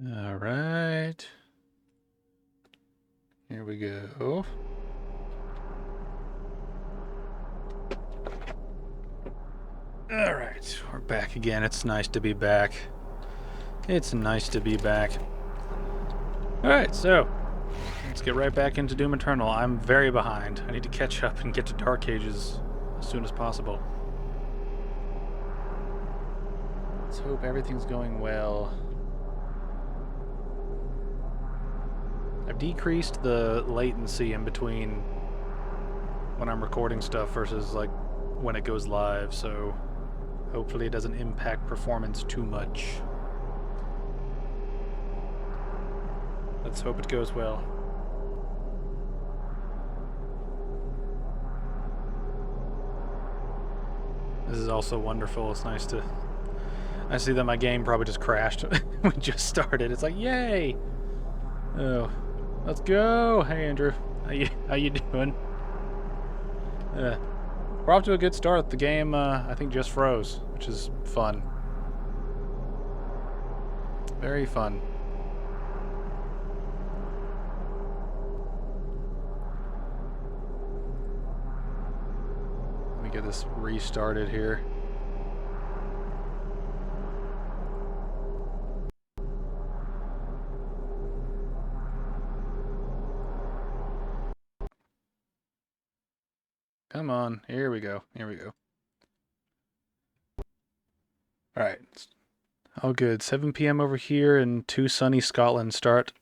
All right. Here we go. All right, we're back again. It's nice to be back. It's nice to be back. All right, so let's get right back into Doom Eternal. I'm very behind. I need to catch up and get to Dark Ages as soon as possible. Let's hope everything's going well. I've decreased the latency in between when I'm recording stuff versus like when it goes live, so hopefully it doesn't impact performance too much. Let's hope it goes well. This is also wonderful. It's nice to... I see that my game probably just crashed. We just started. It's like, yay! Oh, let's go! Hey, Andrew. How you doing? We're off to a good start. The game, I think, just froze, which is fun. Very fun. Let me get this restarted here. Come on. Here we go. Here we go. Alright. All good. 7 p.m. over here in 2 sunny Scotland. Start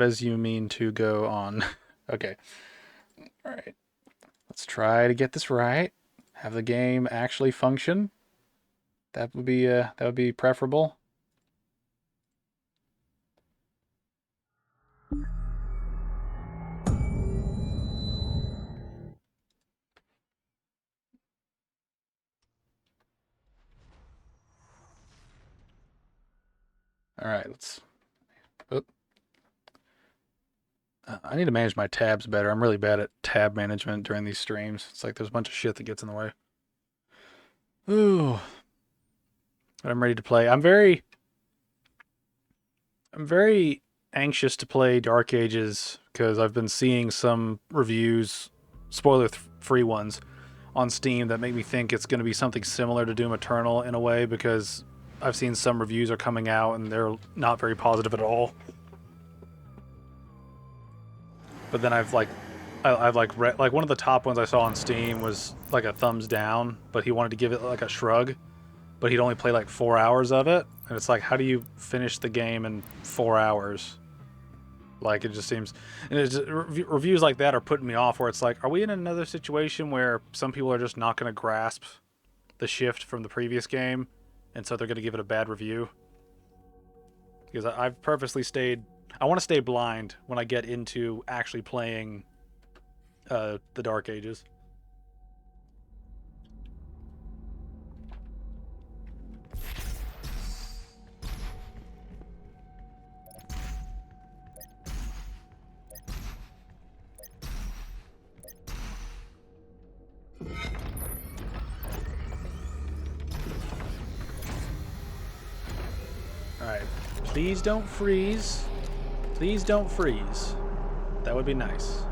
as you mean to go on. Okay. Alright. Let's try to get this right. Have the game actually function. That would be preferable. Alright, let's... Oop. I need to manage my tabs better. I'm really bad at tab management during these streams. It's like there's a bunch of shit that gets in the way. Ooh. But I'm ready to play. I'm very anxious to play Dark Ages because I've been seeing some reviews, spoiler-free ones, on Steam that make me think it's going to be something similar to Doom Eternal in a way, because I've seen some reviews are coming out and they're not very positive at all. But then I've read, like, one of the top ones I saw on Steam was like a thumbs down, but he wanted to give it like a shrug, but he'd only play like 4 hours of it, and it's like, how do you finish the game in 4 hours? Like, it just seems, and reviews like that are putting me off, where it's like, are we in another situation where some people are just not going to grasp the shift from the previous game, and so they're going to give it a bad review? Because I've purposely stayed, I want to stay blind when I get into actually playing the Dark Ages. Alright, please don't freeze. Please don't freeze. That would be nice.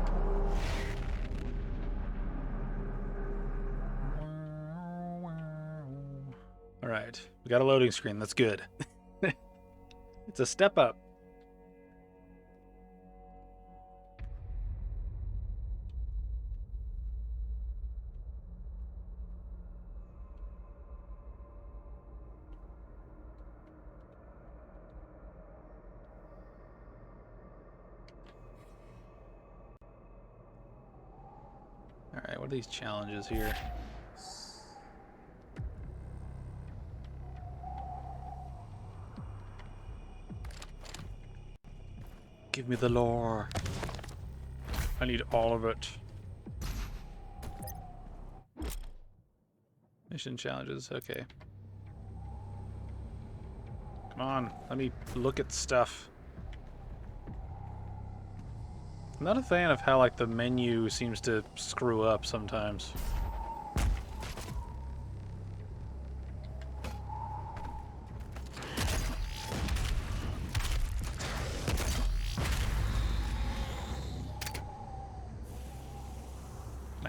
Alright, we got a loading screen. That's good. It's a step up. Alright, what are these challenges here? Give me the lore. I need all of it. Mission challenges, okay. Come on, let me look at stuff. I'm not a fan of how, like, the menu seems to screw up sometimes.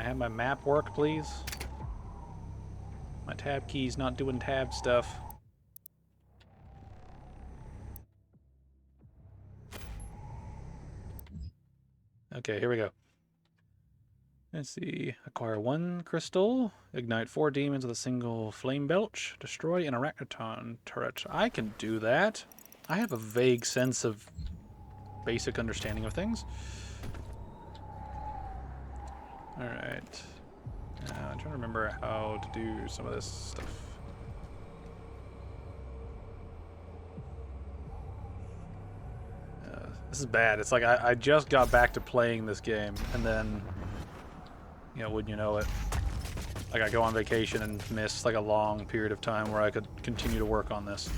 I have my map work, please? My tab key's not doing tab stuff. Okay, here we go. Let's see. Acquire 1 crystal. Ignite 4 demons with a single flame belch. Destroy an arachnoton turret. I can do that. I have a vague sense of basic understanding of things. Alright. I'm trying to remember how to do some of this stuff. This is bad. It's like I just got back to playing this game, and then, you know, wouldn't you know it, like I go on vacation and miss like a long period of time where I could continue to work on this.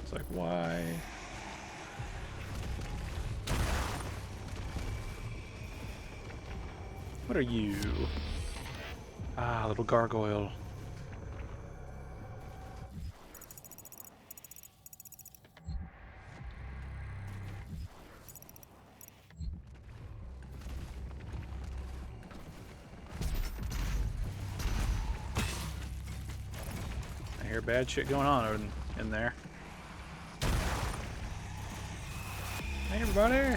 It's like, why? What are you? Ah, little gargoyle. I hear bad shit going on in there. Hey, everybody!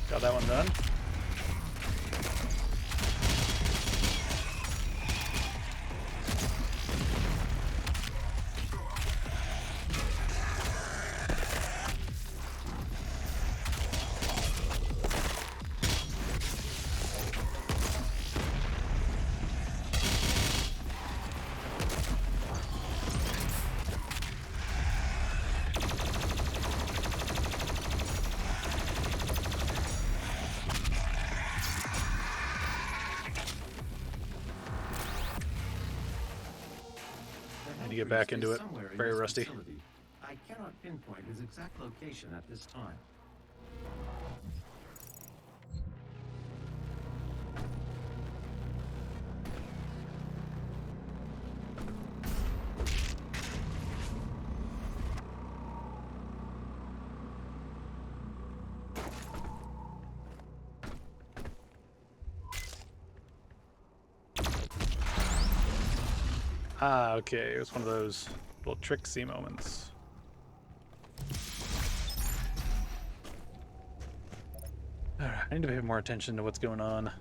Got that one done. To get back into it. Very rusty. I cannot pinpoint his exact location at this time. Ah, okay. It was one of those little tricksy moments. Alright, I need to pay more attention to what's going on.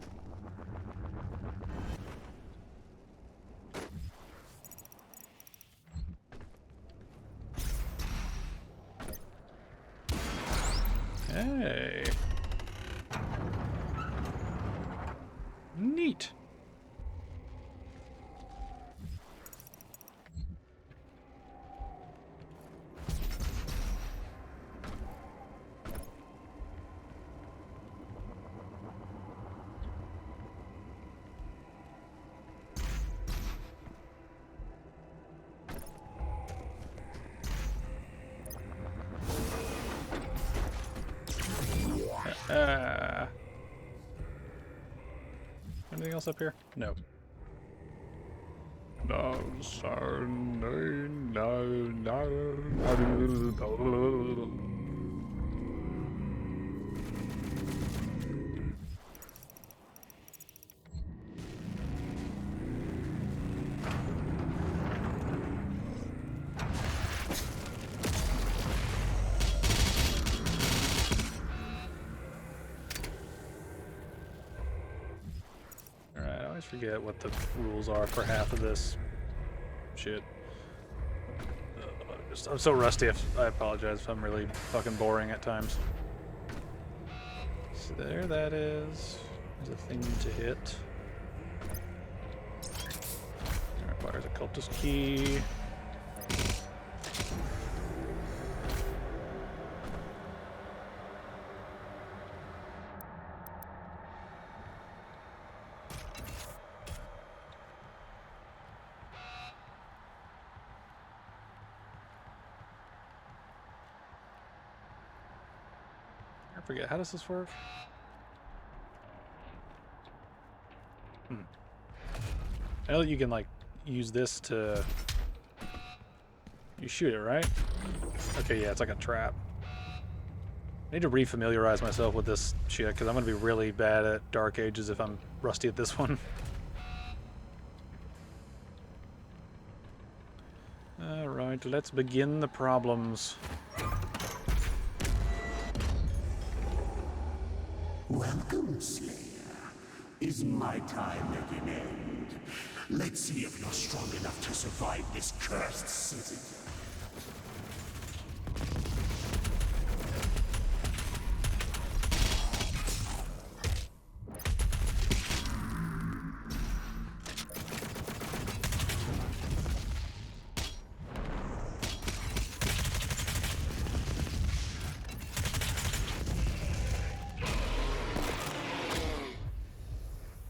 Hey. Neat. Anything else up here? No. No, sir. No. I always forget what the rules are for half of this shit. I'm so rusty, I apologize if I'm really fucking boring at times. So there that is. There's a thing to hit. It requires a cultist key. I forget, how does this work? I know that you can, like, use this to You shoot it, right? Okay, yeah, it's like a trap. I need to refamiliarize myself with this shit, because I'm going to be really bad at Dark Ages if I'm rusty at this one. Alright, let's begin the problems. Welcome, Slayer. Is my time at an end? Let's see if you're strong enough to survive this cursed city.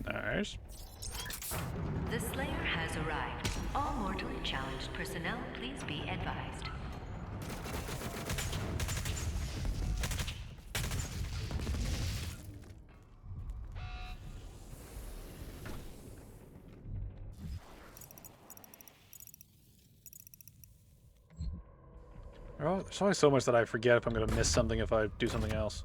Nice. The Slayer has arrived. All mortally challenged personnel, please be advised. Oh, there's always so much that I forget if I'm going to miss something if I do something else.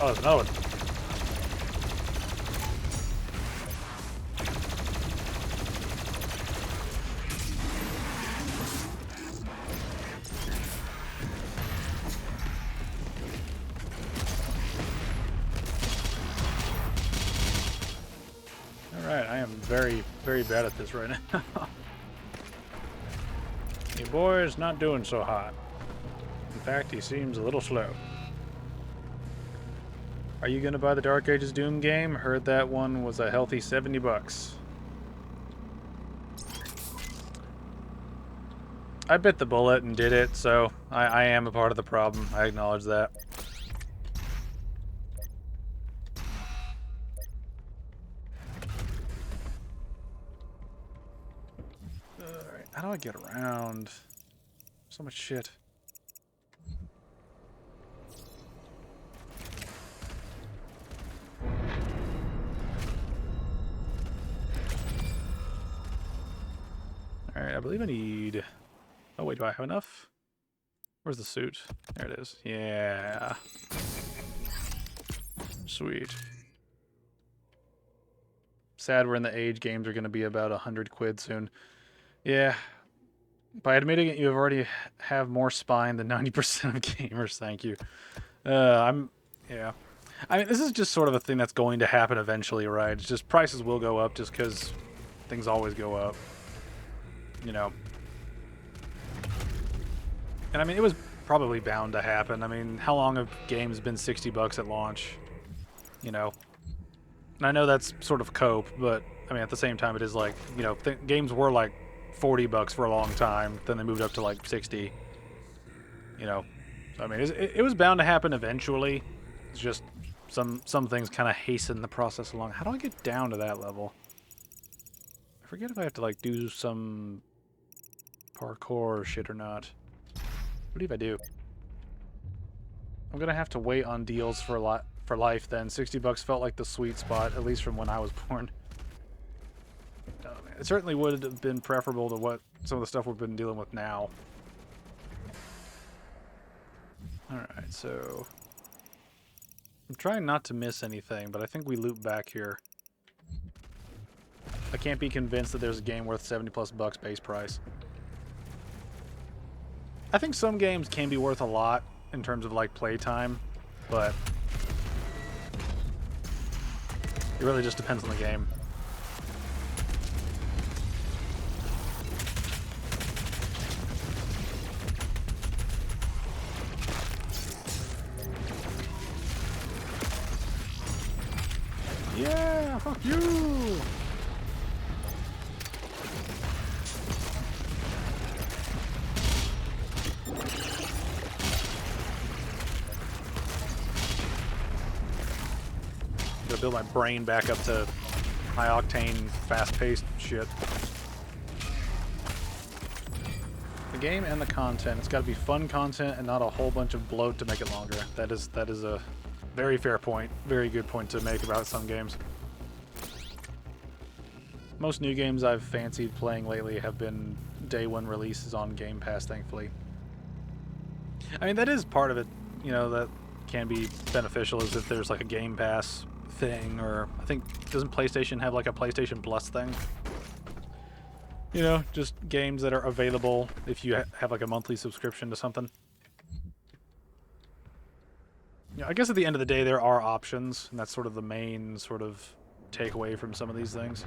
Oh, there's another one. Alright, I am very, very bad at this right now. Your boy is not doing so hot. In fact, he seems a little slow. Are you gonna buy the Dark Ages Doom game? Heard that one was a healthy $70. I bit the bullet and did it, so I am a part of the problem. I acknowledge that. Alright, how do I get around? So much shit. Alright, I believe I need... Oh wait, do I have enough? Where's the suit? There it is. Yeah. Sweet. Sad we're in the age games are going to be about 100 quid soon. Yeah. By admitting it, you already have more spine than 90% of gamers. Thank you. Yeah. I mean, this is just sort of a thing that's going to happen eventually, right? It's just prices will go up just because things always go up. You know. And I mean, it was probably bound to happen. I mean, how long have games been $60 at launch? You know. And I know that's sort of cope, but I mean, at the same time, it is like, you know, games were like $40 for a long time. Then they moved up to like 60. You know. So, I mean, it was bound to happen eventually. It's just some things kind of hasten the process along. How do I get down to that level? I forget if I have to like do some parkour shit or not. I believe I do. I'm gonna have to wait on deals for life then. $60 felt like the sweet spot, at least from when I was born. Oh, man. It certainly would have been preferable to what some of the stuff we've been dealing with now. Alright, so... I'm trying not to miss anything, but I think we loop back here. I can't be convinced that there's a game worth $70+ base price. I think some games can be worth a lot in terms of like playtime, but it really just depends on the game. Yeah, fuck you! Gotta build my brain back up to high octane, fast-paced shit. The game and the content. It's got to be fun content and not a whole bunch of bloat to make it longer. That is a very fair point. Very good point to make about some games. Most new games I've fancied playing lately have been day one releases on Game Pass, thankfully. I mean, that is part of it, you know, that can be beneficial, is if there's like a Game Pass thing, or I think, doesn't PlayStation have like a PlayStation Plus thing? You know, just games that are available if you have like a monthly subscription to something. Yeah, I guess at the end of the day there are options, and that's sort of the main sort of takeaway from some of these things.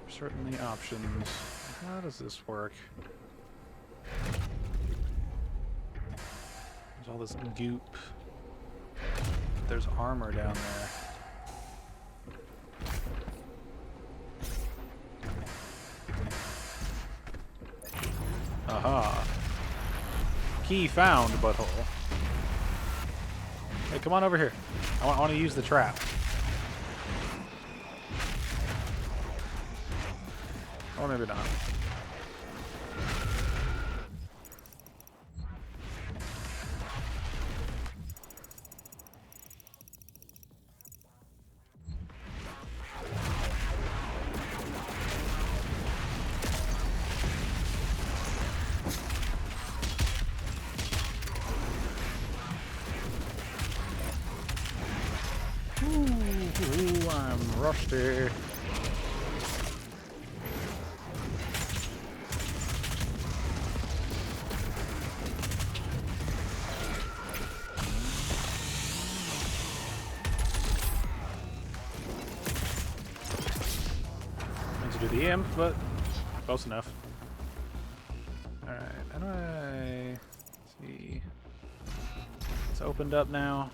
Certainly options. How does this work? There's all this goop. There's armor down there. Aha. Key found, butthole. Hey, come on over here. I want to use the trap. Or maybe not. Ooh, I'm rusty. To do the imp, but close enough. Alright, how do I see? It's opened up now.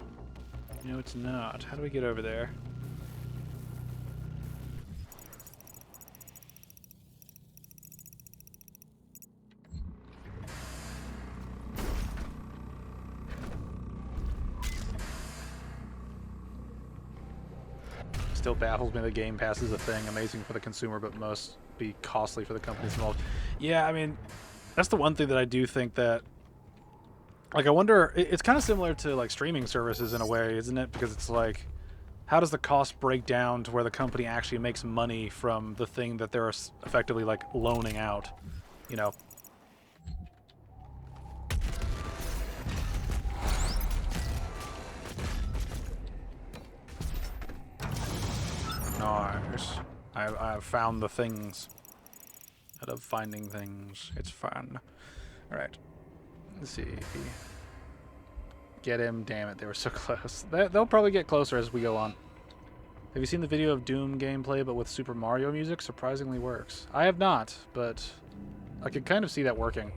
No, it's not. How do we get over there? Still baffles me that Game Pass is a thing. Amazing for the consumer, but must be costly for the companies involved. Yeah, I mean, that's the one thing that I do think that, like, I wonder, it's kind of similar to like streaming services in a way, isn't it? Because it's like, how does the cost break down to where the company actually makes money from the thing that they're effectively like loaning out, you know? Nice. I've found the things. I love finding things. It's fun. Alright. Let's see. Get him. Damn it, they were so close. They'll probably get closer as we go on. Have you seen the video of Doom gameplay but with Super Mario music? Surprisingly works. I have not, but I could kind of see that working.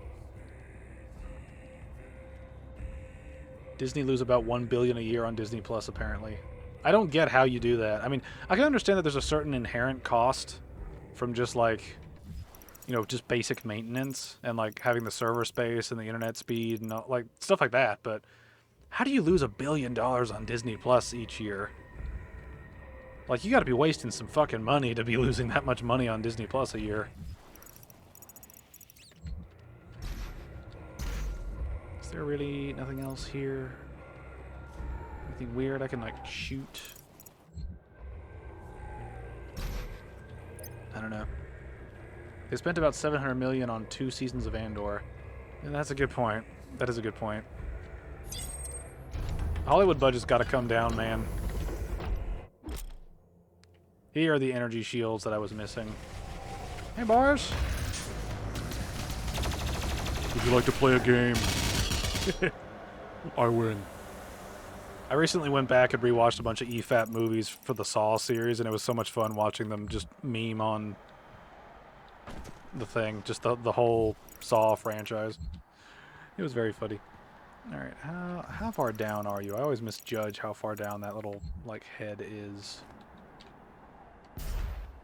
Disney lose about $1 billion a year on Disney Plus, apparently. I don't get how you do that. I mean, I can understand that there's a certain inherent cost from just like, you know, just basic maintenance and like having the server space and the internet speed and like stuff like that. But how do you lose $1 billion on Disney Plus each year? Like, you got to be wasting some fucking money to be losing that much money on Disney Plus a year. Is there really nothing else here? Anything weird I can, like, shoot? I don't know. They spent about $700 million on 2 seasons of Andor. And that's a good point. That is a good point. Hollywood budget's got to come down, man. Here are the energy shields that I was missing. Hey, boys. Would you like to play a game? I win. I recently went back and rewatched a bunch of EFAP movies for the Saw series, and it was so much fun watching them just meme on the thing, just the whole Saw franchise. It was very funny. All right, how far down are you? I always misjudge how far down that little like head is.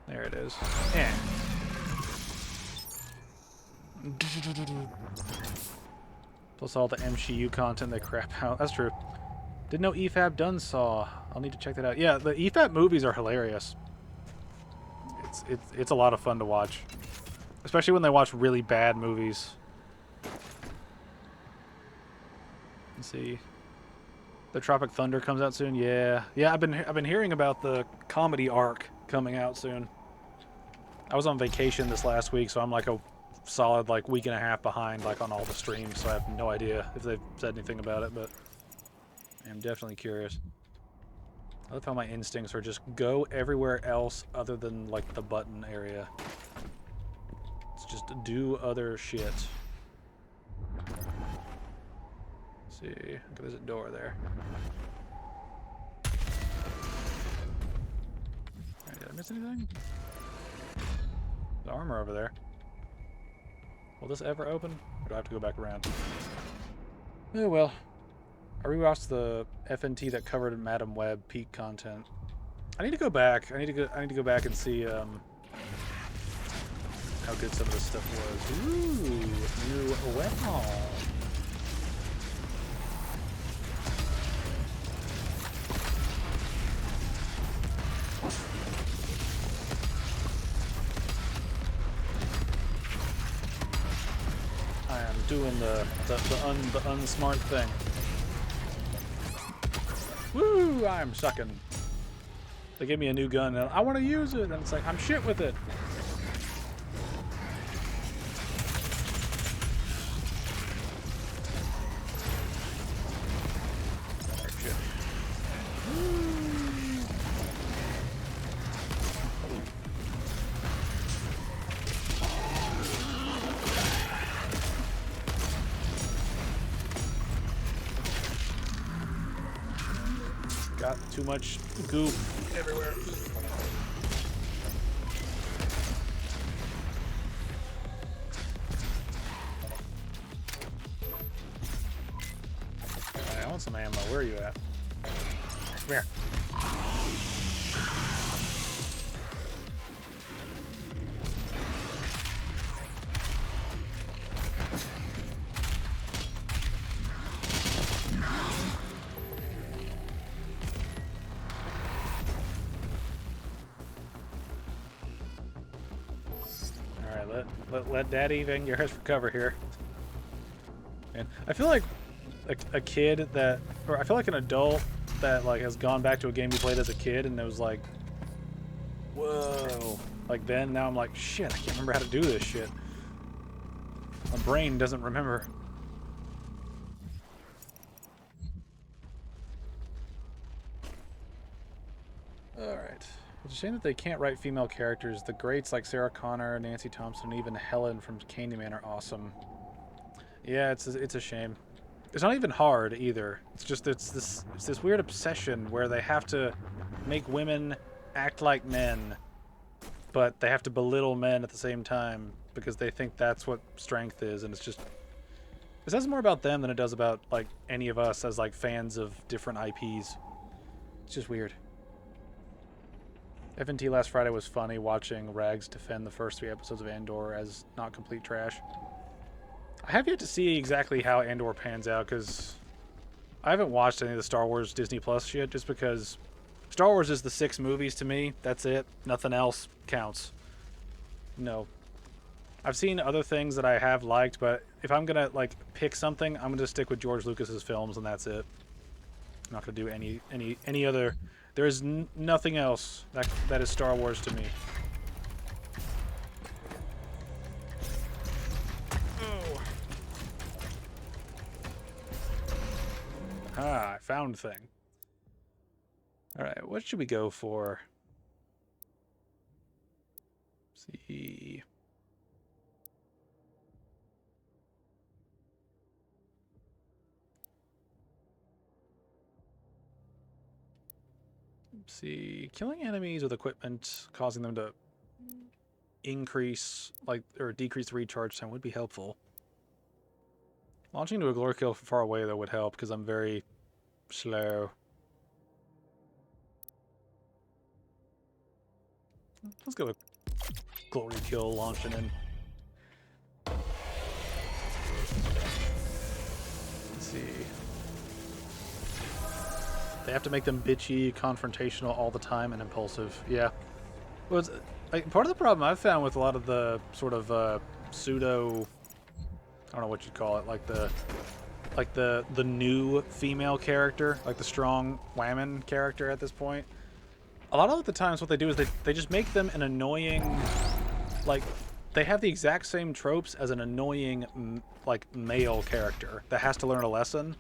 There it is. Plus all the MCU content they crap out. That's true. Didn't know EFAB done Saw. I'll need to check that out. Yeah, the EFAB movies are hilarious. It's a lot of fun to watch. Especially when they watch really bad movies. Let's see. The Tropic Thunder comes out soon. Yeah. Yeah, I've been hearing about the comedy arc coming out soon. I was on vacation this last week, so I'm like a solid like week and a half behind like on all the streams, so I have no idea if they've said anything about it, but I'm definitely curious. I love how my instincts are just go everywhere else other than like the button area. It's just do other shit. Let's see. Okay, there's a door there. Alright, did I miss anything? The armor over there. Will this ever open? Or do I have to go back around? Oh well. I rewatched the FNT that covered Madam Web peak content. I need to go back. I need to go back and see how good some of this stuff was. Ooh, new weapon. I am doing the unsmart thing. Woo! I'm sucking. They give me a new gun and I want to use it, and it's like I'm shit with it. Got too much goop everywhere. Right, I want some ammo. Where are you at? Come here. Let Daddy Vangeris recover here. And I feel like a kid that, or I feel like an adult that like has gone back to a game you played as a kid and it was like, whoa. Like then, now I'm like, shit, I can't remember how to do this shit. My brain doesn't remember. Alright. It's a shame that they can't write female characters. The greats like Sarah Connor, Nancy Thompson, and even Helen from Candyman are awesome. Yeah, it's a shame. It's not even hard either. It's just it's this weird obsession where they have to make women act like men, but they have to belittle men at the same time because they think that's what strength is, and it's just it says more about them than it does about like any of us as like fans of different IPs. It's just weird. FNT last Friday was funny watching Rags defend the first 3 episodes of Andor as not complete trash. I have yet to see exactly how Andor pans out because I haven't watched any of the Star Wars Disney Plus shit just because Star Wars is the 6 movies to me. That's it. Nothing else counts. No. I've seen other things that I have liked, but if I'm gonna like pick something, I'm gonna stick with George Lucas's films and that's it. I'm not gonna do any other. There is nothing else that is Star Wars to me. Oh. Ah, I found thing. Alright, what should we go for? Let's see. See, killing enemies with equipment, causing them to increase, like, or decrease the recharge time would be helpful. Launching into a glory kill from far away, though, would help, because I'm very slow. Let's go with glory kill launching in. They have to make them bitchy, confrontational all the time, and impulsive. Yeah. Well, like, part of the problem I've found with a lot of the sort of pseudo, I don't know what you'd call it, like the new female character, like the strong woman character at this point. A lot of the times what they do is they just make them an annoying, like, they have the exact same tropes as an annoying, like, male character that has to learn a lesson.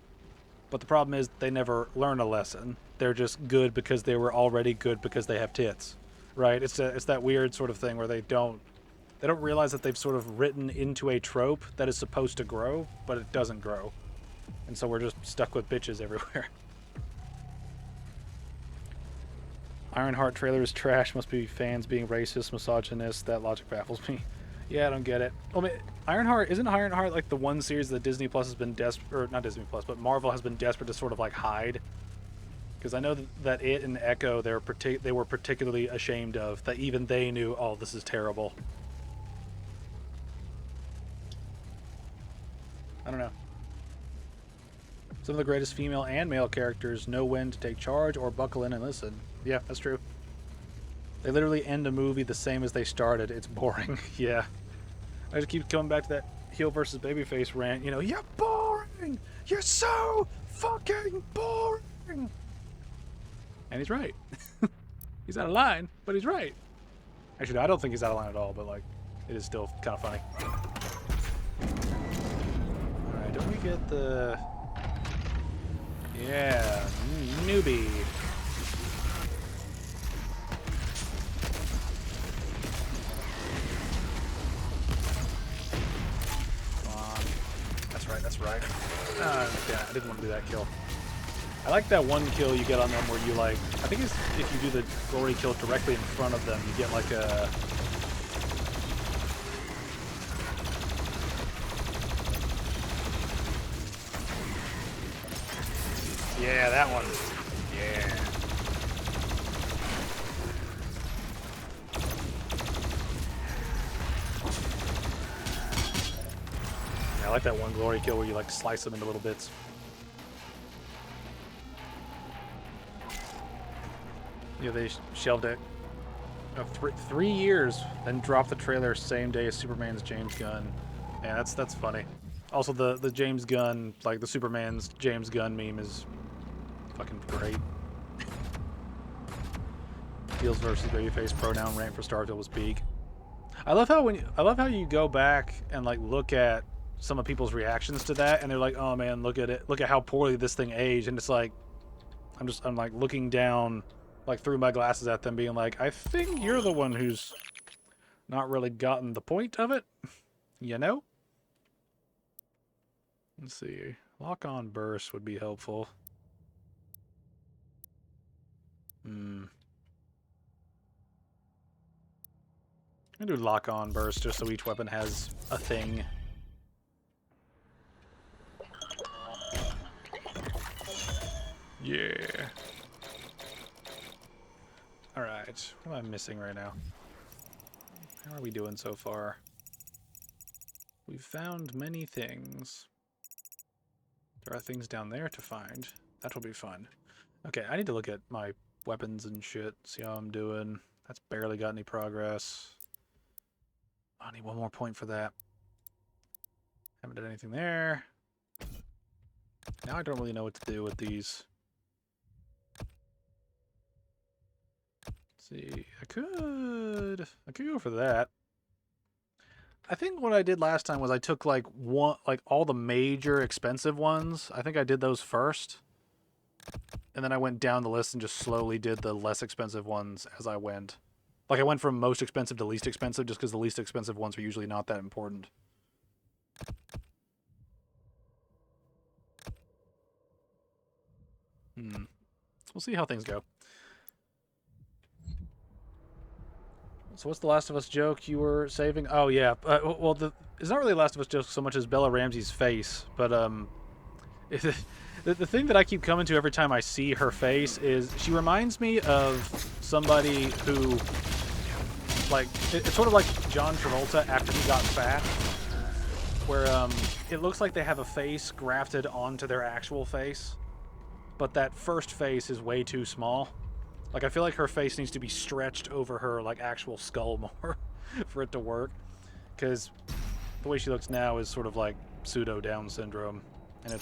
But the problem is they never learn a lesson. They're just good because they were already good because they have tits, right? It's that weird sort of thing where they don't realize that they've sort of written into a trope that is supposed to grow, but it doesn't grow. And so we're just stuck with bitches everywhere. Ironheart trailer is trash. Must be fans being racist, misogynist. That logic baffles me. Yeah, I don't get it. I mean, isn't Ironheart like the one series that Disney Plus has been desperate, or not Disney Plus, but Marvel has been desperate to sort of like hide? Because I know that it and Echo they were particularly ashamed of, that even they knew, oh, this is terrible. I don't know. Some of the greatest female and male characters know when to take charge or buckle in and listen. Yeah, that's true. They literally end a movie the same as they started. It's boring. Yeah. I just keep coming back to that heel versus babyface rant. You know, you're boring! You're so fucking boring! And he's right. He's out of line, but he's right. Actually, I don't think he's out of line at all, but, like, it is still kind of funny. Alright, don't we get the... Yeah, newbie. That's right. Yeah, I didn't want to do that kill. I like that one kill you get on them where you, like, I think it's if you do the glory kill directly in front of them, you get like a... Yeah, that one. Yeah. I like that one glory kill where you like slice them into little bits. Yeah, they shelved it. 3 years, then dropped the trailer same day as Superman's James Gunn. Yeah, that's funny. Also, the James Gunn, like the Superman's James Gunn meme is fucking great. Heels versus babyface pronoun rant for Starfield was peak. I love how you go back and like look at some of people's reactions to that, and they're like, "Oh man, look at it! Look at how poorly this thing aged." And it's like, I'm like looking down, like through my glasses at them, being like, "I think you're the one who's not really gotten the point of it," you know. Let's see, lock on burst would be helpful. I'm gonna do lock on burst just so each weapon has a thing. Yeah. Alright, what am I missing right now? How are we doing so far? We've found many things. There are things down there to find. That'll be fun. Okay, I need to look at my weapons and shit, see how I'm doing. That's barely got any progress. I need one more point for that. Haven't done anything there. Now I don't really know what to do with these. Let's see, I could go for that. I think what I did last time was I took like all the major expensive ones. I think I did those first. And then I went down the list and just slowly did the less expensive ones as I went. Like I went from most expensive to least expensive just because the least expensive ones are usually not that important. We'll see how things go. So what's the Last of Us joke you were saving? Oh yeah, well it's not really Last of Us joke so much as Bella Ramsey's face, but the thing that I keep coming to every time I see her face is she reminds me of somebody who, like, it's sort of like John Travolta after he got fat, where it looks like they have a face grafted onto their actual face. but that first face is way too small. Like, I feel like her face needs to be stretched over her, like, actual skull more for it to work. Because the way she looks now is sort of like pseudo-Down syndrome. And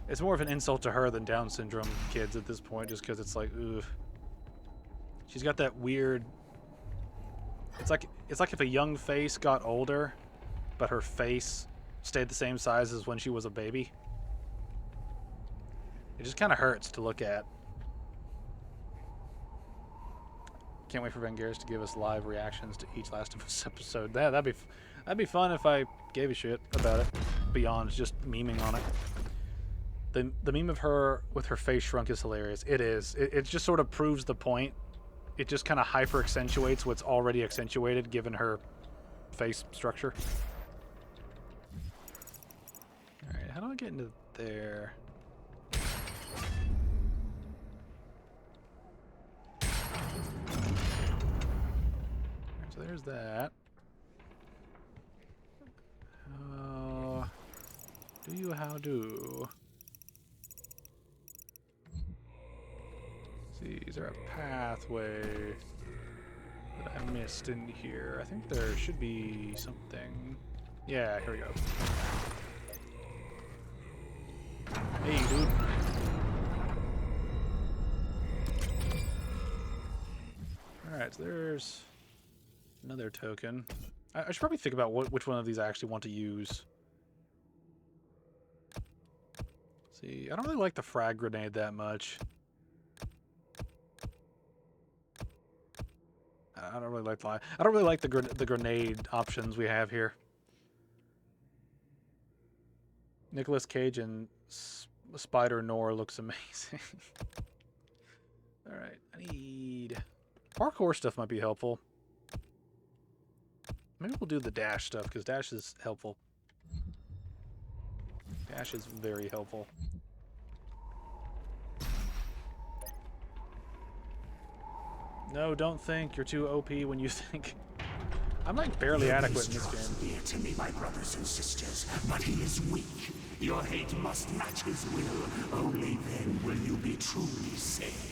it's more of an insult to her than Down syndrome kids at this point, just because it's like, ugh. She's got that weird... It's like if a young face got older, but her face stayed the same size as when she was a baby. It just kind of hurts to look at. Can't wait for Vengaris to give us live reactions to each Last of Us episode. That'd be fun if I gave a shit about it beyond just memeing on it. The meme of her with her face shrunk is hilarious. It is. It just sort of proves the point. It just kind of hyper accentuates what's already accentuated given her face structure. All right, how do I get into there? So there's that. Do you how do? Let's see, is there a pathway that I missed in here? I think there should be something. Yeah, here we go. Hey, dude. Alright, so there's another token. I should probably think about which one of these I actually want to use. See, I don't really like the frag grenade that much. I don't really like the grenade options we have here. Nicolas Cage and Spider Nor looks amazing. All right, I need parkour stuff might be helpful. Maybe we'll do the dash stuff because dash is helpful. Dash is very helpful. No, don't think. You're too OP when you think. I'm like barely adequate in this game. Dear to me, my brothers and sisters, but he is weak. Your hate must match his will. Only then will you be truly saved.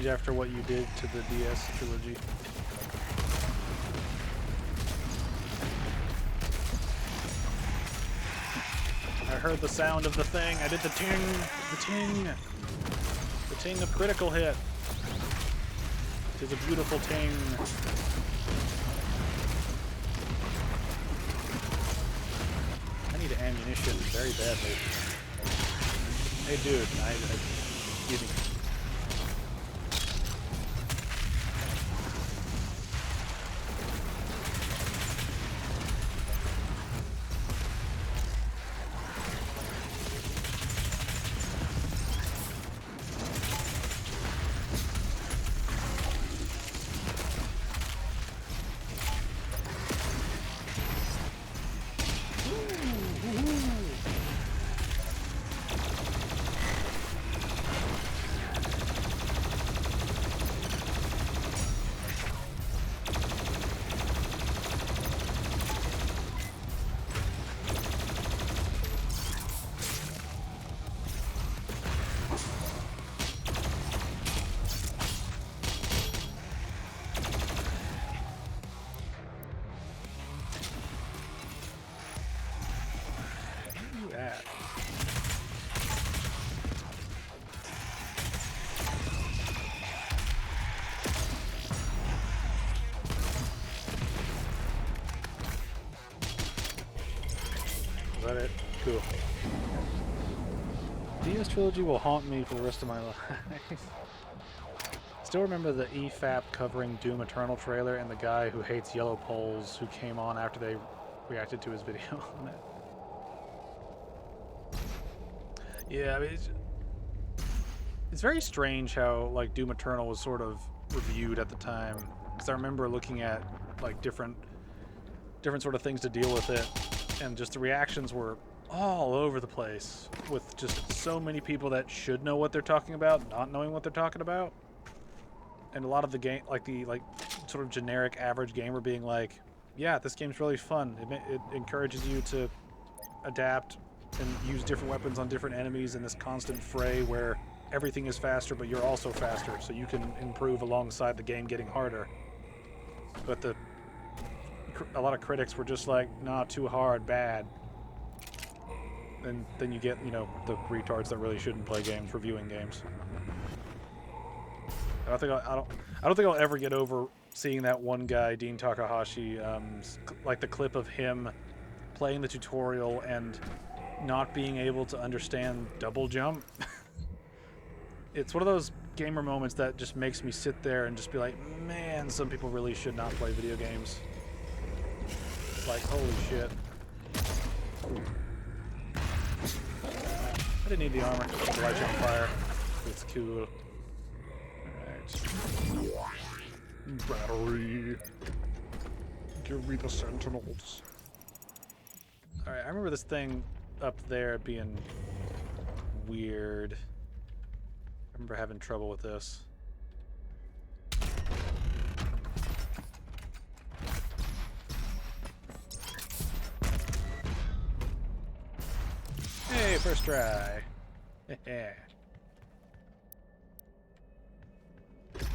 After what you did to the DS trilogy. I heard the sound of the thing. I did the ting, the ting of critical hit. It is a beautiful ting. I need ammunition very badly. Hey dude, give me. Is that it? Cool. DS trilogy will haunt me for the rest of my life. Still remember the EFAP covering Doom Eternal trailer and the guy who hates yellow poles who came on after they reacted to his video on it. Yeah, I mean, it's very strange how like Doom Eternal was sort of reviewed at the time, because I remember looking at like different sort of things to deal with it, and just the reactions were all over the place, with just so many people that should know what they're talking about not knowing what they're talking about, and a lot of the game, like the sort of generic average gamer being like, yeah, this game's really fun. It encourages you to adapt and use different weapons on different enemies in this constant fray where everything is faster, but you're also faster, so you can improve alongside the game getting harder. But a lot of critics were just like, nah, too hard, bad. And then you get, you know, the retards that really shouldn't play games reviewing games. I don't think I'll ever get over seeing that one guy, Dean Takahashi, like the clip of him playing the tutorial and not being able to understand double jump. It's one of those gamer moments that just makes me sit there and just be like, man, some people really should not play video games. It's like, holy shit. I didn't need the armor. The lights on fire. It's cool. Alright. Battery. Give me the sentinels. Alright, I remember this thing up there being weird. I remember having trouble with this. Hey, first try. Yeah. Is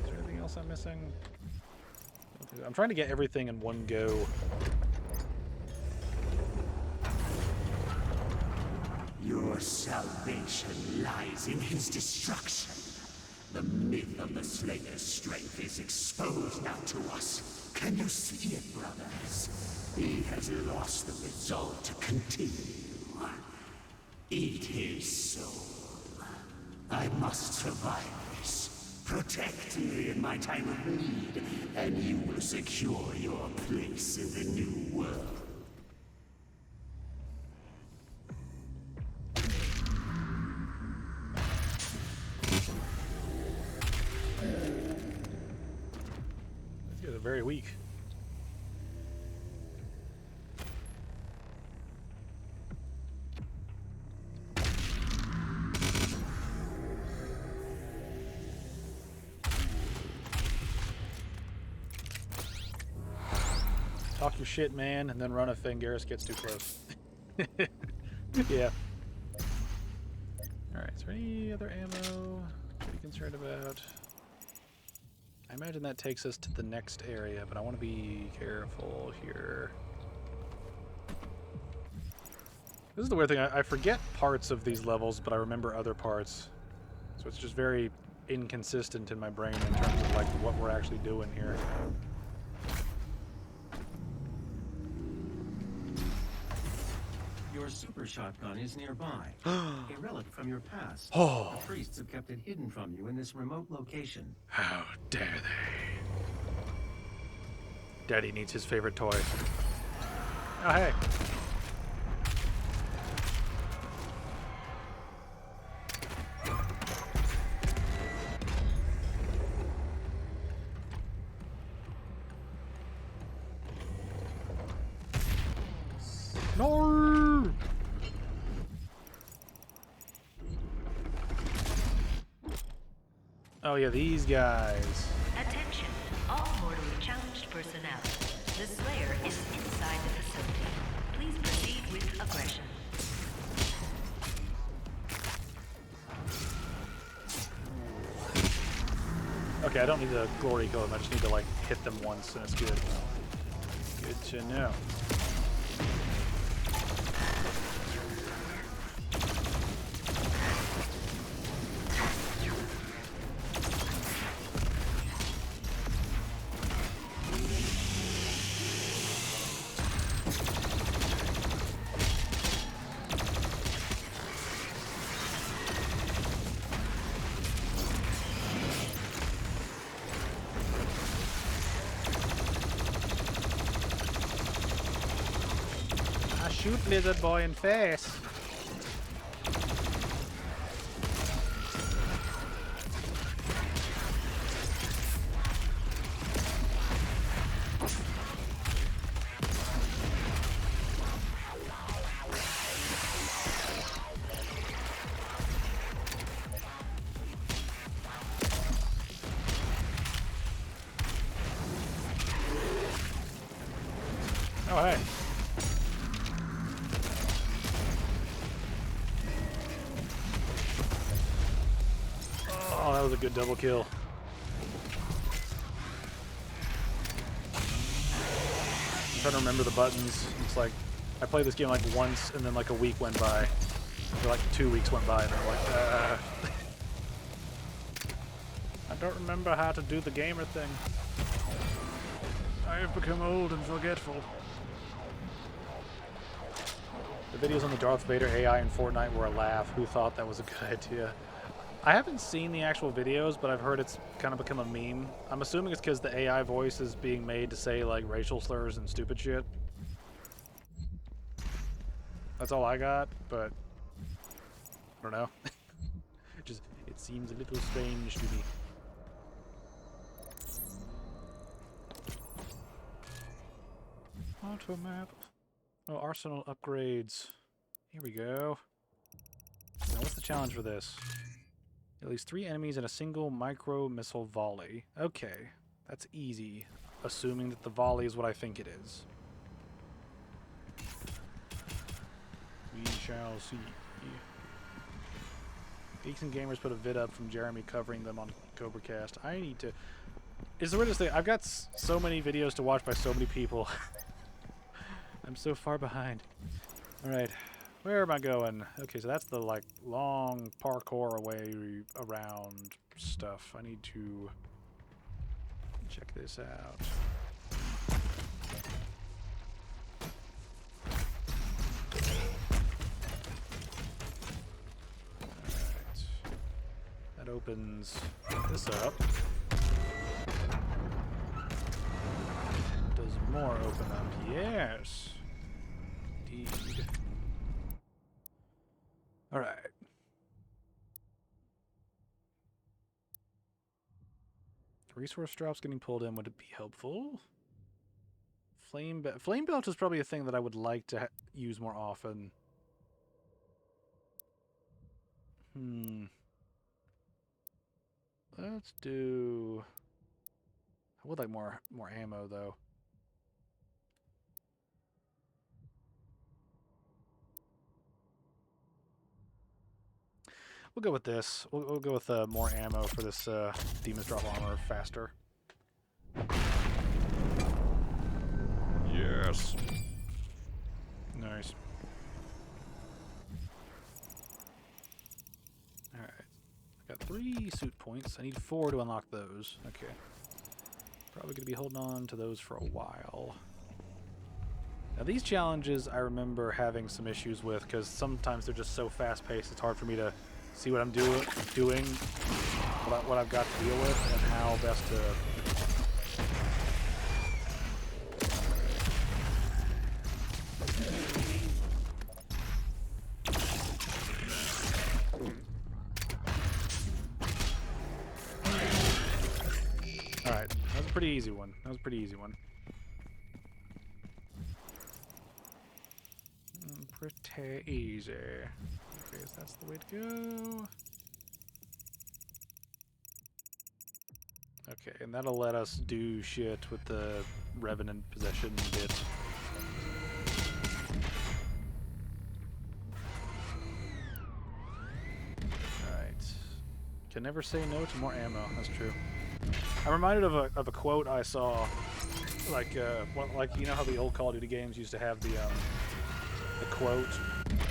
there anything else I'm missing? I'm trying to get everything in one go. Your salvation lies in his destruction. The myth of the Slayer's strength is exposed now to us. Can you see it, brothers? He has lost the resolve to continue. Eat his soul. I must survive this. Protect me in my time of need, and you will secure your place in the new world. These guys are very weak. Talk your shit, man, and then run if Fangarus gets too close. Yeah. Alright, is there any other ammo to be concerned about? I imagine that takes us to the next area, but I want to be careful here. This is the weird thing, I forget parts of these levels, but I remember other parts. So it's just very inconsistent in my brain in terms of like what we're actually doing here. Your super shotgun is nearby. A relic from your past. Oh. The priests have kept it hidden from you in this remote location. How dare they? Daddy needs his favorite toy. Oh, hey. No! Oh yeah, these guys. Attention, all mortally challenged personnel. The Slayer is inside the facility. Please proceed with aggression. Okay, I don't need to glory kill them, I just need to like hit them once and it's good. Good to know. shoot lizard boy in face. Oh, hey. Oh, that was a good double kill. I'm trying to remember the buttons. It's like, I played this game like once, and then like a week went by. Or like 2 weeks went by, and I'm like, I don't remember how to do the gamer thing. I have become old and forgetful. The videos on the Darth Vader AI in Fortnite were a laugh. Who thought that was a good idea? I haven't seen the actual videos, but I've heard it's kind of become a meme. I'm assuming it's because the AI voice is being made to say like racial slurs and stupid shit. That's all I got, but I don't know. It seems a little strange to me. Auto map. Oh, arsenal upgrades. Here we go. Now, what's the challenge for this? At least 3 enemies in a single micro missile volley. Okay, that's easy, assuming that the volley is what I think it is. We shall see. Geeks and Gamers put a vid up from Jeremy covering them on CobraCast. I need to... It's the weirdest thing. I've got so many videos to watch by so many people. I'm so far behind. Alright, where am I going? Okay, so that's the, like, long parkour away around stuff. I need to check this out. Alright. That opens this up. Does more open up? Yes! Indeed. Alright. Resource drops getting pulled in, would it be helpful? Flame belt is probably a thing that I would like to use more often. Let's do... I would like more ammo, though. We'll go with this. We'll go with more ammo for this Demon's Drop Armor faster. Yes. Nice. Alright. I got 3 suit points. I need 4 to unlock those. Okay. Probably going to be holding on to those for a while. Now these challenges I remember having some issues with because sometimes they're just so fast-paced it's hard for me to see what I'm doing, what I've got to deal with, and how best to... Alright, that was a pretty easy one. Pretty easy. Okay, so that's the way to go. Okay, and that'll let us do shit with the Revenant possession bit. Alright. Can never say no to more ammo, that's true. I'm reminded of a quote I saw, like you know how the old Call of Duty games used to have the quote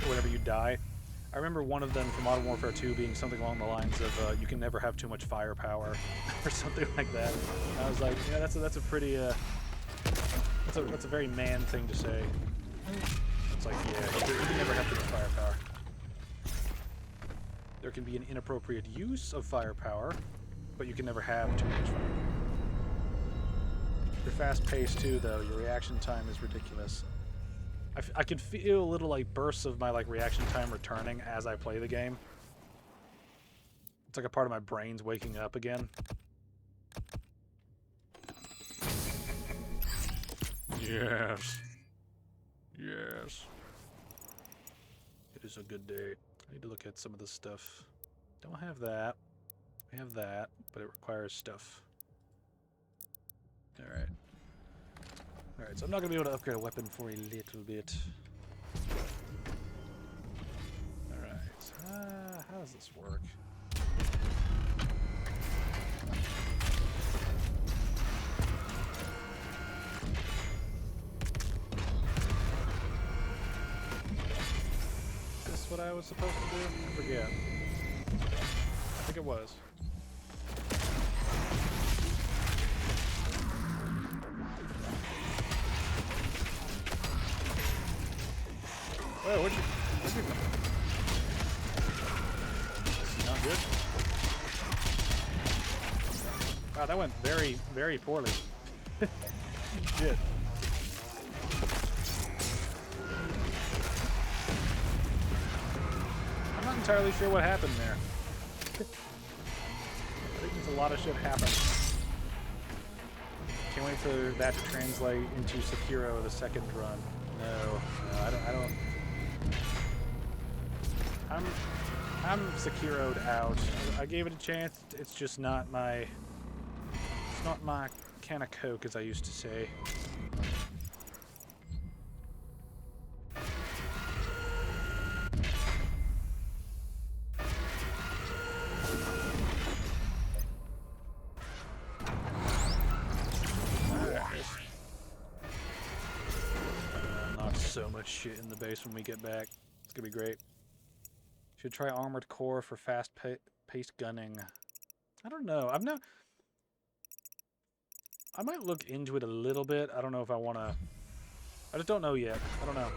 whenever you die. I remember one of them from Modern Warfare 2 being something along the lines of "You can never have too much firepower," or something like that. And I was like, yeah, that's a pretty that's a very man thing to say. It's like, yeah, you can never have too much firepower. There can be an inappropriate use of firepower, but you can never have too much firepower. You're fast-paced too, though. Your reaction time is ridiculous. I can feel little like bursts of my like reaction time returning as I play the game. It's like a part of my brain's waking up again. Yes. Yes. It is a good day. I need to look at some of this stuff. Don't have that. We have that, but it requires stuff. Alright. Alright, so I'm not going to be able to upgrade a weapon for a little bit. Alright. How does this work? Is this what I was supposed to do? I forget. I think it was. Whoa, where'd you come from? This is not good. Wow, that went very, very poorly. Shit. I'm not entirely sure what happened there. I think there's a lot of shit happened. Can't wait for that to translate into Sekiro the second run. No, I don't. I'm Sekiro'd out. I gave it a chance. It's just not my. It's not my can of Coke, as I used to say. Knock so much shit in the base when we get back. It's gonna be great. Should try Armored Core for fast-paced gunning. I don't know. I might look into it a little bit. I don't know if I want to. I just don't know yet. I don't know.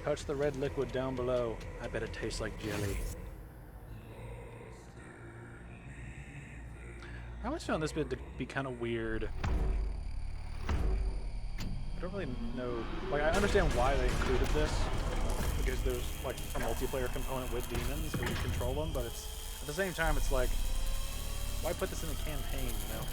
Touch the red liquid down below. I bet it tastes like jelly. I always found this bit to be kind of weird. I don't really know. Like, I understand why they included this. Because there's, like, a multiplayer component with demons where you control them, but it's... At the same time, it's like... Why put this in the campaign, you know?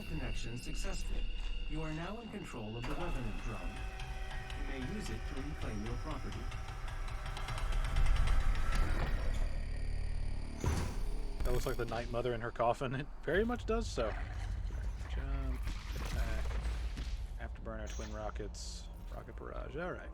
Connection successful. You are now in control of the Revenant drone. You may use it to reclaim your property. That looks like the Night Mother in her coffin. It very much does so. Jump, attack, afterburner, twin rockets, rocket barrage. All right.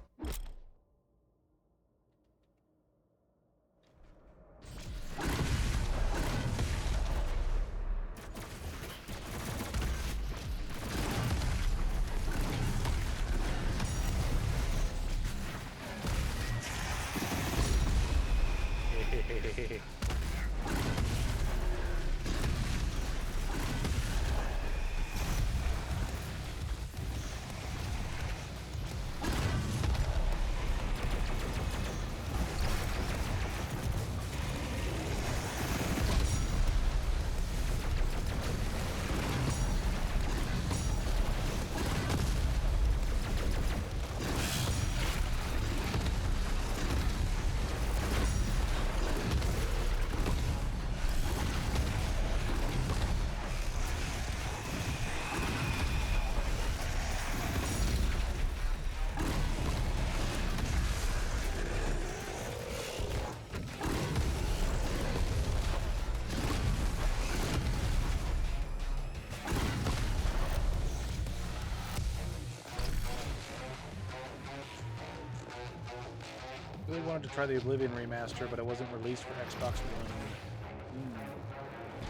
really wanted to try the Oblivion remaster, but it wasn't released for Xbox One.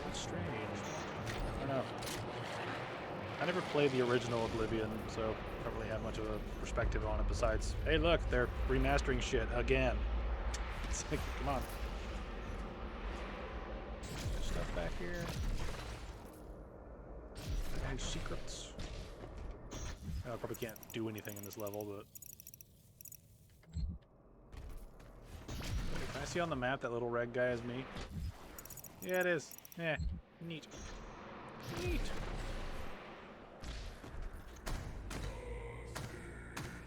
That's strange. I don't know. I never played the original Oblivion, so I don't really have much of a perspective on it besides, hey look, they're remastering shit again. It's like, come on. There's stuff back here. Any secrets? I probably can't do anything in this level, but... Can I see on the map that little red guy is me? Yeah, it is. Yeah, neat. Neat!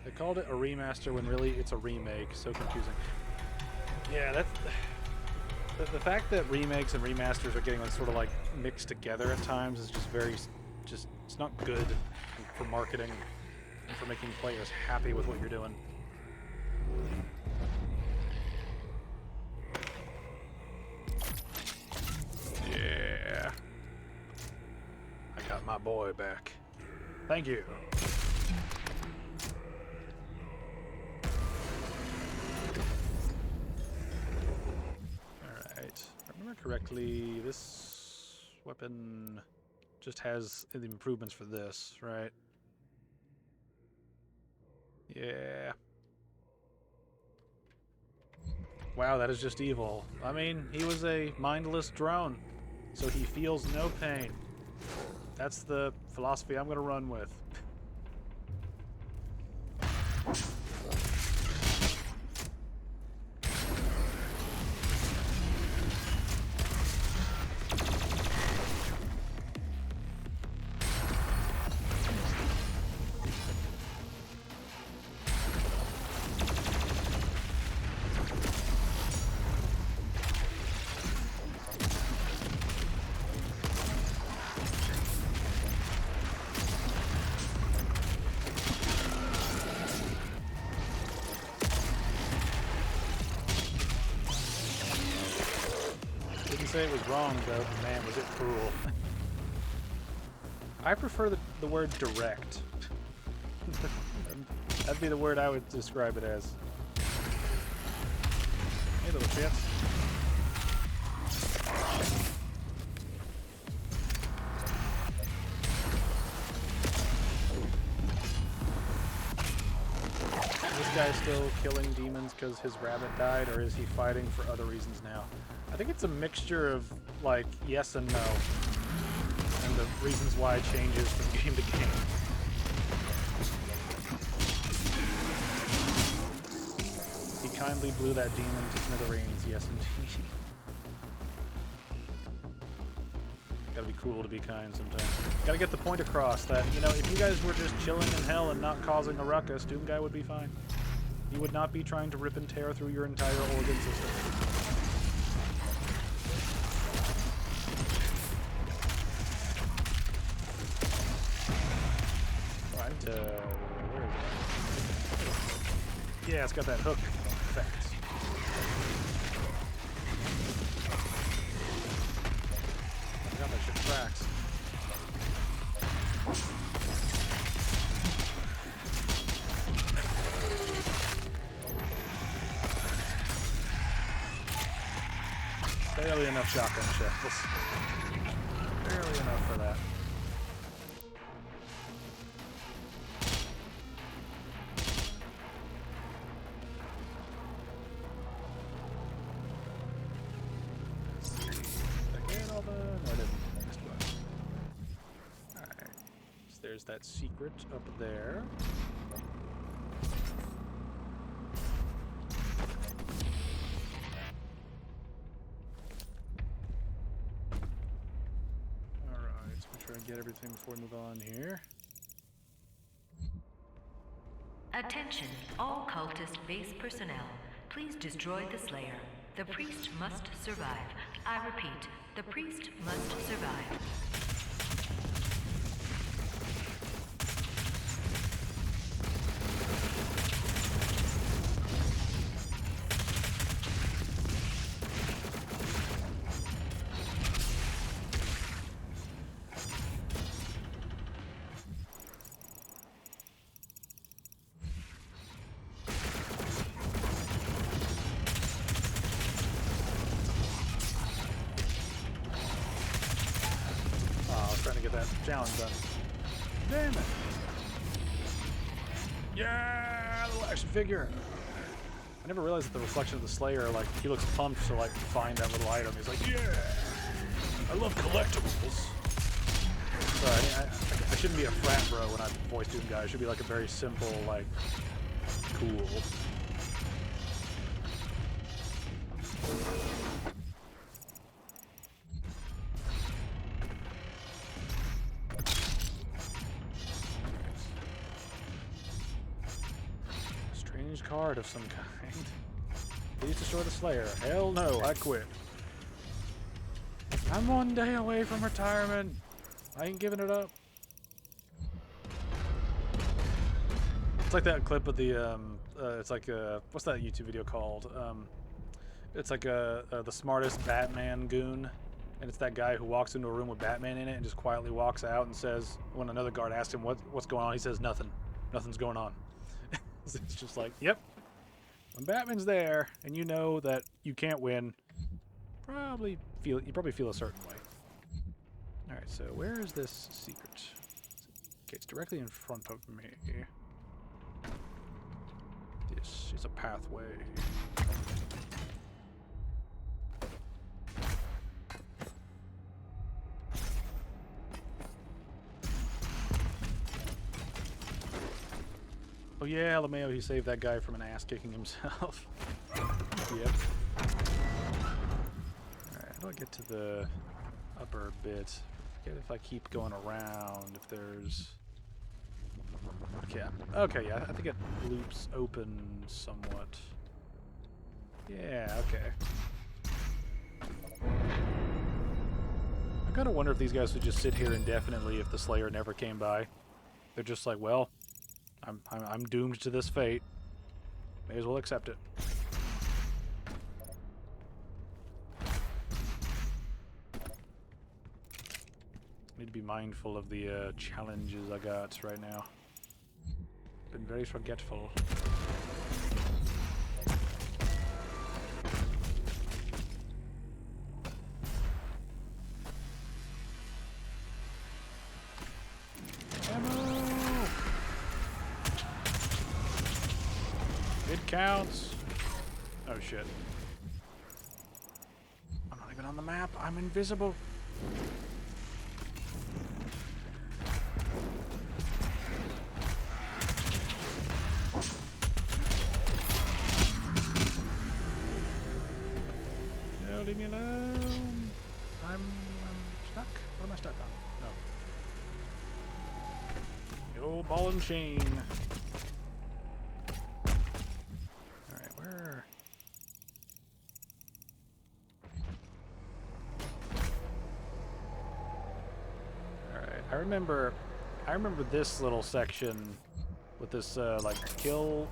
They called it a remaster when really it's a remake. So confusing. Yeah, that's... The fact that remakes and remasters are getting like, sort of like mixed together at times is just very... it's not good for marketing and for making players happy with what you're doing. Yeah. I got my boy back. Thank you. Alright. If I remember correctly, this weapon just has the improvements for this, right? Yeah. Wow, that is just evil. I mean, he was a mindless drone, so he feels no pain. That's the philosophy I'm gonna run with. Say it was wrong, though. Man, was it cruel. I prefer the word direct. That'd be the word I would describe it as. Hey, little shits. Is this guy still killing demons because his rabbit died, or is he fighting for other reasons now? I think it's a mixture of, like, yes and no. And the reasons why it changes from game to game. He kindly blew that demon to smithereens, yes indeed. Gotta be cool to be kind sometimes. Gotta get the point across that, you know, if you guys were just chilling in hell and not causing a ruckus, Doom Guy would be fine. He would not be trying to rip and tear through your entire organ system. Where is it? Yeah, it's got that hook effect. I got that shit tracks. Barely enough shotgun shells. Barely enough for that. There's that secret up there. Alright, let's make sure I get everything before we move on here. Attention, all cultist base personnel. Please destroy the Slayer. The priest must survive. I repeat, the priest must survive. get that challenge done. Damn it! Yeah, little action figure. I never realized that the reflection of the Slayer, like, he looks pumped to like find that little item. He's like, yeah, I love collectibles. Sorry, I shouldn't be a frat bro when I voice Doom guy. I should be like a very simple, like, cool. Strange card of some kind. Please destroy the Slayer. Hell no, I quit. I'm 1 day away from retirement. I ain't giving it up. It's like that clip of the, it's like, what's that YouTube video called? It's like the smartest Batman goon. And it's that guy who walks into a room with Batman in it and just quietly walks out and says, when another guard asks him what's going on, he says nothing. Nothing's going on. It's just like, yep. When Batman's there and you know that you can't win, you probably feel a certain way. Alright, so where is this secret? Okay, it's directly in front of me. This is a pathway. Oh yeah, LeMayo, he saved that guy from an ass kicking himself. Yep. Alright, how do I get to the upper bit? I forget if I keep going around, if there's... Okay, yeah, I think it loops open somewhat. Yeah, okay. I kind of wonder if these guys would just sit here indefinitely if the Slayer never came by. They're just like, well, I'm doomed to this fate. May as well accept it. Need to be mindful of the challenges I got right now. Been very forgetful. Ammo! It counts. Oh shit. I'm not even on the map. I'm invisible. No, leave me alone. I'm stuck. What am I stuck on? No. The old ball and chain. Alright, where? Alright, I remember this little section with this like kill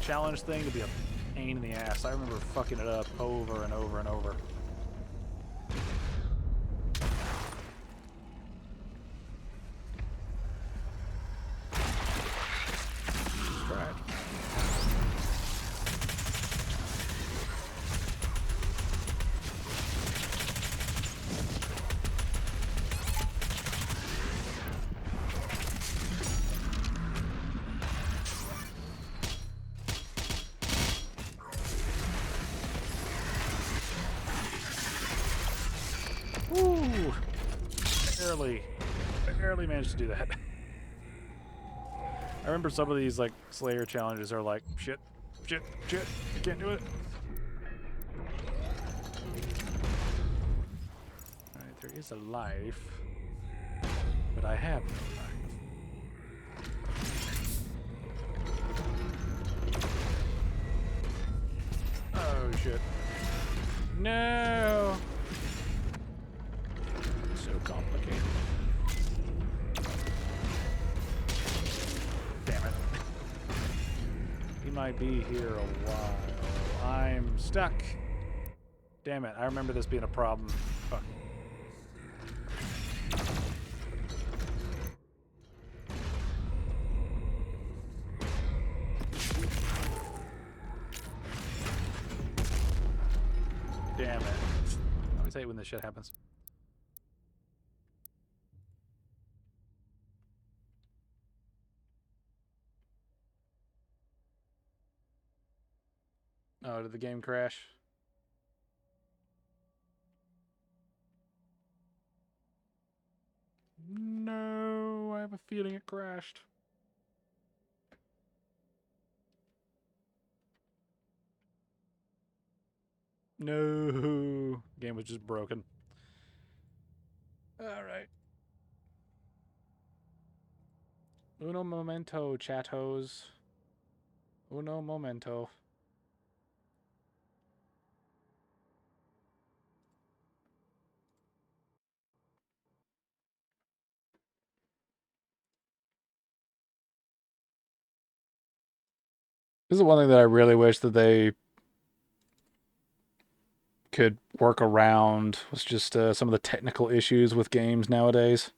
challenge thing to be a pain in the ass. I remember fucking it up over and over and over. Right. Woo! Barely managed to do that. I remember some of these like Slayer challenges are like shit, I can't do it. Alright, there is a life, but I have no life. Oh shit. No! So complicated. Damn it. He might be here a while. I'm stuck. Damn it, I remember this being a problem. Fuck. Damn it. I always hate when this shit happens. Oh, did the game crash? No, I have a feeling it crashed. No, game was just broken. All right. Uno momento, chatos. Uno momento. This is one thing that I really wish that they could work around, was just some of the technical issues with games nowadays.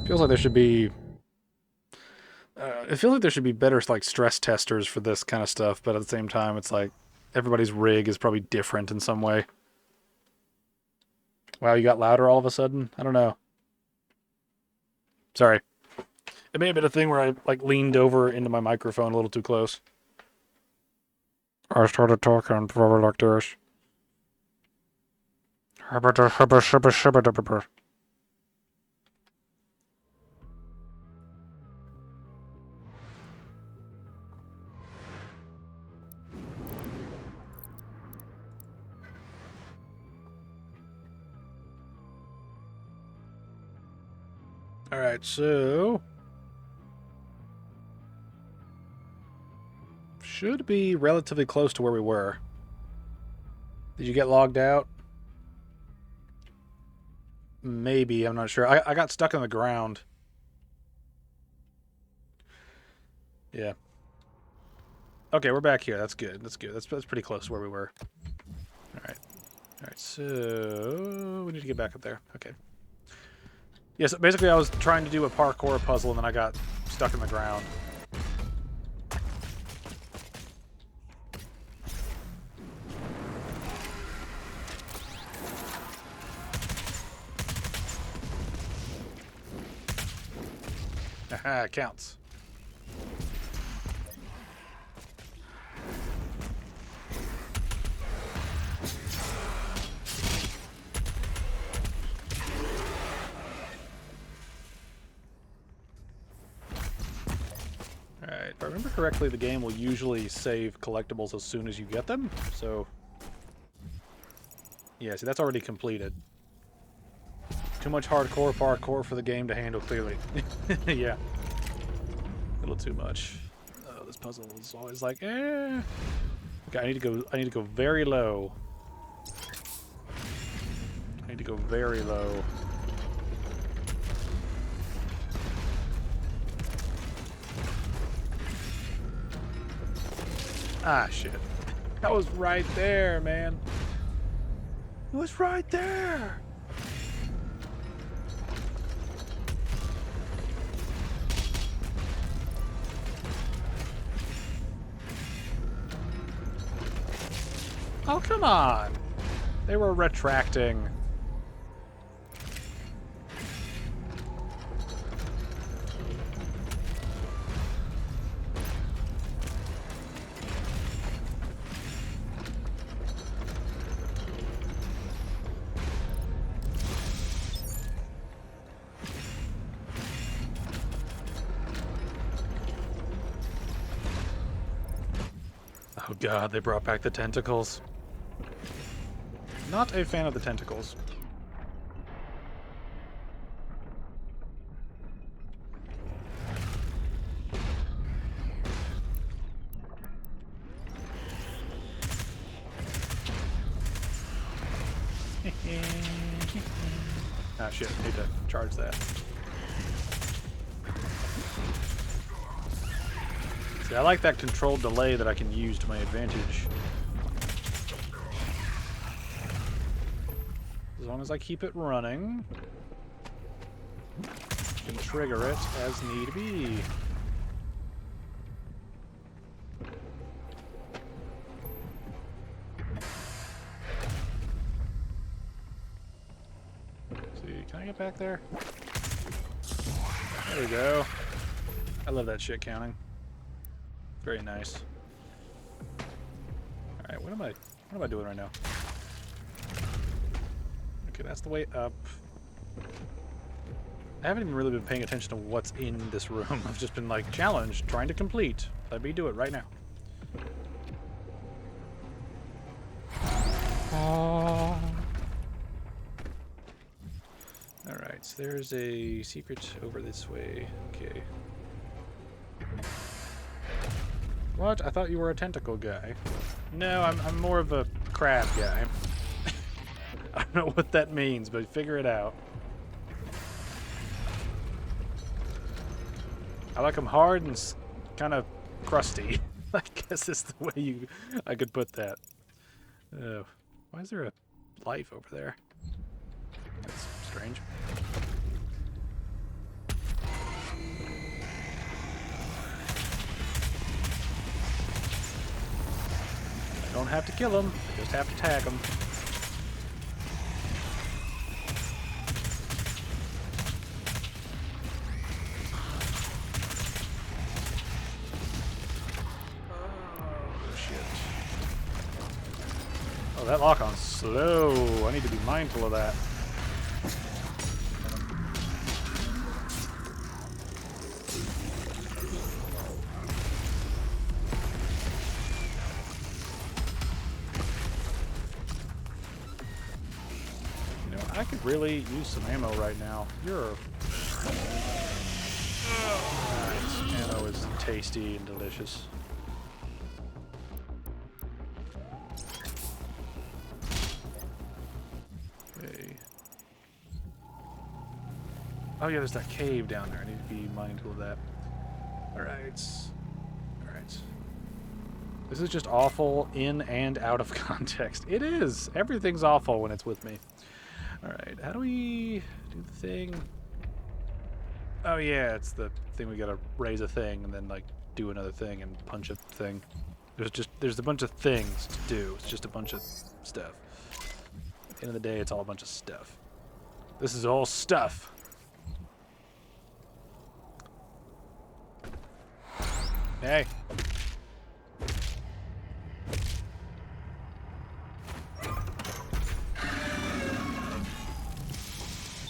Feels like there should be it feels like there should be better like stress testers for this kind of stuff, but at the same time it's like everybody's rig is probably different in some way. Wow, you got louder all of a sudden? I don't know. Sorry. It may have been a thing where I like leaned over into my microphone a little too close. I started talking probably like this. Alright, so should be relatively close to where we were. Did you get logged out? Maybe, I'm not sure. I got stuck on the ground. Yeah. Okay, we're back here. That's good. That's good. That's pretty close to where we were. Alright. Alright, so we need to get back up there. Okay. Yes, basically I was trying to do a parkour puzzle and then I got stuck in the ground. Haha, it counts. Alright, if I remember correctly, the game will usually save collectibles as soon as you get them, so... Yeah, see, that's already completed. Too much hardcore parkour for the game to handle, clearly. Yeah. A little too much. Oh, this puzzle is always like, eh. Okay, I need to go very low. I need to go very low. Ah, shit. That was right there, man. It was right there. Oh, come on. They were retracting. Oh god, they brought back the tentacles. Not a fan of the tentacles. Ah shit, need to charge that. See, I like that controlled delay that I can use to my advantage. As long as I keep it running, I can trigger it as need be. See, can I get back there? There we go. I love that shit counting. Very nice. Alright, what am I doing right now? Okay, that's the way up. I haven't even really been paying attention to what's in this room. I've just been like, challenge, trying to complete. Let me do it right now. Alright, so there's a secret over this way. Okay. What? I thought you were a tentacle guy. No, I'm more of a crab guy. I don't know what that means, but figure it out. I like them hard and kind of crusty. I guess is the way I could put that. Why is there a life over there? That's strange. I don't have to kill them, I just have to tag them. Oh, shit. Oh, that lock-on's slow. I need to be mindful of that. I could really use some ammo right now. Nice. Ammo is tasty and delicious. Okay. Oh yeah, there's that cave down there. I need to be mindful of that. Alright. Alright. This is just awful in and out of context. It is! Everything's awful when it's with me. Alright, how do we do the thing? Oh yeah, it's the thing we gotta raise a thing and then like do another thing and punch a thing. There's a bunch of things to do. It's just a bunch of stuff. At the end of the day, it's all a bunch of stuff. This is all stuff. Hey.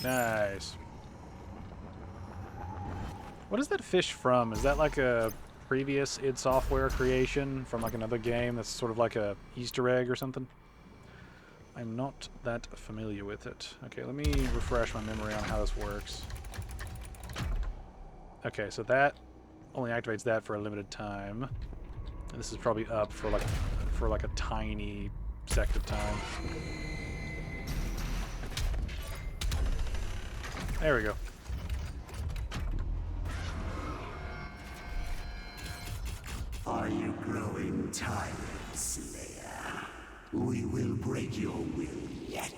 Nice. What is that fish from? Is that like a previous id Software creation from like another game that's sort of like a Easter egg or something? I'm not that familiar with it. Okay, let me refresh my memory on how this works. Okay, so that only activates that for a limited time. And this is probably up for like a tiny sect of time. There we go. Are you growing tired, Slayer? We will break your will yet.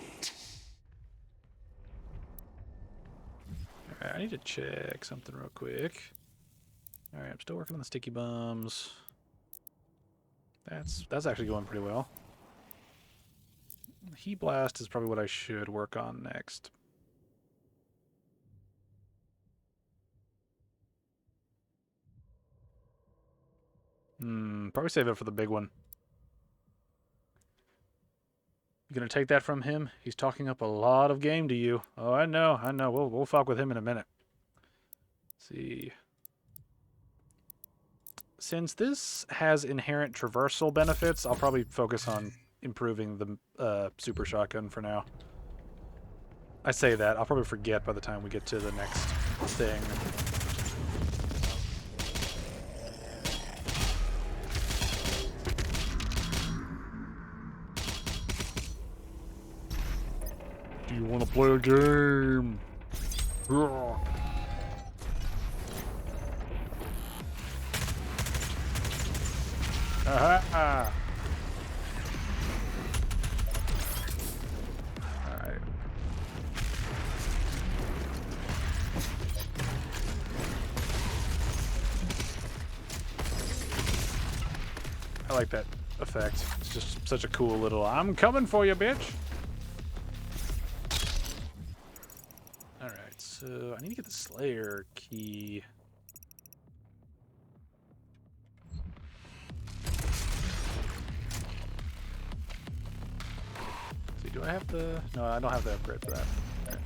Alright, I need to check something real quick. Alright, I'm still working on the sticky bums. That's actually going pretty well. Heat blast is probably what I should work on next. Probably save it for the big one. You gonna take that from him? He's talking up a lot of game to you. Oh, I know. We'll fuck with him in a minute. Let's see. Since this has inherent traversal benefits, I'll probably focus on improving the super shotgun for now. I say that. I'll probably forget by the time we get to the next thing. Do you want to play a game? Aha! Alright. I like that effect. It's just such a cool little, I'm coming for you, bitch! Alright. So I need to get the Slayer key. See, do I have the... No, I don't have the upgrade for that. All right.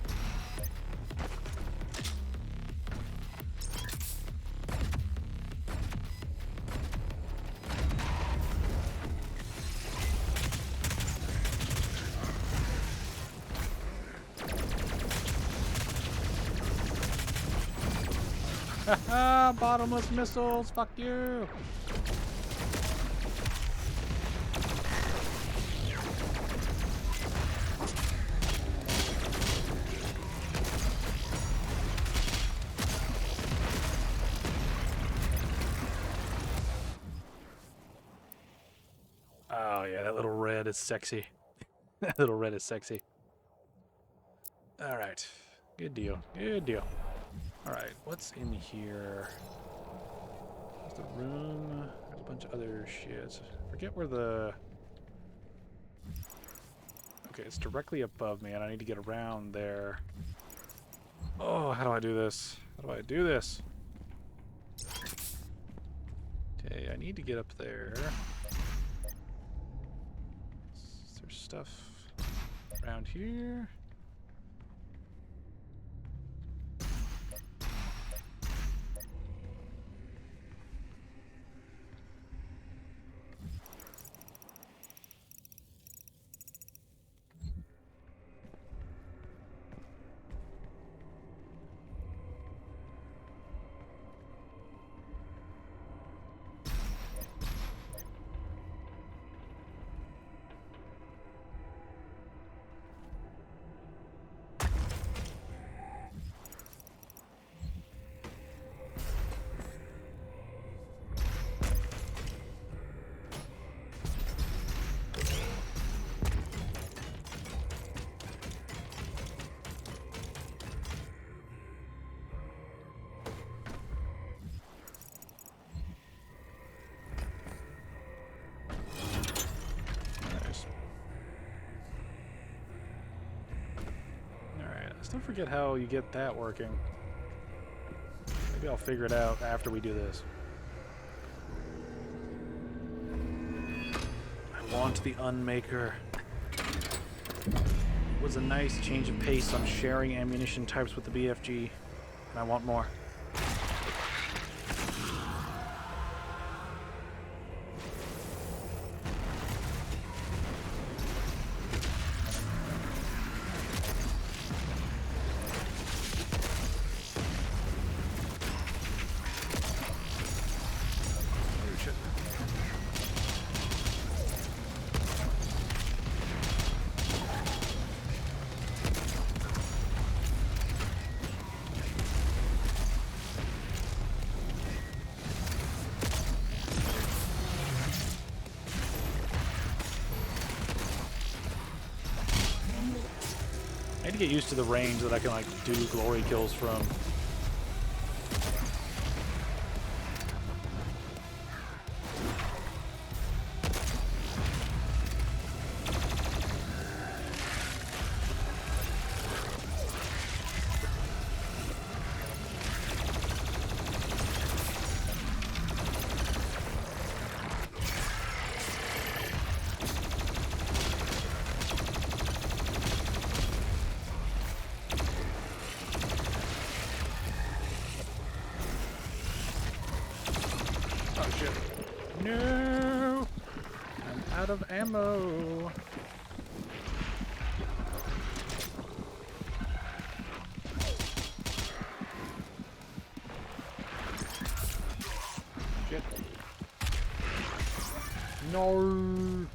Haha, bottomless missiles, fuck you! Oh yeah, that little red is sexy. That little red is sexy. Alright, good deal, good deal. Alright, what's in here? There's the room. There's a bunch of other shit. Forget where the... Okay, it's directly above me, and I need to get around there. Oh, how do I do this? How do I do this? Okay, I need to get up there. Is there stuff around here? Don't forget how you get that working. Maybe I'll figure it out after we do this. I want the Unmaker. It was a nice change of pace on sharing ammunition types with the BFG, and I want more. I need to get used to the range that I can like do glory kills from. No! I'm out of ammo. Shit. No!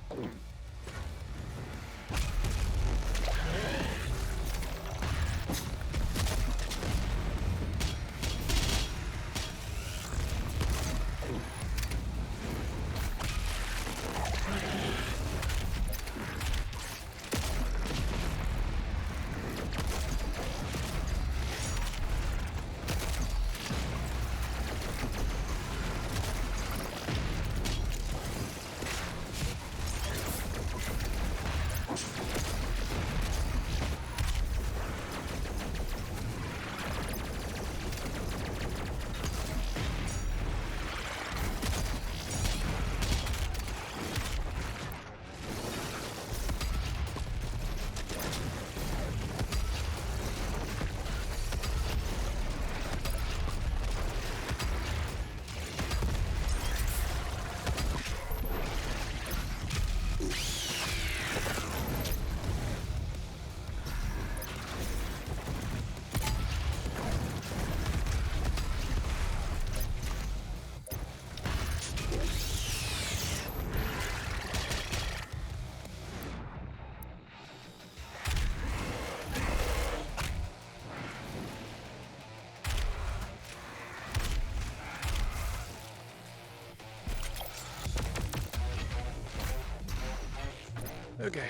Okay.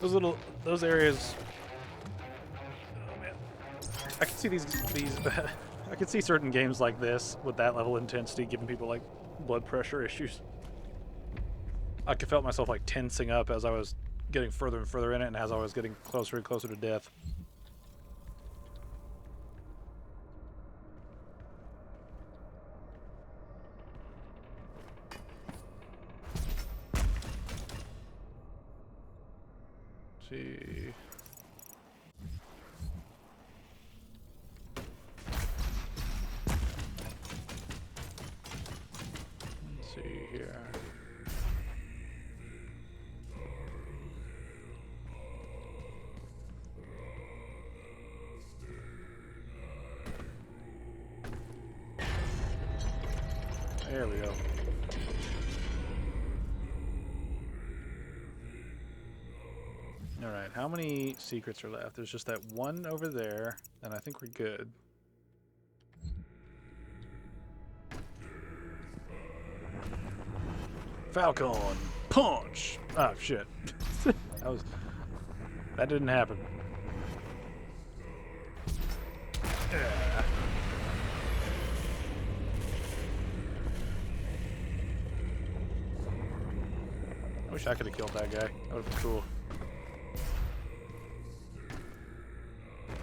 Those areas. Oh man, I can see these. I can see certain games like this with that level of intensity giving people like blood pressure issues. I felt myself like tensing up as I was getting further and further in it, and as I was getting closer and closer to death. Let's see. Let's see here. There we go. Alright, how many secrets are left? There's just that one over there, and I think we're good. Falcon! Punch! Oh, shit. That didn't happen. Yeah. I wish I could have killed that guy. That would have been cool.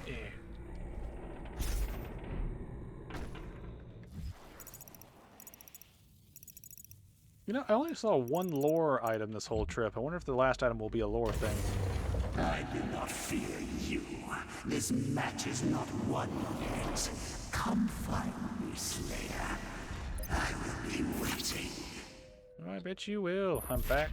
Yeah. You know, I only saw one lore item this whole trip. I wonder if the last item will be a lore thing. I do not fear you. This match is not won yet. Come find me, Slayer. I will be waiting. I bet you will, humpback.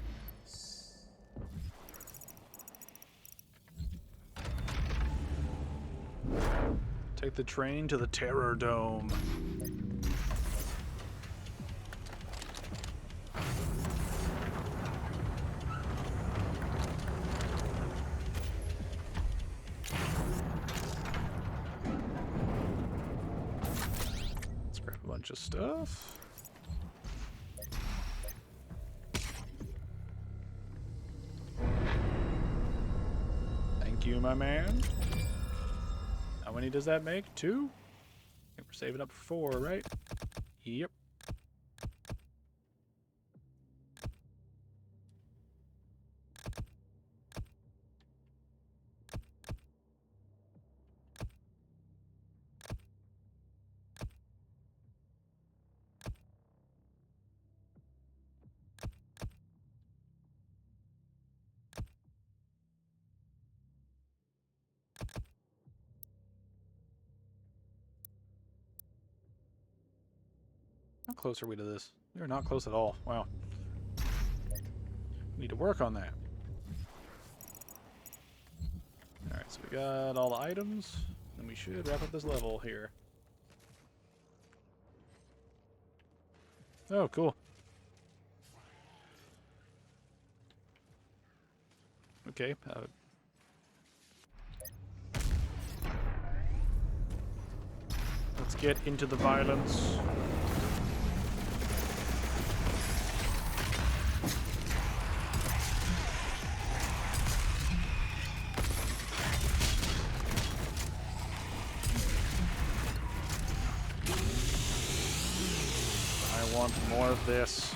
Take the train to the Terror Dome. Let's grab a bunch of stuff. Thank you, my man. How many does that make? 2? I think we're saving up for 4, right? Yep. How close are we to this? We are not close at all. Wow. We need to work on that. Alright, so we got all the items, and we should wrap up this level here. Oh, cool. Okay. Let's get into the violence. I want more of this.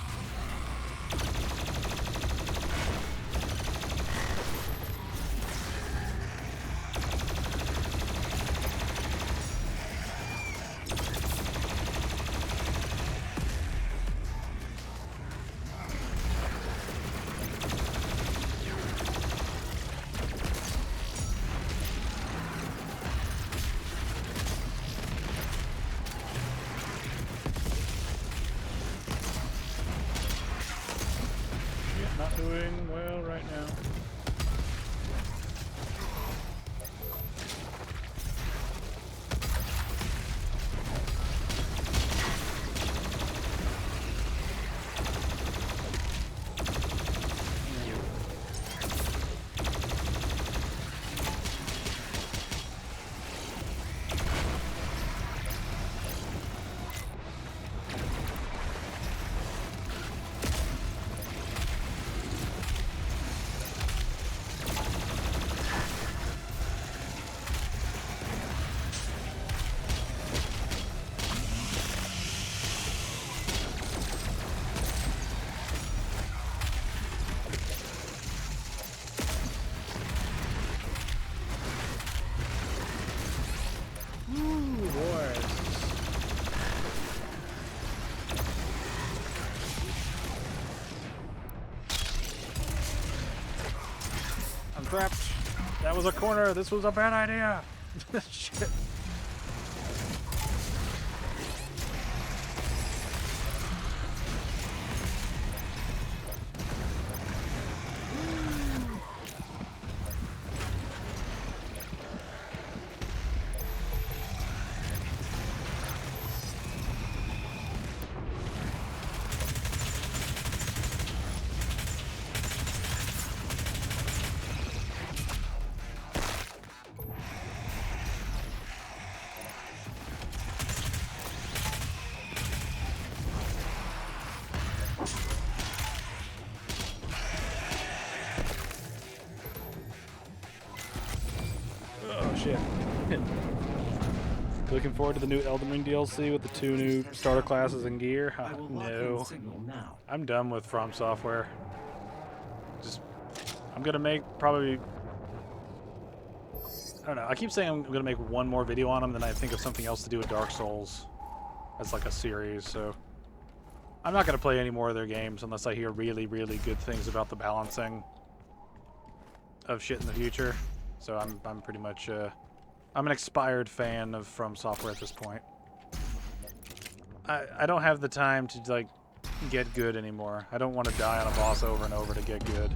crap. That was a corner. This was a bad idea. Shit. Oh shit. Looking forward to the new Elden Ring DLC with the 2 new starter classes and gear. I will lock in No. signal now. I'm done with From Software. Just, I'm gonna make probably, I don't know, I keep saying I'm gonna make one more video on them, then I think of something else to do with Dark Souls as like a series, so I'm not gonna play any more of their games unless I hear really, really good things about the balancing of shit in the future. So I'm pretty much, I'm an expired fan of From Software at this point. I don't have the time to, like, get good anymore. I don't want to die on a boss over and over to get good.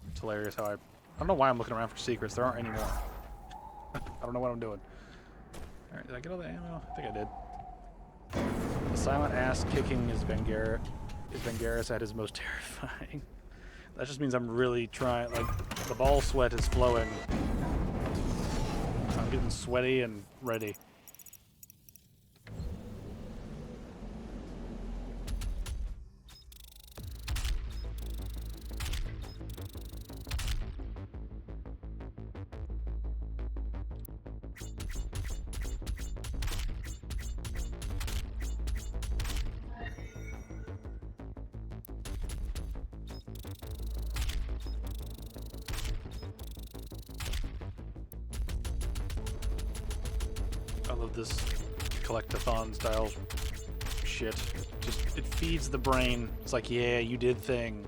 It's hilarious how I don't know why I'm looking around for secrets. There aren't any more. I don't know what I'm doing. Alright, did I get all the ammo? I think I did. The silent ass kicking is Vengaris at his most terrifying. That just means I'm really trying, like, the ball sweat is flowing. I'm getting sweaty and ready. I love this collectathon style shit. Just, it feeds the brain. It's like, yeah, you did thing.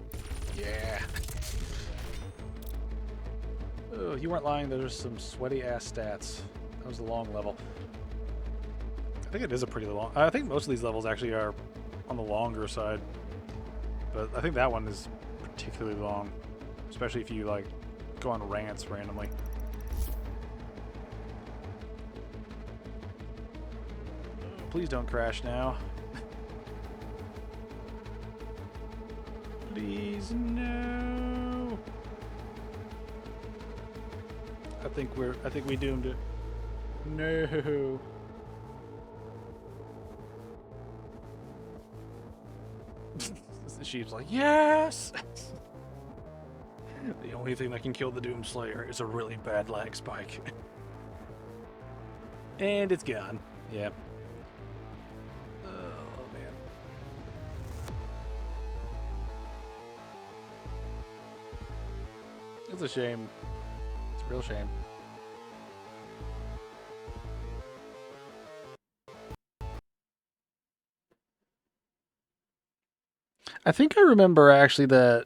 Yeah. Oh, you weren't lying. There's some sweaty ass stats. That was a long level. I think it is a pretty long. I think most of these levels actually are on the longer side. But I think that one is particularly long. Especially if you, like, go on rants randomly. Please don't crash now. Please, no. I think we doomed it. No. The sheep's like, yes! The only thing that can kill the Doomslayer is a really bad lag spike. And it's gone. Yeah. It's a shame. It's a real shame. I think I remember actually that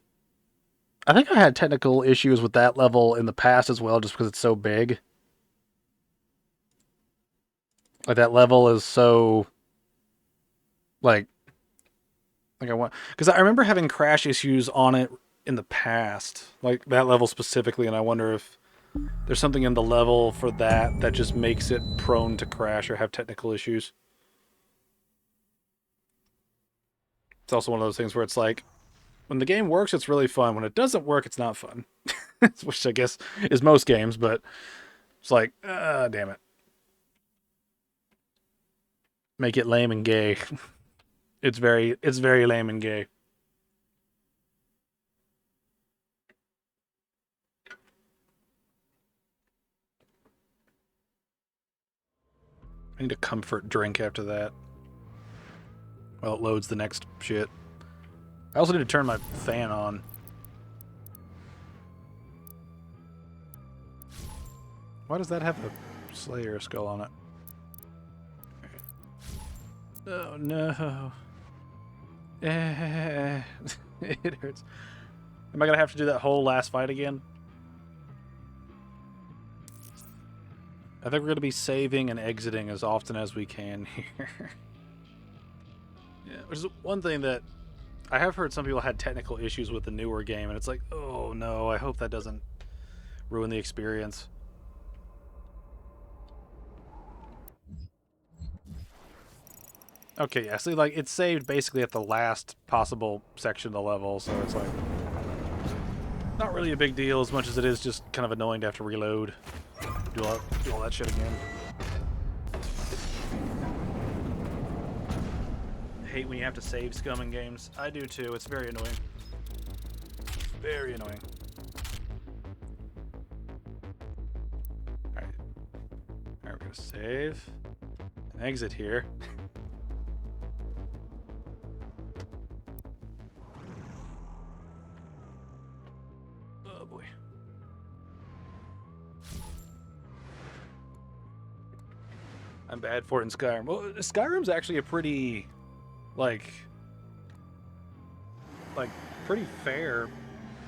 I think I had technical issues with that level in the past as well, just because it's so big. Like that level is so like I want, because I remember having crash issues on it in the past, like that level specifically, and I wonder if there's something in the level for that that just makes it prone to crash or have technical issues. It's also one of those things where it's like, when the game works, it's really fun. When it doesn't work, it's not fun. Which I guess is most games, but it's like, damn it. Make it lame and gay. It's very lame and gay. I need a comfort drink after that. Well, it loads the next shit. I also need to turn my fan on. Why does that have a Slayer skull on it? Oh no. It hurts. Am I gonna have to do that whole last fight again? I think we're gonna be saving and exiting as often as we can here. Yeah, which is one thing that I have heard some people had technical issues with the newer game, and it's like, oh no, I hope that doesn't ruin the experience. Okay, yeah, see, like, it's saved basically at the last possible section of the level, so it's like, not really a big deal as much as it is just kind of annoying to have to reload. Do all that shit again. I hate when you have to save scum in games. I do too, it's very annoying. Very annoying. Alright. Alright, we're gonna save. And exit here. Oh boy. I'm bad for it in Skyrim. Well, Skyrim's actually a pretty, like pretty fair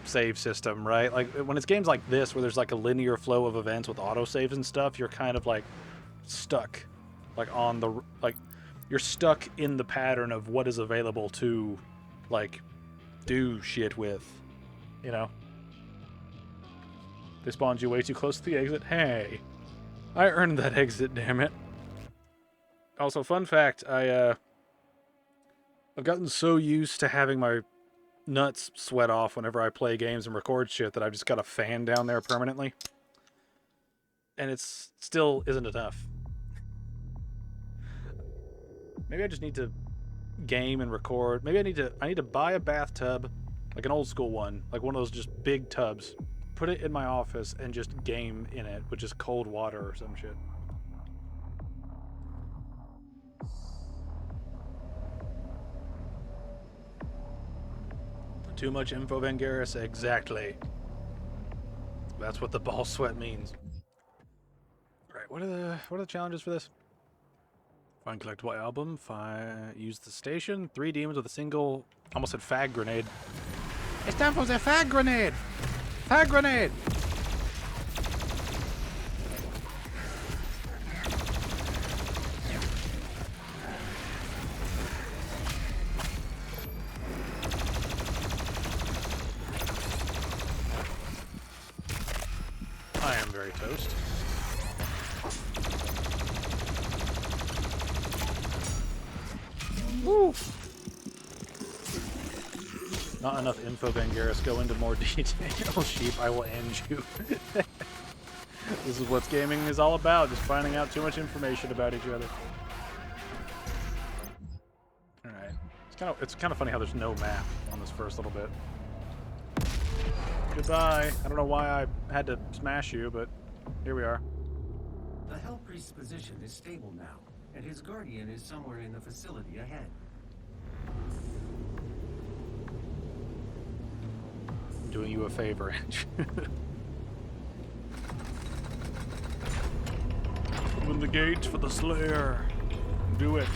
save system, right? Like, when it's games like this where there's like a linear flow of events with autosaves and stuff, you're kind of like stuck, like on the, like, you're stuck in the pattern of what is available to, like, do shit with, you know? They spawned you way too close to the exit. Hey, I earned that exit, damn it. Also, fun fact, I've gotten so used to having my nuts sweat off whenever I play games and record shit that I've just got a fan down there permanently. And it's still isn't enough. Maybe I just need to game and record. Maybe I need to buy a bathtub, like an old school one, like one of those just big tubs. Put it in my office and just game in it with just cold water or some shit. Too much info, Vangeris? Exactly. That's what the ball sweat means. Alright, what are the challenges for this? Find collectible album, use the station, 3 demons with a single, almost said fag grenade. It's time for the fag grenade! Fag grenade! I am very toast. Woo! Not enough info, Vangeris. Go into more detail. Sheep, I will end you. This is what gaming is all about, just finding out too much information about each other. Alright. It's kind of funny how there's no map on this first little bit. Goodbye. I don't know why I had to smash you, but here we are. The Hell Priest's position is stable now, and his guardian is somewhere in the facility ahead. I'm doing you a favor. Open the gate for the Slayer. Do it.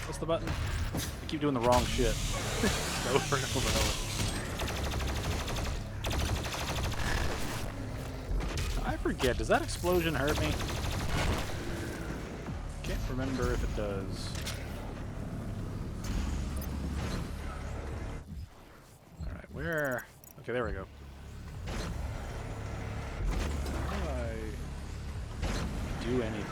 What's the button? I keep doing the wrong shit. Over and over and over. I forget, does that explosion hurt me? Can't remember if it does. Alright, where? Okay, there we go. How do I do anything?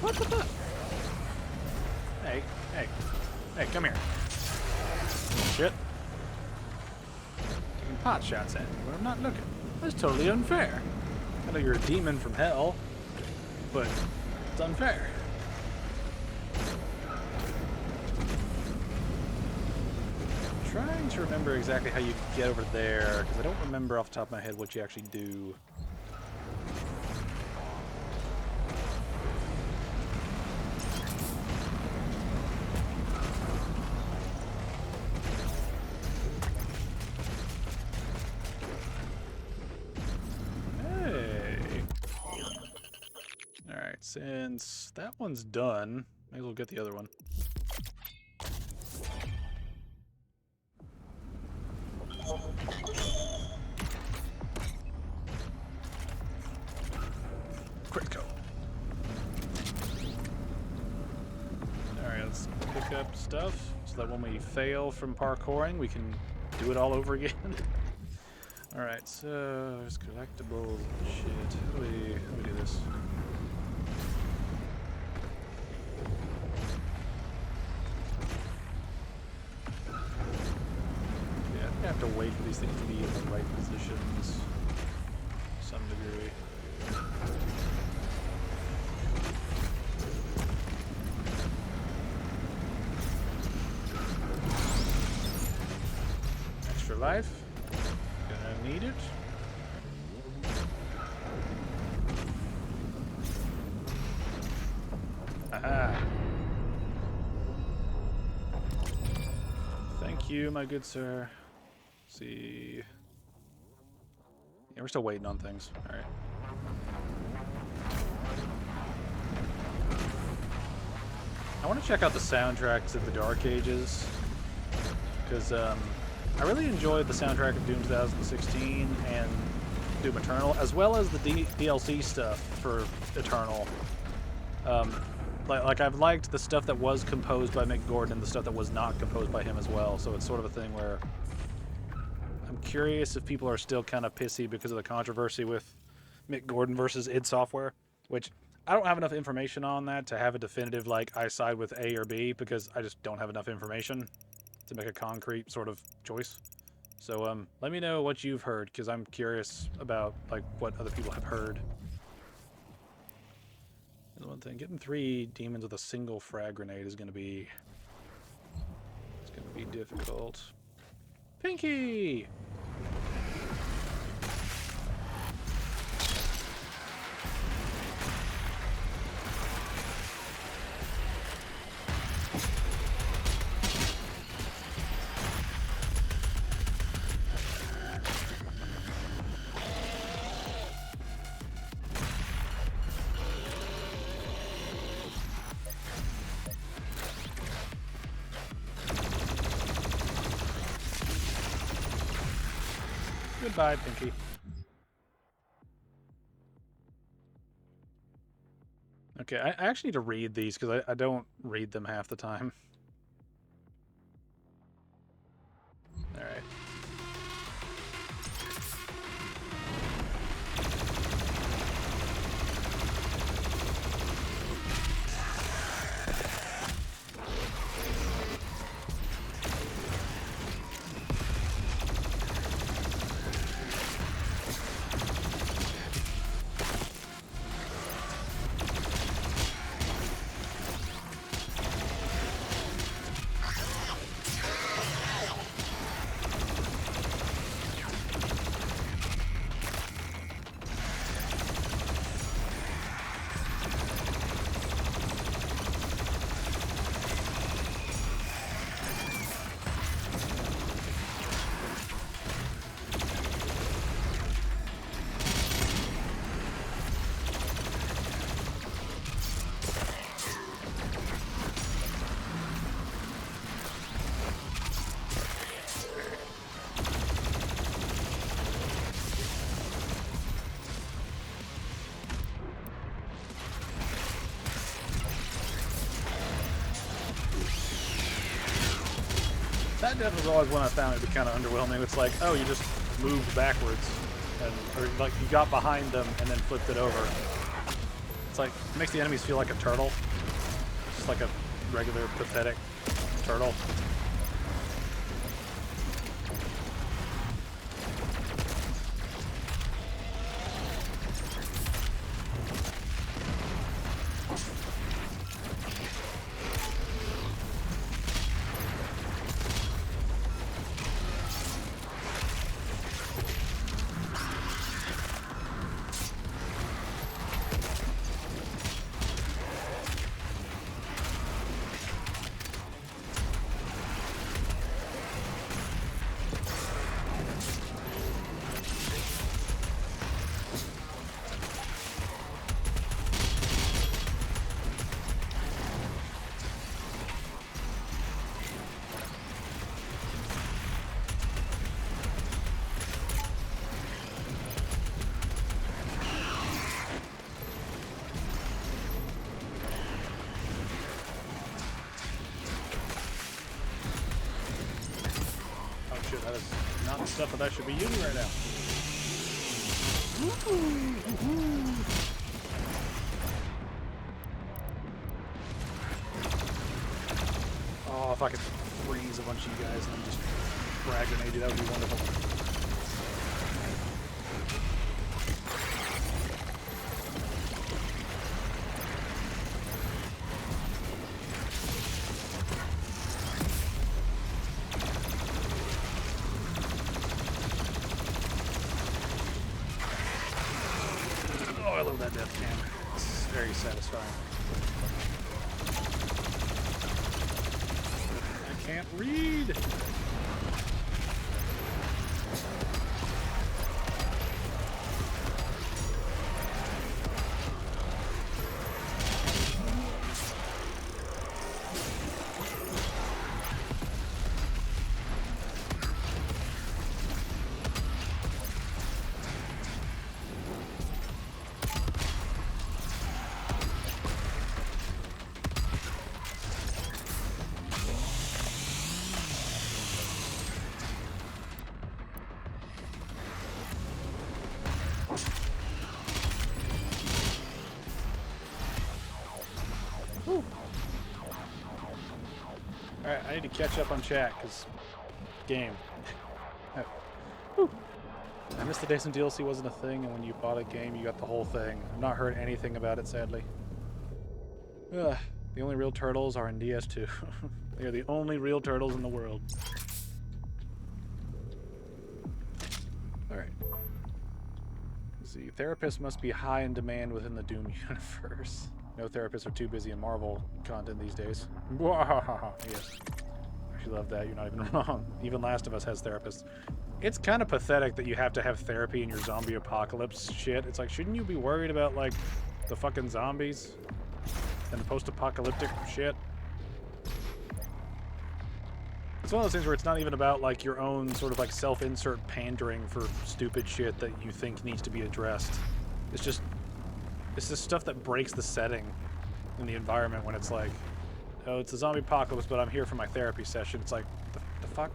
What the fuck? Hey, come here. Shit. Taking pot shots at me when I'm not looking. That's totally unfair. I know you're a demon from hell, but it's unfair. trying to remember exactly how you get over there, because I don't remember off the top of my head what you actually do. Hey! Alright, since that one's done, may as well get the other one. Critical. Alright, let's pick up stuff so that when we fail from parkouring, we can do it all over again. Alright, so there's collectibles and shit. How do we do this? Yeah, I think I have to wait for these things to be in the right positions to some degree. Extra life. Gonna need it. Aha. Thank you, my good sir. Let's see. Yeah, we're still waiting on things. Alright. I want to check out the soundtracks of the Dark Ages. Because, I really enjoyed the soundtrack of Doom 2016 and Doom Eternal, as well as the DLC stuff for Eternal. Like I've liked the stuff that was composed by Mick Gordon and the stuff that was not composed by him as well. So it's sort of a thing where I'm curious if people are still kind of pissy because of the controversy with Mick Gordon versus id Software, which I don't have enough information on that to have a definitive, like, I side with A or B, because I just don't have enough information to make a concrete sort of choice. So let me know what you've heard, because I'm curious about like what other people have heard. And one thing, getting 3 demons with a single frag grenade is going to be difficult. Pinky! Goodbye, Pinky. Okay, I actually need to read these because I don't read them half the time. Alright. That death was always one I found to be kind of underwhelming. It's like, oh, you just moved backwards, or like you got behind them and then flipped it over. It's like, it makes the enemies feel like a turtle. Just like a regular, pathetic turtle. Stuff that I should be using right now. Oh, if I could freeze a bunch of you guys and then just frag grenade you, that would be wonderful. I love that death cam. It's very satisfying. I can't read! Alright, I need to catch up on chat, because... game. I missed the days when DLC wasn't a thing, and when you bought a game, you got the whole thing. I've not heard anything about it, sadly. Ugh, the only real turtles are in DS2. They are the only real turtles in the world. Alright. Let's see. Therapists must be high in demand within the Doom universe. No therapists are too busy in Marvel content these days. Yes. I actually love that. You're not even wrong. Even Last of Us has therapists. It's kind of pathetic that you have to have therapy in your zombie apocalypse shit. It's like, shouldn't you be worried about, like, the fucking zombies? And the post-apocalyptic shit? It's one of those things where it's not even about, like, your own sort of, like, self-insert pandering for stupid shit that you think needs to be addressed. It's just... it's this stuff that breaks the setting in the environment when it's like, oh, it's a zombie apocalypse, but I'm here for my therapy session. It's like, the fuck?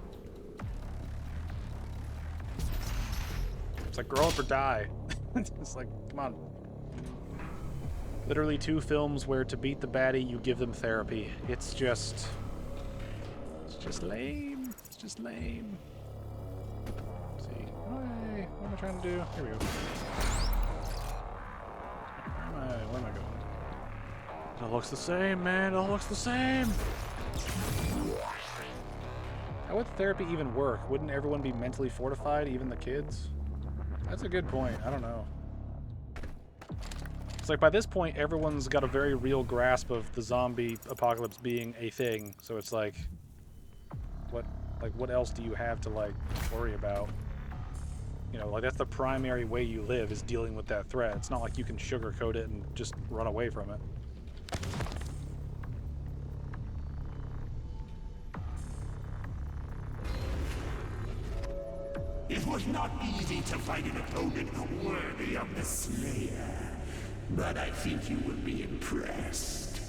It's like, grow up or die. It's like, come on. Literally 2 films where to beat the baddie, you give them therapy. It's just lame. It's just lame. Let's see. What am I trying to do? Here we go. Where am I going? It all looks the same, man. It all looks the same. How would therapy even work? Wouldn't everyone be mentally fortified, even the kids? That's a good point. I don't know. It's like by this point, everyone's got a very real grasp of the zombie apocalypse being a thing. So it's like, what else do you have to like worry about? You know, like that's the primary way you live is dealing with that threat. It's not like you can sugarcoat it and just run away from it. It was not easy to find an opponent worthy of the Slayer, but I think you will be impressed.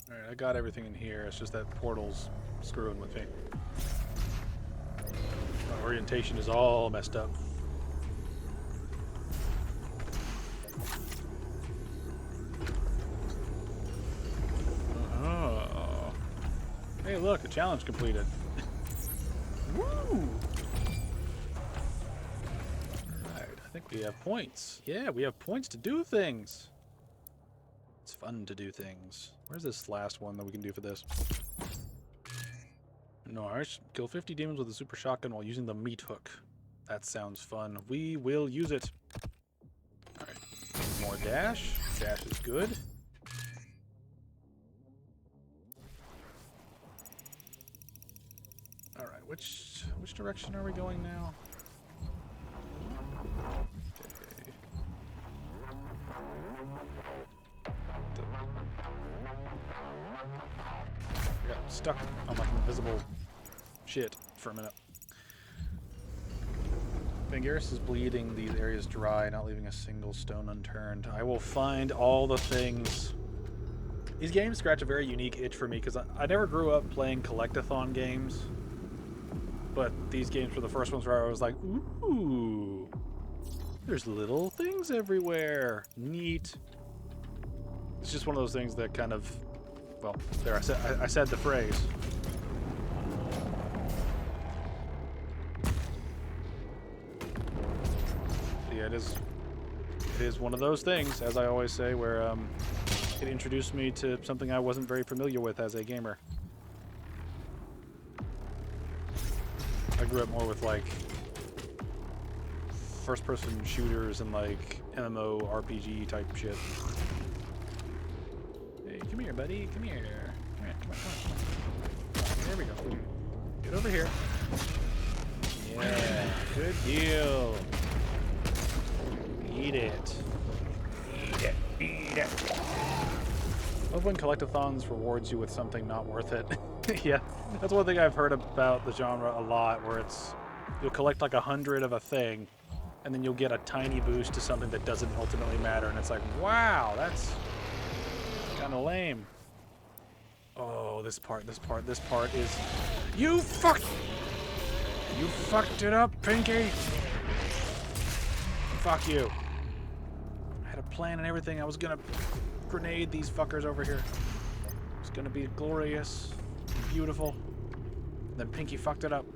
Alright, I got everything in here. It's just that portal's screwing with me. My orientation is all messed up. Oh. Hey, look, a challenge completed. Woo! Alright, I think we have points. Yeah, we have points to do things. It's fun to do things. Where's this last one that we can do for this? Nice. Kill 50 demons with a super shotgun while using the meat hook. That sounds fun. We will use it. Alright. More dash. Dash is good. Alright, which direction are we going now? Okay. I got stuck on like invisible shit for a minute. Vingaris is bleeding these areas dry, not leaving a single stone unturned. I will find all the things. These games scratch a very unique itch for me because I never grew up playing collectathon games. But these games were the first ones where I was like, ooh, there's little things everywhere. Neat. It's just one of those things that kind of, well, there, I said the phrase. Yeah, it is one of those things, as I always say, where it introduced me to something I wasn't very familiar with as a gamer. I grew up more with like first-person shooters and like MMO RPG type shit. Hey, come here, buddy. Come here. Come here. Come on. There we go. Get over here. Yeah. Good deal. Eat it. Eat it. Eat it. I love when collectathons rewards you with something not worth it. Yeah, that's one thing I've heard about the genre a lot, where it's you'll collect like 100 of a thing, and then you'll get a tiny boost to something that doesn't ultimately matter, and it's like, wow, that's kind of lame. Oh, this part is... You fucked it up, Pinky! Fuck you. I had a plan and everything. I was gonna grenade these fuckers over here. It's gonna be glorious, beautiful. Then Pinky fucked it up.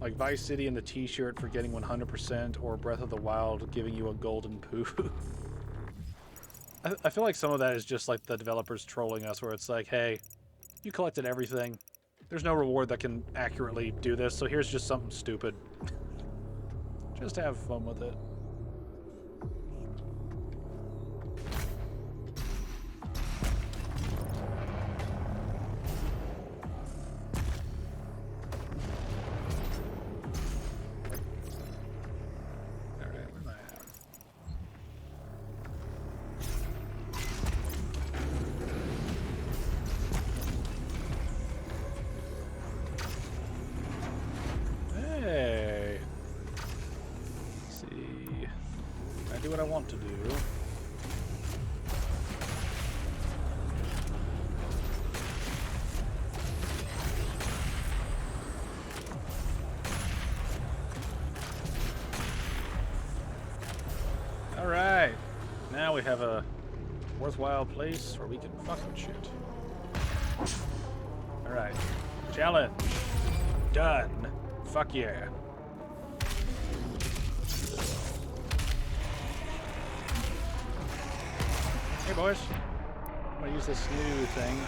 Like Vice City and the t-shirt for getting 100%, or Breath of the Wild giving you a golden poo. I feel like some of that is just like the developers trolling us, where it's like, hey, you collected everything. There's no reward that can accurately do this, so here's just something stupid. Just have fun with it. What I want to do. All right, now we have a worthwhile place where we can fucking shit. All right, challenge done. Fuck yeah. Hey boys, I'm gonna use this new thing.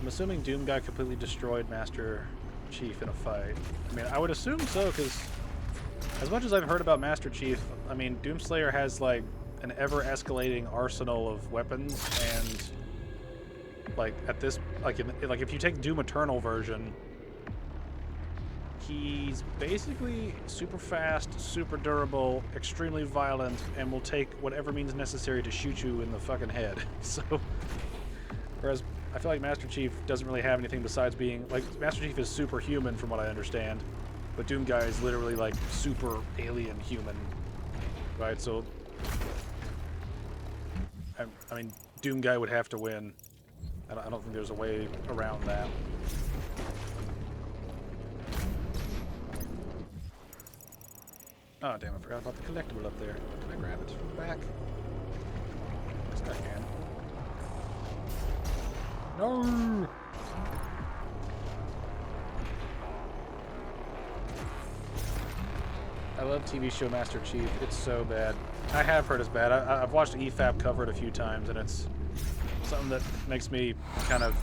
I'm assuming Doom Guy completely destroyed Master Chief in a fight. I mean, I would assume so, because as much as I've heard about Master Chief, I mean, Doomslayer has like an ever-escalating arsenal of weapons, and like at this, like if you take Doom Eternal version, he's basically super fast, super durable, extremely violent, and will take whatever means necessary to shoot you in the fucking head. So, whereas I feel like Master Chief doesn't really have anything besides being... Like, Master Chief is superhuman from what I understand, but Doom Guy is literally, like, super alien human. Right, so... I mean, Doom Guy would have to win. I don't think there's a way around that. Oh, damn, I forgot about the collectible up there. Can I grab it from the back? Yes, I can. No! I love TV show Master Chief. It's so bad. I have heard it's bad. I've watched EFAP cover it a few times, and it's something that makes me kind of...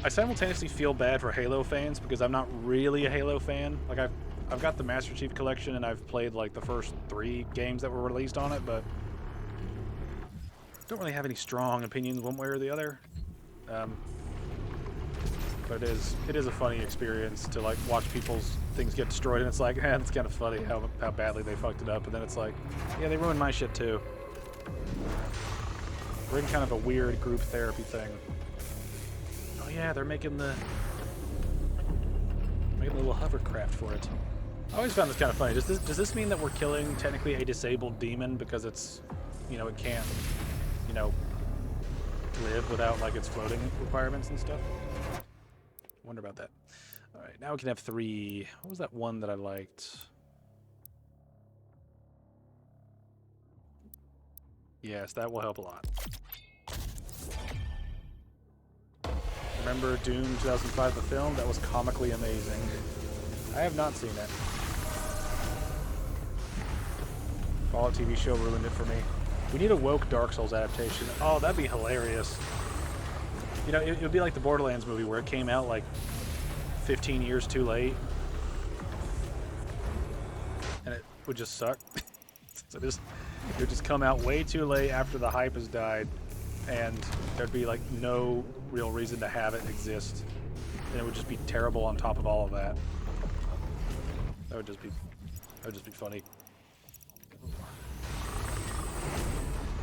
I simultaneously feel bad for Halo fans, because I'm not really a Halo fan. Like, I've got the Master Chief collection, and I've played, like, the first 3 games that were released on it, but don't really have any strong opinions one way or the other. But it is a funny experience to like watch people's things get destroyed, and it's like, it's kind of funny how badly they fucked it up, and then it's like, yeah, they ruined my shit too. We're in kind of a weird group therapy thing. Oh yeah, they're making the little hovercraft for it. I always found this kind of funny. Does this mean that we're killing technically a disabled demon because it's, you know, it can't, you know, live without like its floating requirements and stuff? Wonder about that. All right, now we can have 3. What was that one that I liked? Yes, that will help a lot. Remember Doom 2005, the film? That was comically amazing. I have not seen it. Fallout TV show ruined it for me. We need a woke Dark Souls adaptation. Oh, that'd be hilarious. You know, it would be like the Borderlands movie where it came out like 15 years too late. And it would just suck. So it would just come out way too late after the hype has died. And there'd be like no real reason to have it exist. And it would just be terrible on top of all of that. That would just be funny.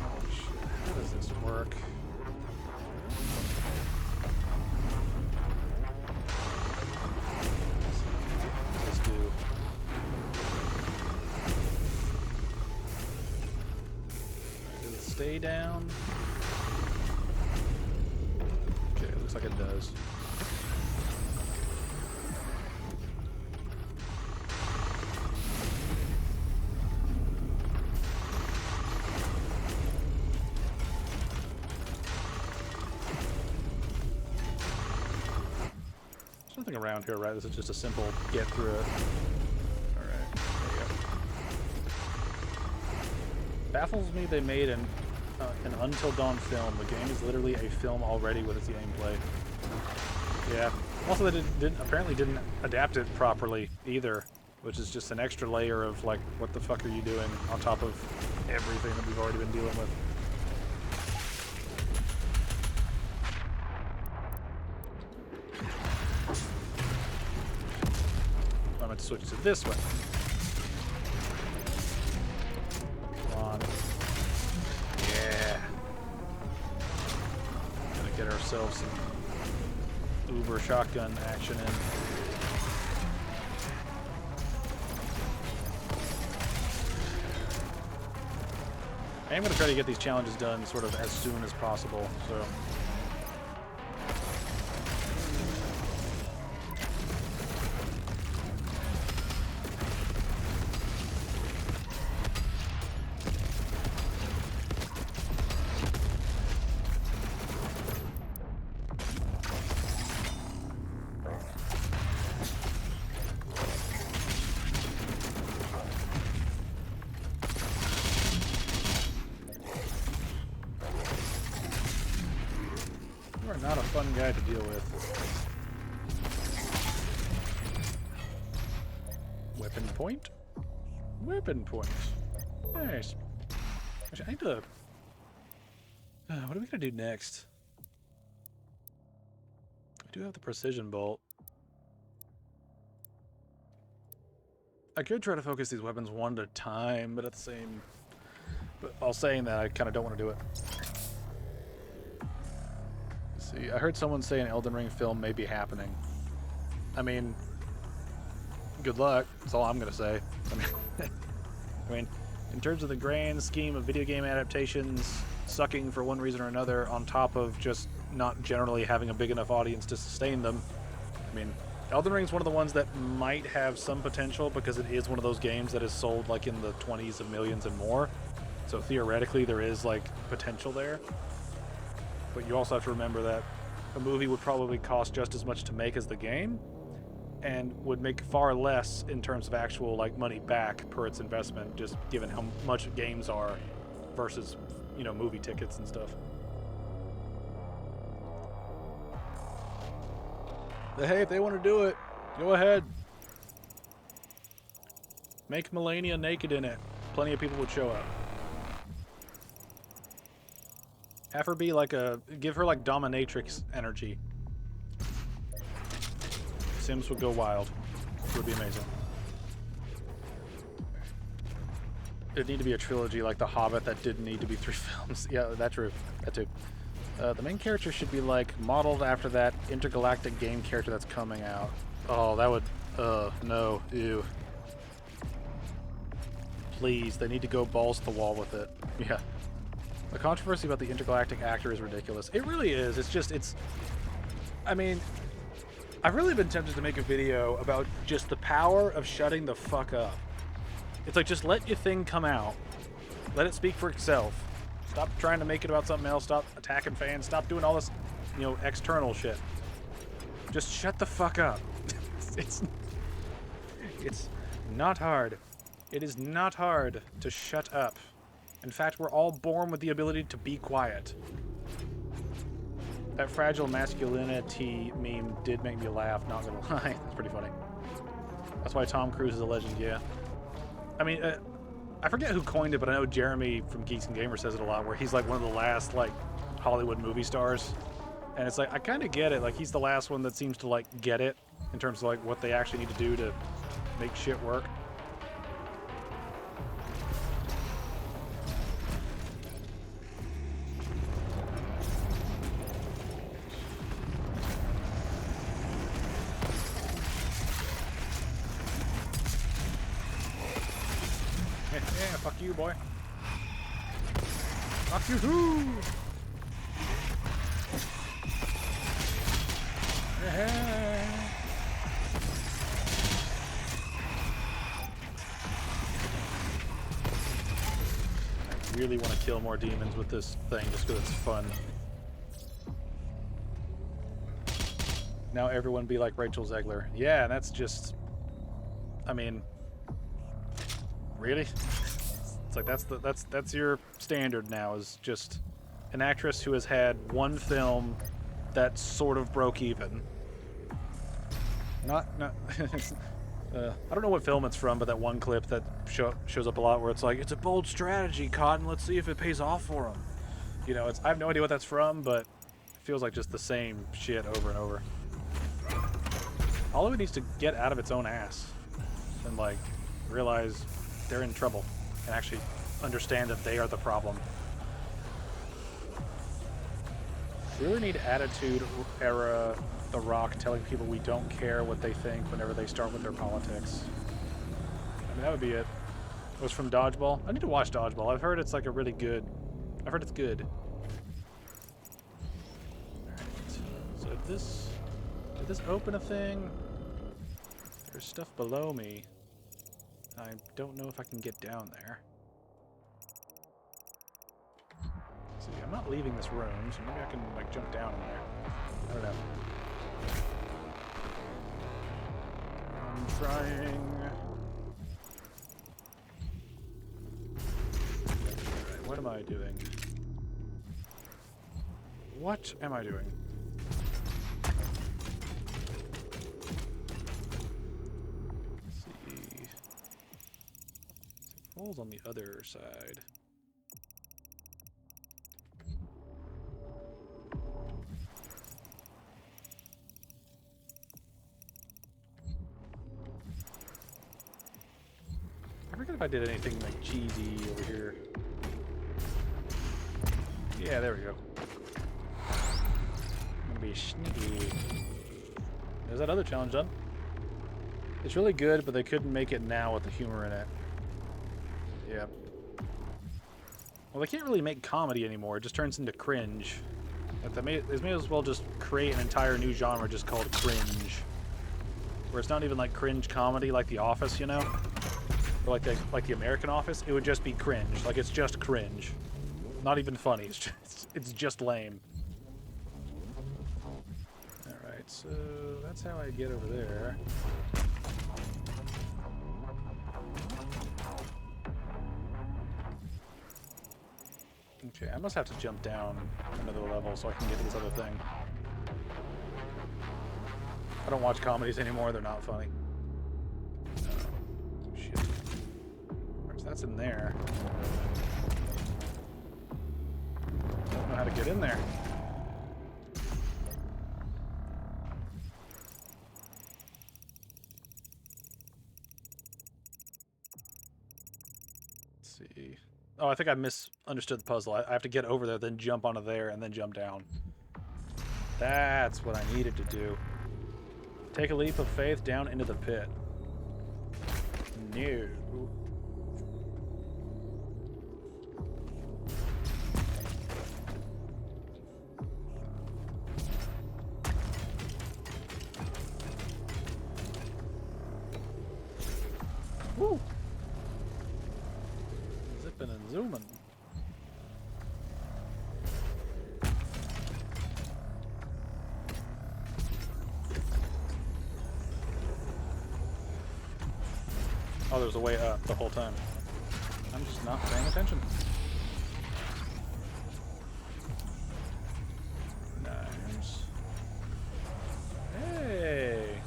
Oh shit, how does this work? Let's do. Does it stay down? Okay, it looks like it does. Nothing around here, right? This is just a simple get through it. Alright, there you go. Baffles me they made an Until Dawn film. The game is literally a film already with its gameplay. Yeah. Also, they apparently didn't adapt it properly either, which is just an extra layer of, like, what the fuck are you doing on top of everything that we've already been dealing with. Switch to this one. Come on. Yeah. Gonna get ourselves some uber shotgun action in. I am gonna try to get these challenges done sort of as soon as possible, so. Not a fun guy to deal with. Weapon point? Weapon point. Nice. Actually, I need to... what are we going to do next? I do have the precision bolt. I could try to focus these weapons one at a time, but at the same... But while saying that, I kind of don't want to do it. See, I heard someone say an Elden Ring film may be happening. I mean, good luck. That's all I'm gonna say. I mean, in terms of the grand scheme of video game adaptations sucking for one reason or another, on top of just not generally having a big enough audience to sustain them, I mean, Elden Ring's one of the ones that might have some potential because it is one of those games that is sold like in the 20s of millions and more. So theoretically, there is like potential there. But you also have to remember that a movie would probably cost just as much to make as the game, and would make far less in terms of actual like money back per its investment, just given how much games are versus, you know, movie tickets and stuff. But hey, if they want to do it, go ahead. Make Melania naked in it. Plenty of people would show up. Have her be like a... Give her like dominatrix energy. Sims would go wild. It would be amazing. It'd need to be a trilogy like The Hobbit that didn't need to be 3 films. Yeah, that's true. That too. The main character should be like modeled after that intergalactic game character that's coming out. Oh, that would... no. Ew. Please, they need to go balls to the wall with it. Yeah. The controversy about the intergalactic actor is ridiculous. It really is. It's just, it's... I mean, I've really been tempted to make a video about just the power of shutting the fuck up. It's like, just let your thing come out. Let it speak for itself. Stop trying to make it about something else. Stop attacking fans. Stop doing all this, you know, external shit. Just shut the fuck up. it's not hard. It is not hard to shut up. In fact, we're all born with the ability to be quiet. That fragile masculinity meme did make me laugh, not gonna lie. That's pretty funny. That's why Tom Cruise is a legend, yeah. I mean, I forget who coined it, but I know Jeremy from Geeks and Gamers says it a lot, where he's like one of the last, like, Hollywood movie stars. And it's like, I kind of get it. Like, he's the last one that seems to, like, get it in terms of, like, what they actually need to do to make shit work. Yeah, fuck you, boy. Fuck you, who? Yeah. I really want to kill more demons with this thing just because it's fun. Now everyone be like Rachel Zegler. Yeah, and that's just... I mean... Really? It's like that's your standard now, is just an actress who has had one film that sort of broke even. Not I don't know what film it's from, but that one clip that shows up a lot where it's like, it's a bold strategy, Cotton, let's see if it pays off for him. You know, I have no idea what that's from, but it feels like just the same shit over and over. Hollywood needs to get out of its own ass and, like, realize they're in trouble and actually understand that they are the problem. We really need Attitude Era The Rock telling people we don't care what they think whenever they start with their politics. I mean, that would be it. It was from Dodgeball. I need to watch Dodgeball. I've heard it's like a really good... I've heard it's good. Alright. So if this... Did this open a thing? There's stuff below me. I don't know if I can get down there. See, I'm not leaving this room, so maybe I can, like, jump down in there. I don't know. I'm trying. Alright, what am I doing? What am I doing? Holes on the other side. I forget if I did anything like cheesy over here. Yeah, there we go. I'm gonna be sneaky. There's that other challenge done. It's really good, but they couldn't make it now with the humor in it. Yeah. Well, they can't really make comedy anymore. It just turns into cringe. Like they may as well just create an entire new genre just called cringe. Where it's not even like cringe comedy like The Office, you know? Or like the American Office. It would just be cringe. Like, it's just cringe. Not even funny. It's just lame. Alright, so that's how I get over there. Okay, I must have to jump down another level so I can get to this other thing. I don't watch comedies anymore, they're not funny. Oh, shit. Alright, so that's in there. Don't know how to get in there. Let's see. Oh, I think I misunderstood the puzzle. I have to get over there, then jump onto there, and then jump down. That's what I needed to do. Take a leap of faith down into the pit. No. Woo! Zipping and zooming. Oh, there's a way up the whole time. I'm just not paying attention. Nice. Hey!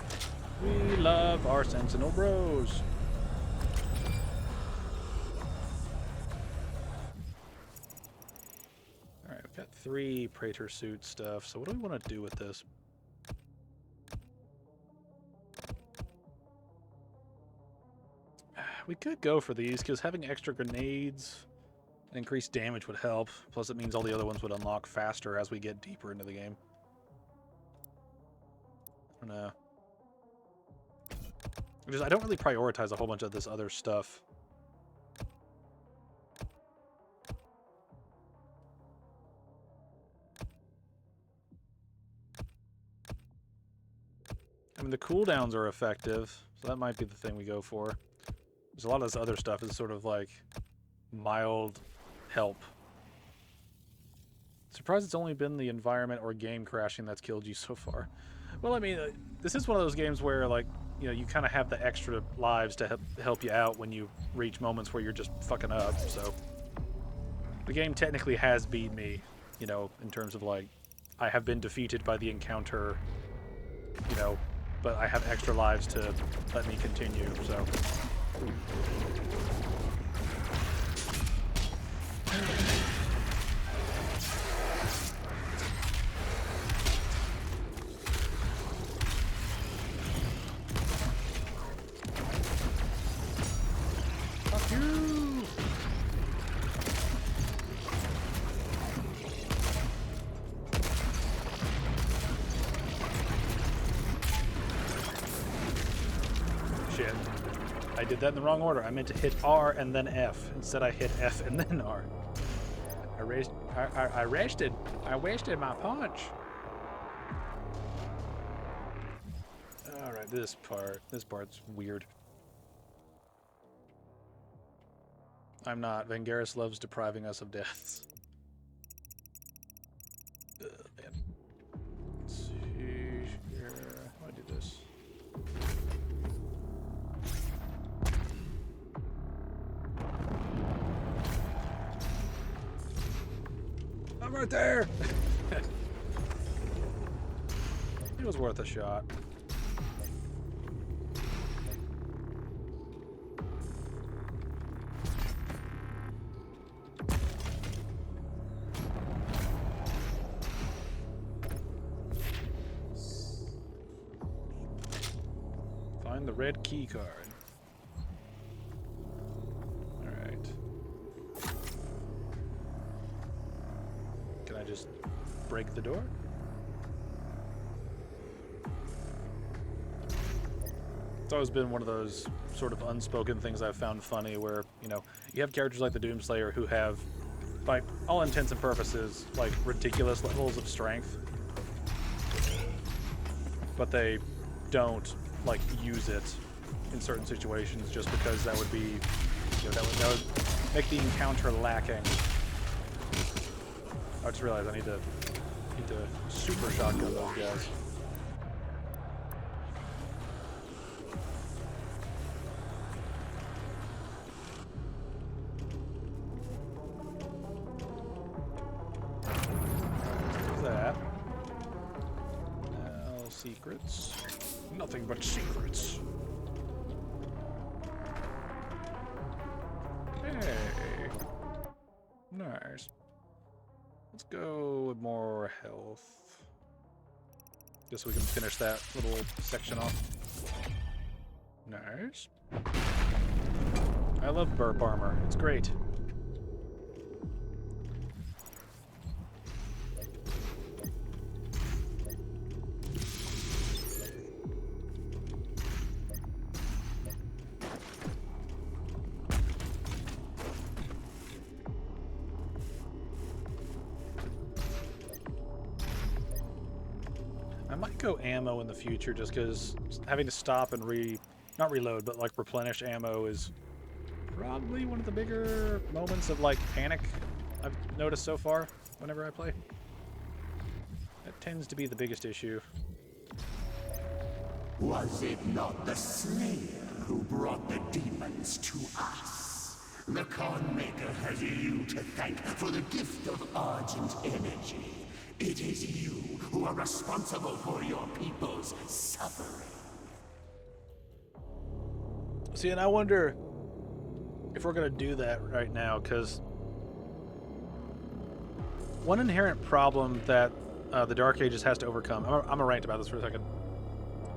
We love our Sentinel bros. Alright, we've got 3 Praetor suit stuff, so what do we want to do with this? We could go for these, because having extra grenades and increased damage would help. Plus it means all the other ones would unlock faster as we get deeper into the game. I don't know. I don't really prioritize a whole bunch of this other stuff. I mean, the cooldowns are effective, so that might be the thing we go for. There's a lot of this other stuff is sort of like mild help. Surprised it's only been the environment or game crashing that's killed you so far. Well, I mean, this is one of those games where, like, you know, you kind of have the extra lives to help you out when you reach moments where you're just fucking up, so. The game technically has beat me, you know, in terms of, like, I have been defeated by the encounter, you know, but I have extra lives to let me continue, so. Fuck you! Shit. I did that in the wrong order. I meant to hit R and then F. Instead I hit F and then R. I wasted my punch. Alright, this part's weird. I'm not. Vangeris loves depriving us of deaths. Man. Let's see here. How do I do this? I'm right there! It was worth a shot. Find the red key card. Alright. Can I just break the door? It's always been one of those sort of unspoken things I've found funny where, you know, you have characters like the Doomslayer who have, by all intents and purposes, like ridiculous levels of strength. But they don't, like, use it in certain situations just because that would be, you know, that would make the encounter lacking. I just realized I need to super shotgun those guys. What's that? No secrets. Nothing but secrets. Hey. Nice. Let's go with more health. Just so we can finish that little section off. Nice. I love burp armor. It's great. I might go ammo in the future just because having to stop and not reload, but like replenish ammo is probably one of the bigger moments of like panic I've noticed so far whenever I play. That tends to be the biggest issue. Was it not the Slayer who brought the demons to us? The Con Maker has you to thank for the gift of Argent energy. It is you who are responsible for your people's suffering. See, and I wonder if we're going to do that right now, because one inherent problem that the Dark Ages has to overcome... I'm going to rant about this for a second.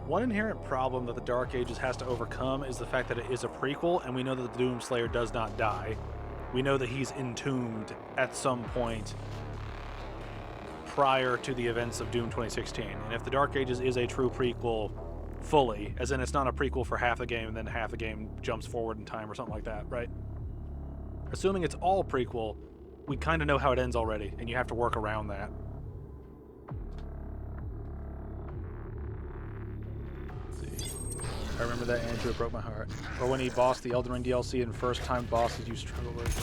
One inherent problem that the Dark Ages has to overcome is the fact that it is a prequel, and we know that the Doomslayer does not die. We know that he's entombed at some point prior to the events of Doom 2016. And if the Dark Ages is a true prequel fully, as in it's not a prequel for half the game and then half the game jumps forward in time or something like that, right? Assuming it's all prequel, we kind of know how it ends already, and you have to work around that. Let's see. I remember that Andrew broke my heart. Or when he bossed the Elden Ring DLC and first time bosses you struggle with.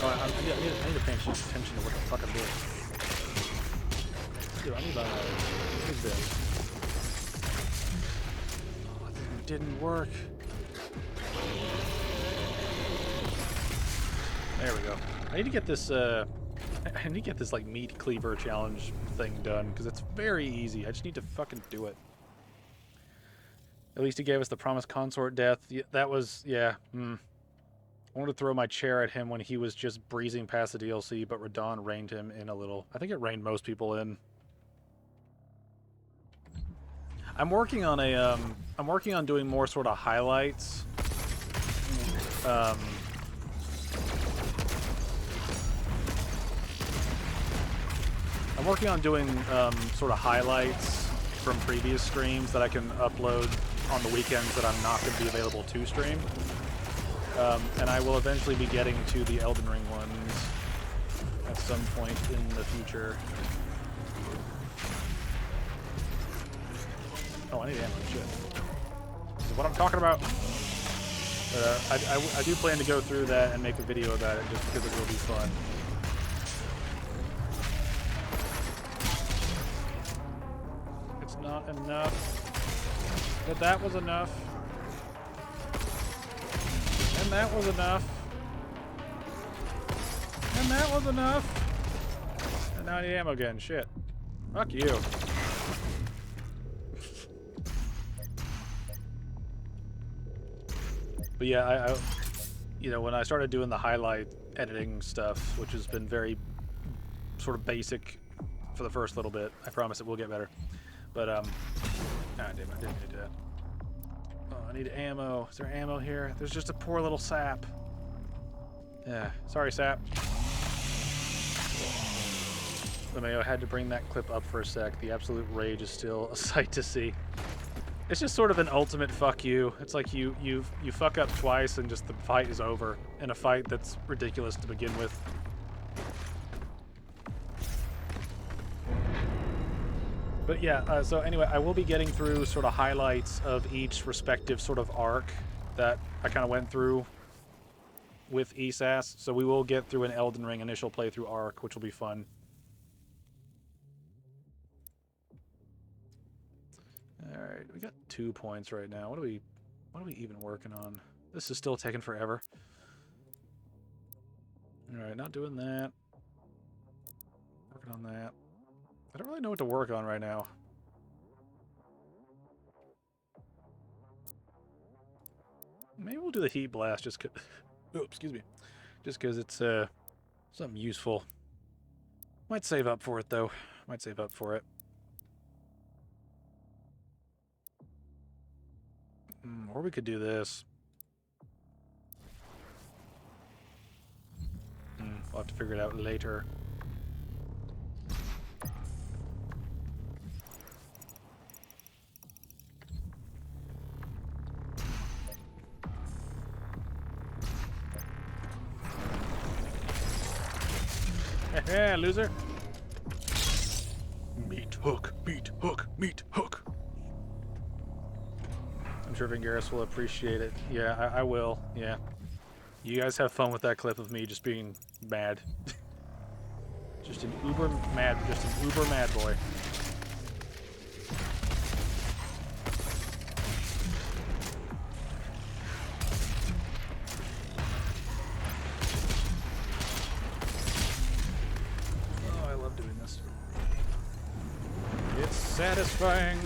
Oh, I need to pay attention to what the fuck I'm doing. Dude, I need what is this? Oh, it didn't work. There we go. I need to get this, I need to get this, like, meat cleaver challenge thing done, because it's very easy. I just need to fucking do it. At least he gave us the promised consort death. Yeah, that was, yeah, I wanted to throw my chair at him when he was just breezing past the DLC, but Radon reined him in a little. I think it reined most people in. I'm working on doing more sort of highlights. I'm working on doing sort of highlights from previous streams that I can upload on the weekends that I'm not going to be available to stream. And I will eventually be getting to the Elden Ring ones at some point in the future. Oh, I need ammo. Shit. This is what I'm talking about. I do plan to go through that and make a video about it just because it will be fun. It's not enough. But that was enough. And that was enough. And that was enough. And now I need ammo again. Shit. Fuck you. But yeah, you know, when I started doing the highlight editing stuff, which has been very sort of basic for the first little bit, I promise it will get better. But, ah, damn, I didn't mean to do that. Oh, I need ammo. Is there ammo here? There's just a poor little sap. Yeah, sorry, sap. I had to bring that clip up for a sec. The absolute rage is still a sight to see. It's just sort of an ultimate fuck you. It's like you fuck up twice and just the fight is over in a fight that's ridiculous to begin with. But yeah, so anyway, I will be getting through sort of highlights of each respective sort of arc that I kind of went through with ESAS. So we will get through an Elden Ring initial playthrough arc, which will be fun. Alright, we got 2 points right now. What are we even working on? This is still taking forever. Alright, not doing that. Working on that. I don't really know what to work on right now. Maybe we'll do the heat blast just cause oh, excuse me. Just cause it's something useful. Might save up for it, though. Might save up for it. Or we could do this. We'll have to figure it out later. Heh, loser. Meat hook, meat hook, meat hook. I'm sure Vingaris will appreciate it. Yeah, I will. Yeah. You guys have fun with that clip of me just being mad. Just an uber mad boy. Oh, I love doing this. It's satisfying.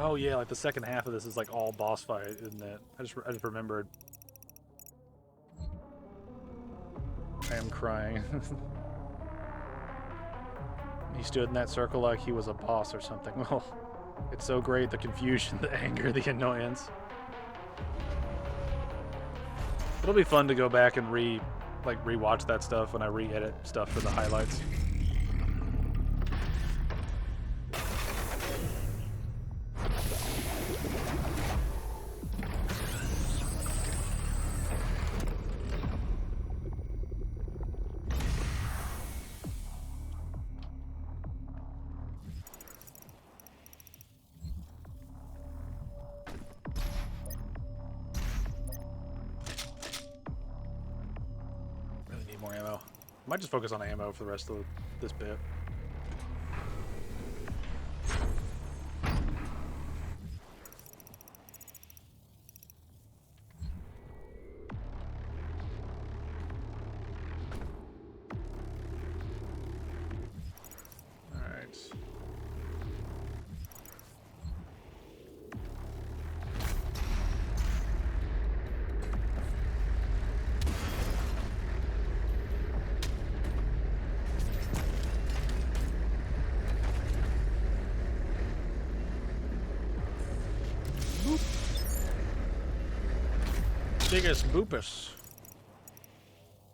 Oh yeah, like the second half of this is like all boss fight, isn't it? I just remembered. I am crying. He stood in that circle like he was a boss or something. Well, it's so great, the confusion, the anger, the annoyance. It'll be fun to go back and rewatch that stuff when I re-edit stuff for the highlights. More ammo. Might just focus on ammo for the rest of this bit. Alright. Biggest boopus.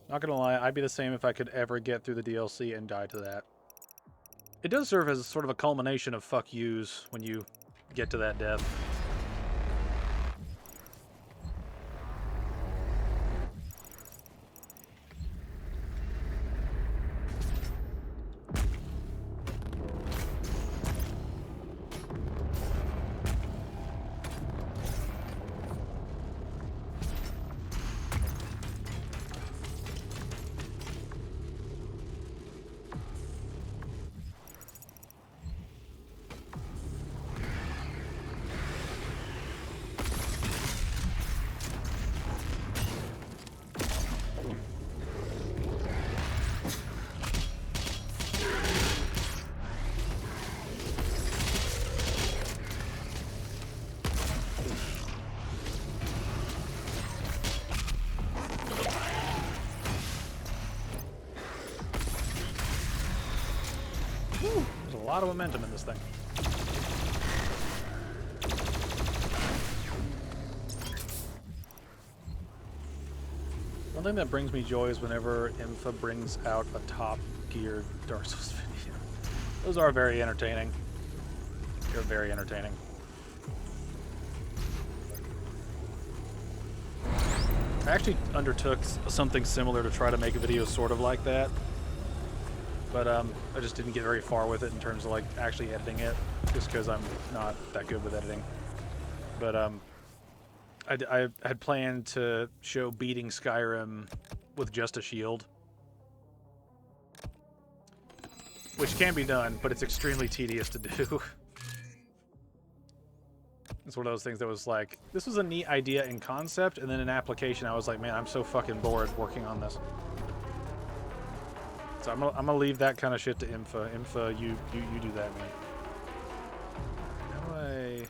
Not gonna lie, I'd be the same if I could ever get through the DLC and die to that. It does serve as sort of a culmination of fuck yous when you get to that death. There's a lot of momentum in this thing. One thing that brings me joy is whenever Infa brings out a top-gear Dark Souls video. Those are very entertaining. They're very entertaining. I actually undertook something similar to try to make a video sort of like that. But I just didn't get very far with it in terms of like actually editing it, just because I'm not that good with editing. But I had planned to show beating Skyrim with just a shield, which can be done, but it's extremely tedious to do. It's one of those things that was like, this was a neat idea in concept, and then in application, I was like, man, I'm so fucking bored working on this. So I'm gonna leave that kind of shit to Infa. Infa, you do that, man. How do I...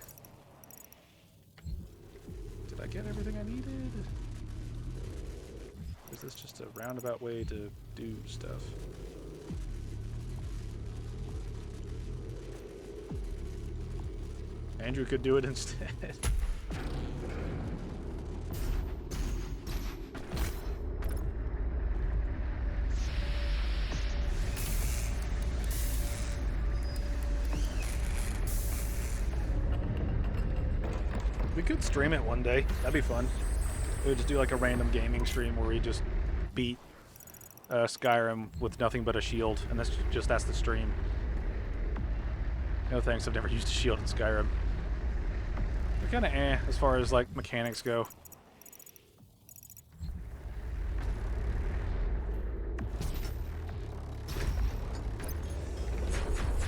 Did I get everything I needed? Or is this just a roundabout way to do stuff? Andrew could do it instead. We could stream it one day. That'd be fun. We would just do like a random gaming stream where we just beat Skyrim with nothing but a shield, and that's the stream. No thanks, I've never used a shield in Skyrim. They're kind of as far as like mechanics go.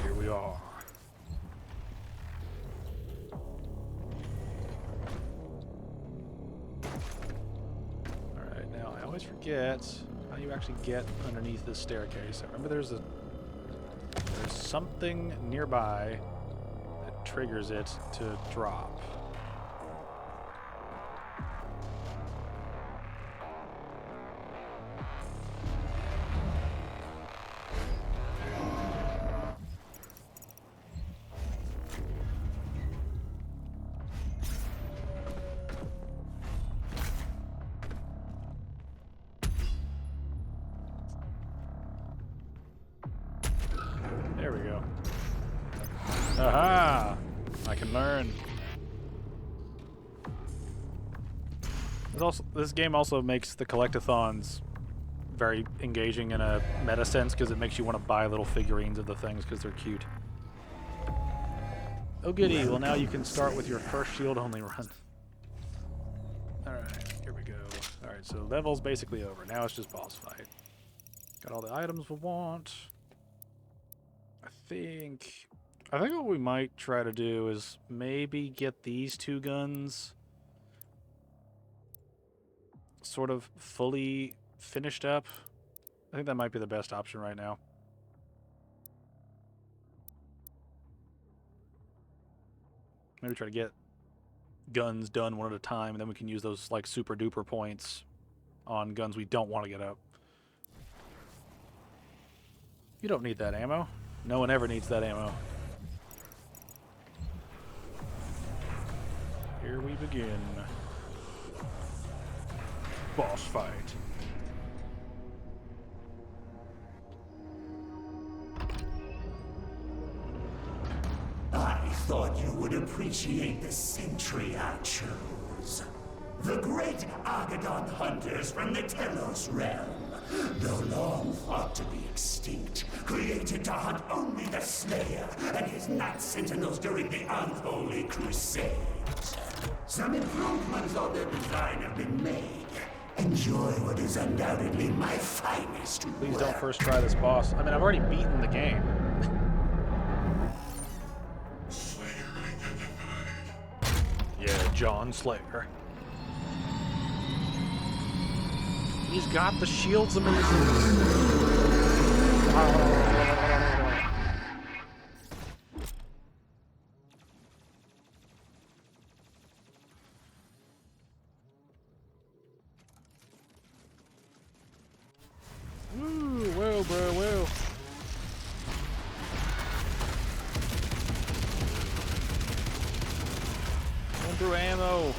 Here we are. Alright, now I always forget how you actually get underneath this staircase. I remember there's something nearby that triggers it to drop. There we go. Aha! I can learn. This game also makes the collectathons very engaging in a meta sense because it makes you want to buy little figurines of the things because they're cute. Oh goody, well now you can start with your first shield-only run. Alright, here we go. Alright, so level's basically over. Now it's just boss fight. Got all the items we want. I think what we might try to do is maybe get these two guns sort of fully finished up. I think that might be the best option right now. Maybe try to get guns done one at a time, and then we can use those like super duper points on guns we don't want to get up. You don't need that ammo. No one ever needs that ammo. Here we begin. Boss fight. I thought you would appreciate the sentry I chose. The great Argadon hunters from the Telos realm, though long thought to be extinct, created to hunt only the Slayer and his Night Sentinels during the Unholy Crusades. Some improvements on their design have been made. Enjoy what is undoubtedly my finest work. Please don't first try this boss. I mean, I've already beaten the game. Yeah, John Slayer. He's got the shields amazing. Ooh, whoa, bro, whoa. Going through ammo.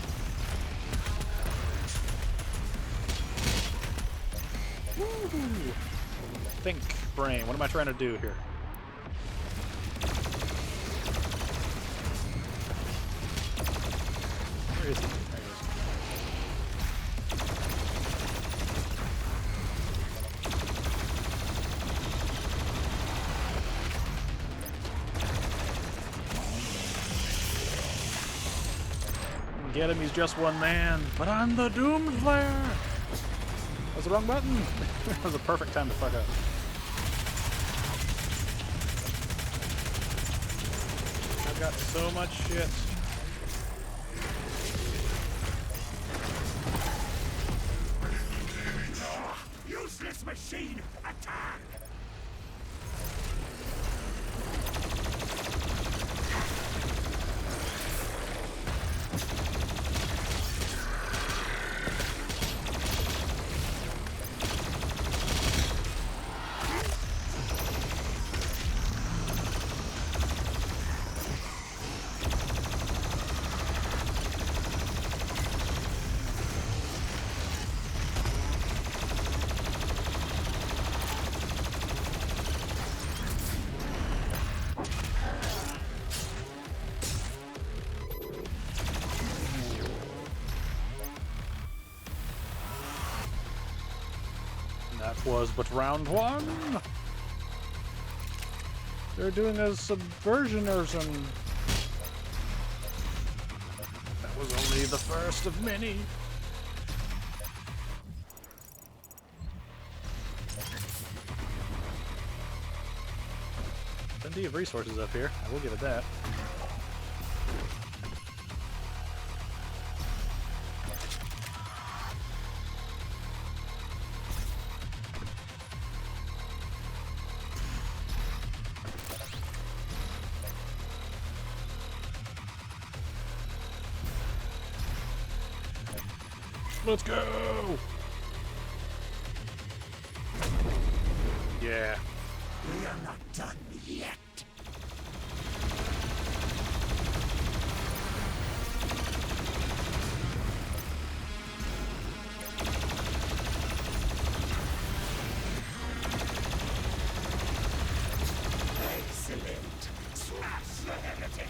Woo! Think, brain. What am I trying to do here? Where is he? There he is. Get him, he's just one man. But I'm the Doomslayer! That was the wrong button. That was a perfect time to fuck up. I've got so much shit. machine, attack! That was but round one. They're doing a subversioners and that was only the first of many. Plenty of resources up here. I will give it that. Let's go! Yeah. We are not done yet. Excellent. Smash the heretic.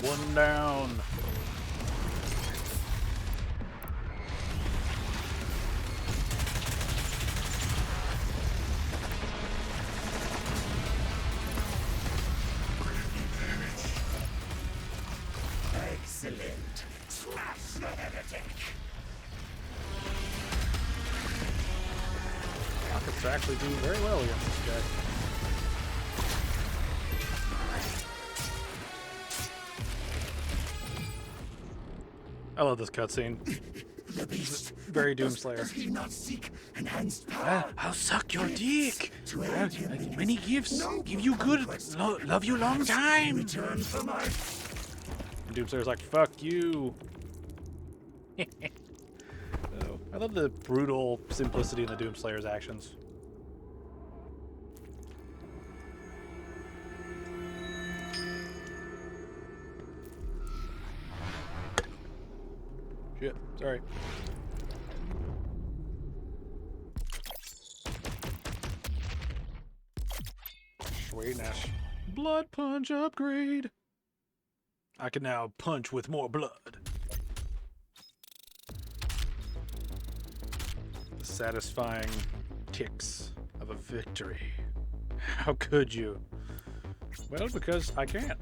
One down. Excellent. Smash the heretic. Rockets actually do very well against this guy. I love this cutscene. The beast. Very Doomslayer. Does he not seek enhanced power? I'll suck your dick. To aid him in Many his gifts noble give you good, conquest. love you long time. Return for my... And Doomslayer's like, fuck you. So, I love the brutal simplicity in the Doomslayer's actions. Shit, sorry. Sweetness. Blood punch upgrade. I can now punch with more blood. The satisfying ticks of a victory. How could you? Well, because I can.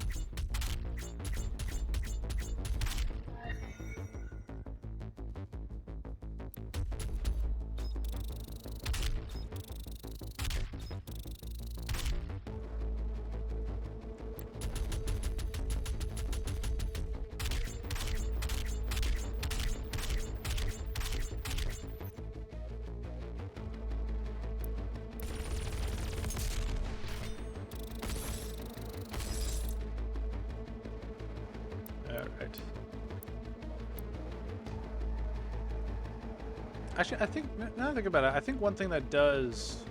Alright. Actually, I think, now that I think about it, I think one thing that does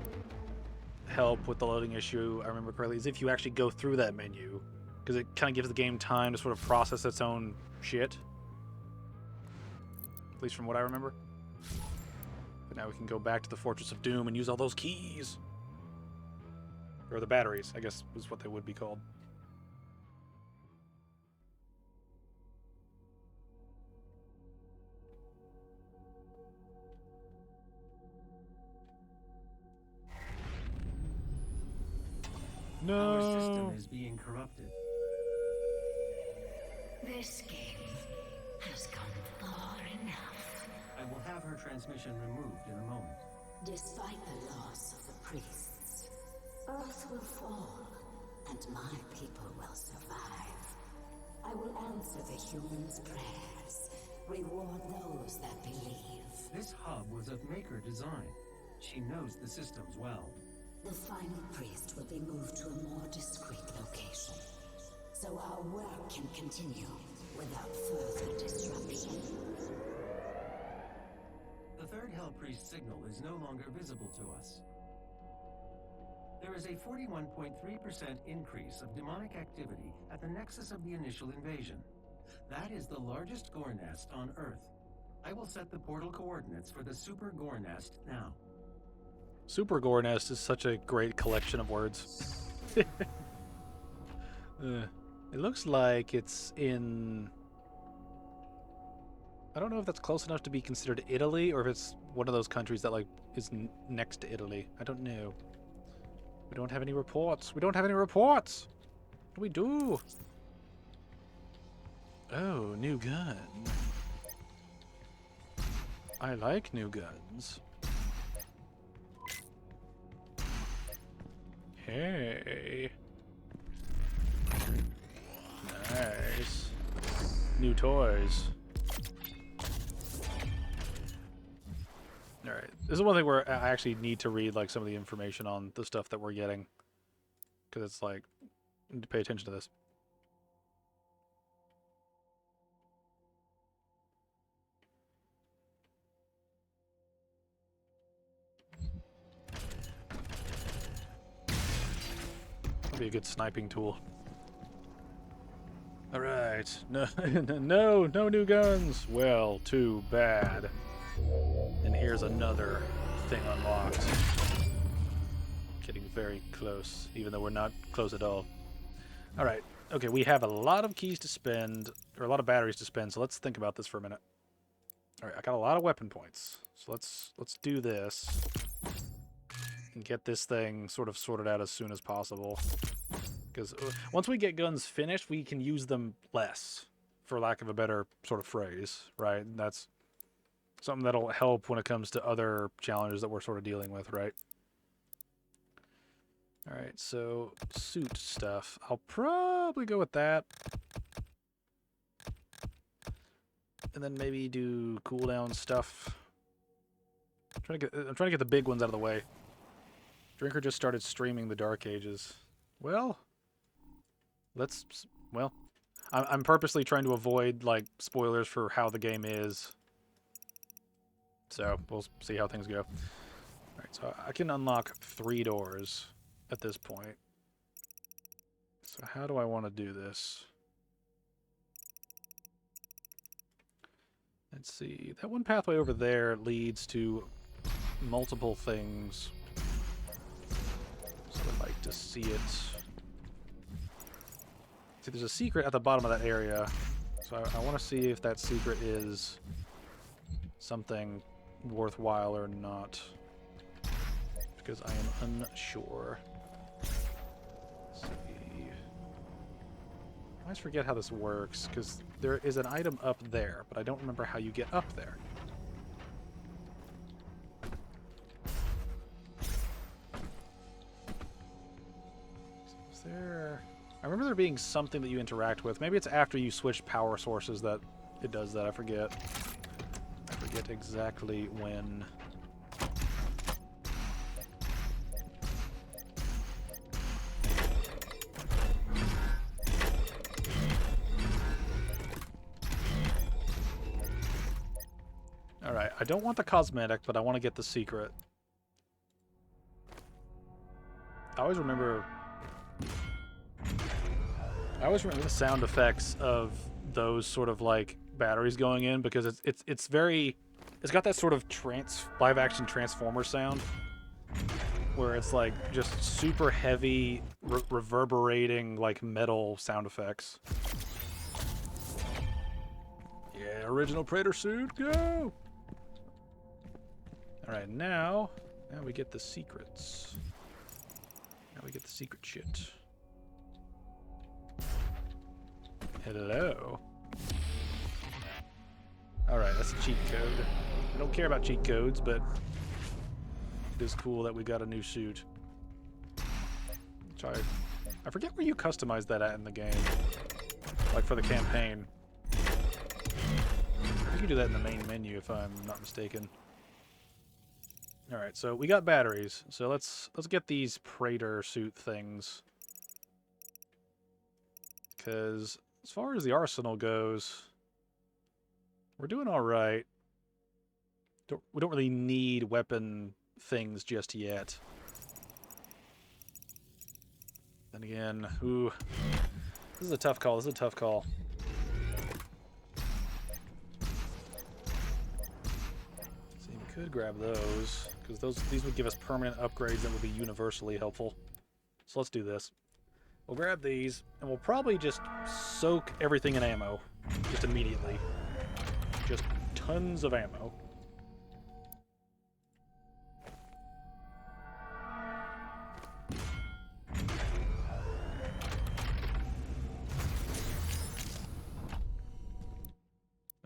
help with the loading issue, I remember correctly, is if you actually go through that menu. Because it kind of gives the game time to sort of process its own shit. At least from what I remember. But Now we can go back to the Fortress of Doom and use all those keys. Or the batteries, I guess was what they would be called. Our No. system is being corrupted. This game has gone far enough. I will have her transmission removed in a moment. Despite the loss of the priests, Earth will fall, and my people will survive. I will answer the humans' prayers, reward those that believe. This hub was of Maker design. She knows the systems well. The final priest will be moved to a more discreet location, so our work can continue without further disruption. The third Hell Priest signal is no longer visible to us. There is a 41.3% increase of demonic activity at the nexus of the initial invasion. That is the largest gore nest on Earth. I will set the portal coordinates for the super gore nest now. Super Gore Nest is such a great collection of words. It looks like it's in... I don't know if that's close enough to be considered Italy, or if it's one of those countries that, like, is next to Italy. I don't know. We don't have any reports. We don't have any reports! What do we do? Oh, new gun. I like new guns. Hey. Nice. New toys. Alright. This is one thing where I actually need to read like some of the information on the stuff that we're getting. Because it's like, I need to pay attention to this. Be a good sniping tool. All right, no, no new guns. Well, too bad. And here's another thing unlocked. Getting very close, even though we're not close at all. All right, okay, we have a lot of keys to spend, or a lot of batteries to spend. So let's think about this for a minute. All right, I got a lot of weapon points, so let's do this. And get this thing sort of sorted out as soon as possible. Because once we get guns finished, we can use them less, for lack of a better sort of phrase, right? And that's something that'll help when it comes to other challenges that we're sort of dealing with, right? Alright, so suit stuff. I'll probably go with that. And then maybe do cooldown stuff. I'm trying to get the big ones out of the way. Drinker just started streaming the Dark Ages. Well, I'm purposely trying to avoid, like, spoilers for how the game is. So, we'll see how things go. Alright, so I can unlock 3 doors at this point. So how do I want to do this? Let's see. That one pathway over there leads to multiple things. So I'd like to see it. See, there's a secret at the bottom of that area. So I want to see if that secret is something worthwhile or not. Because I am unsure. Let's see. I always forget how this works, because there is an item up there, but I don't remember how you get up there. Is there... I remember there being something that you interact with. Maybe it's after you switch power sources that it does that. I forget. I forget exactly when. Alright, I don't want the cosmetic, but I want to get the secret. I always remember the sound effects of those sort of like batteries going in, because it's very It's got that sort of live action Transformer sound, where it's like just super heavy, reverberating like metal sound effects. Yeah, original Praetor suit, go! All right, now we get the secrets. Now we get the secret shit. Hello. Alright, that's a cheat code. I don't care about cheat codes, but it is cool that we got a new suit. I forget where you customize that at in the game. Like for the campaign. I think you do that in the main menu if I'm not mistaken. Alright, so we got batteries. So let's get these Praetor suit things. Because as far as the arsenal goes, we're doing alright. We don't really need weapon things just yet. Then again, ooh. This is a tough call. This is a tough call. So you could grab those, because these would give us permanent upgrades that would be universally helpful. So let's do this. We'll grab these, and we'll probably just soak everything in ammo. Just immediately. Just tons of ammo.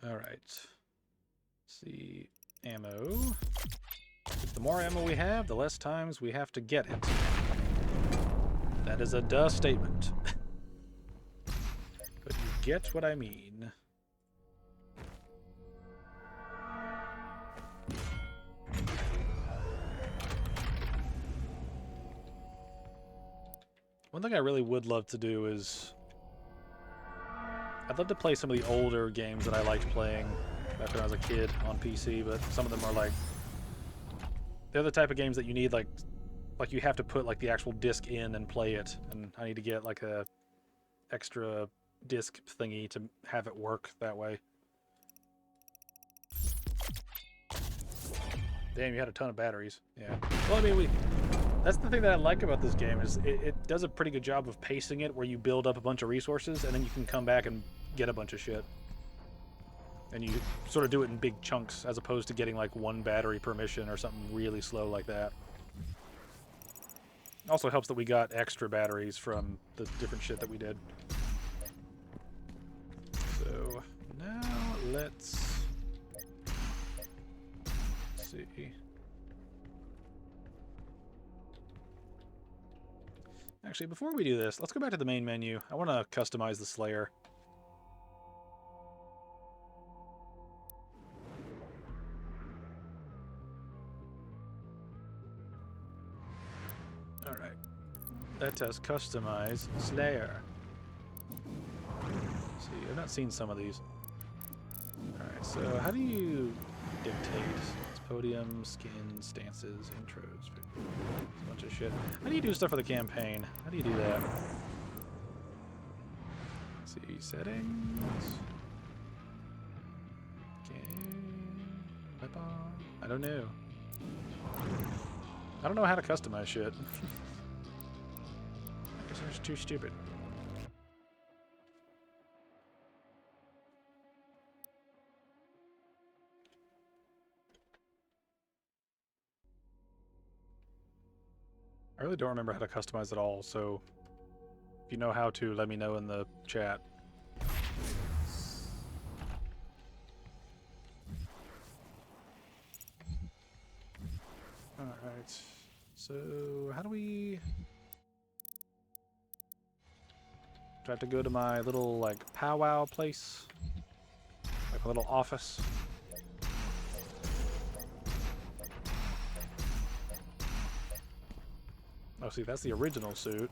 Alright. See. Ammo. The more ammo we have, the less times we have to get it. That is a duh statement. But you get what I mean. One thing I really would love to do is... I'd love to play some of the older games that I liked playing back when I was a kid on PC, but some of them are like... They're the type of games that you need like you have to put like the actual disc in and play it, and I need to get like a extra disc thingy to have it work that way. Damn, you had a ton of batteries. Yeah. Well, I mean, that's the thing that I like about this game is it does a pretty good job of pacing it, where you build up a bunch of resources and then you can come back and get a bunch of shit. And you sort of do it in big chunks as opposed to getting like one battery per mission or something really slow like that. Also helps that we got extra batteries from the different shit that we did. So now let's see. Actually, before we do this, let's go back to the main menu. I want to customize the Slayer. Alright. Let us customize Slayer. Let's see, I've not seen some of these. Alright, so how do you dictate? It's podium, skin, stances, intros. A bunch of shit. How do you do stuff for the campaign? How do you do that? Let's see, settings. Okay. I don't know. I don't know how to customize shit. I guess I'm just too stupid. I really don't remember how to customize it all, so if you know how to, let me know in the chat. Alright, so how do we... Do I have to go to my little, like, powwow place? Like a little office? Oh, see, that's the original suit.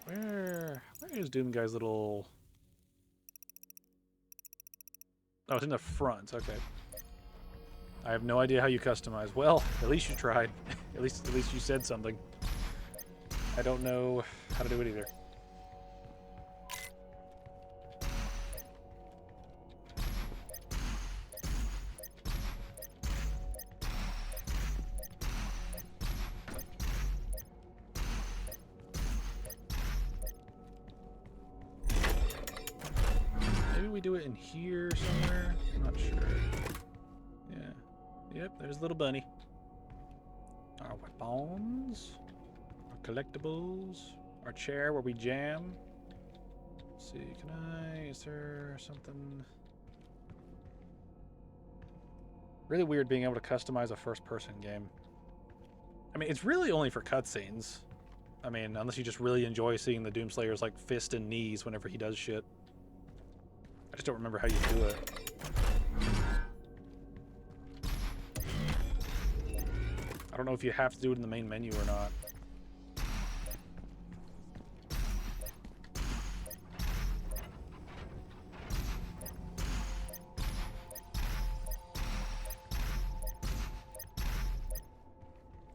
Where is Doom Guy's little... Oh, it's in the front. Okay. I have no idea how you customize. Well, at least you tried. at least you said something. I don't know how to do it either. maybe we do it in here somewhere? I'm not sure. Yeah. Yep, there's little bunny. Our weapons. Our collectibles. Our chair where we jam. Let's see, is there something? Really weird being able to customize a first-person game. I mean, it's really only for cutscenes. I mean, unless you just really enjoy seeing the Doomslayer's, like, fist and knees whenever he does shit. I just don't remember how you do it. I don't know if you have to do it in the main menu or not.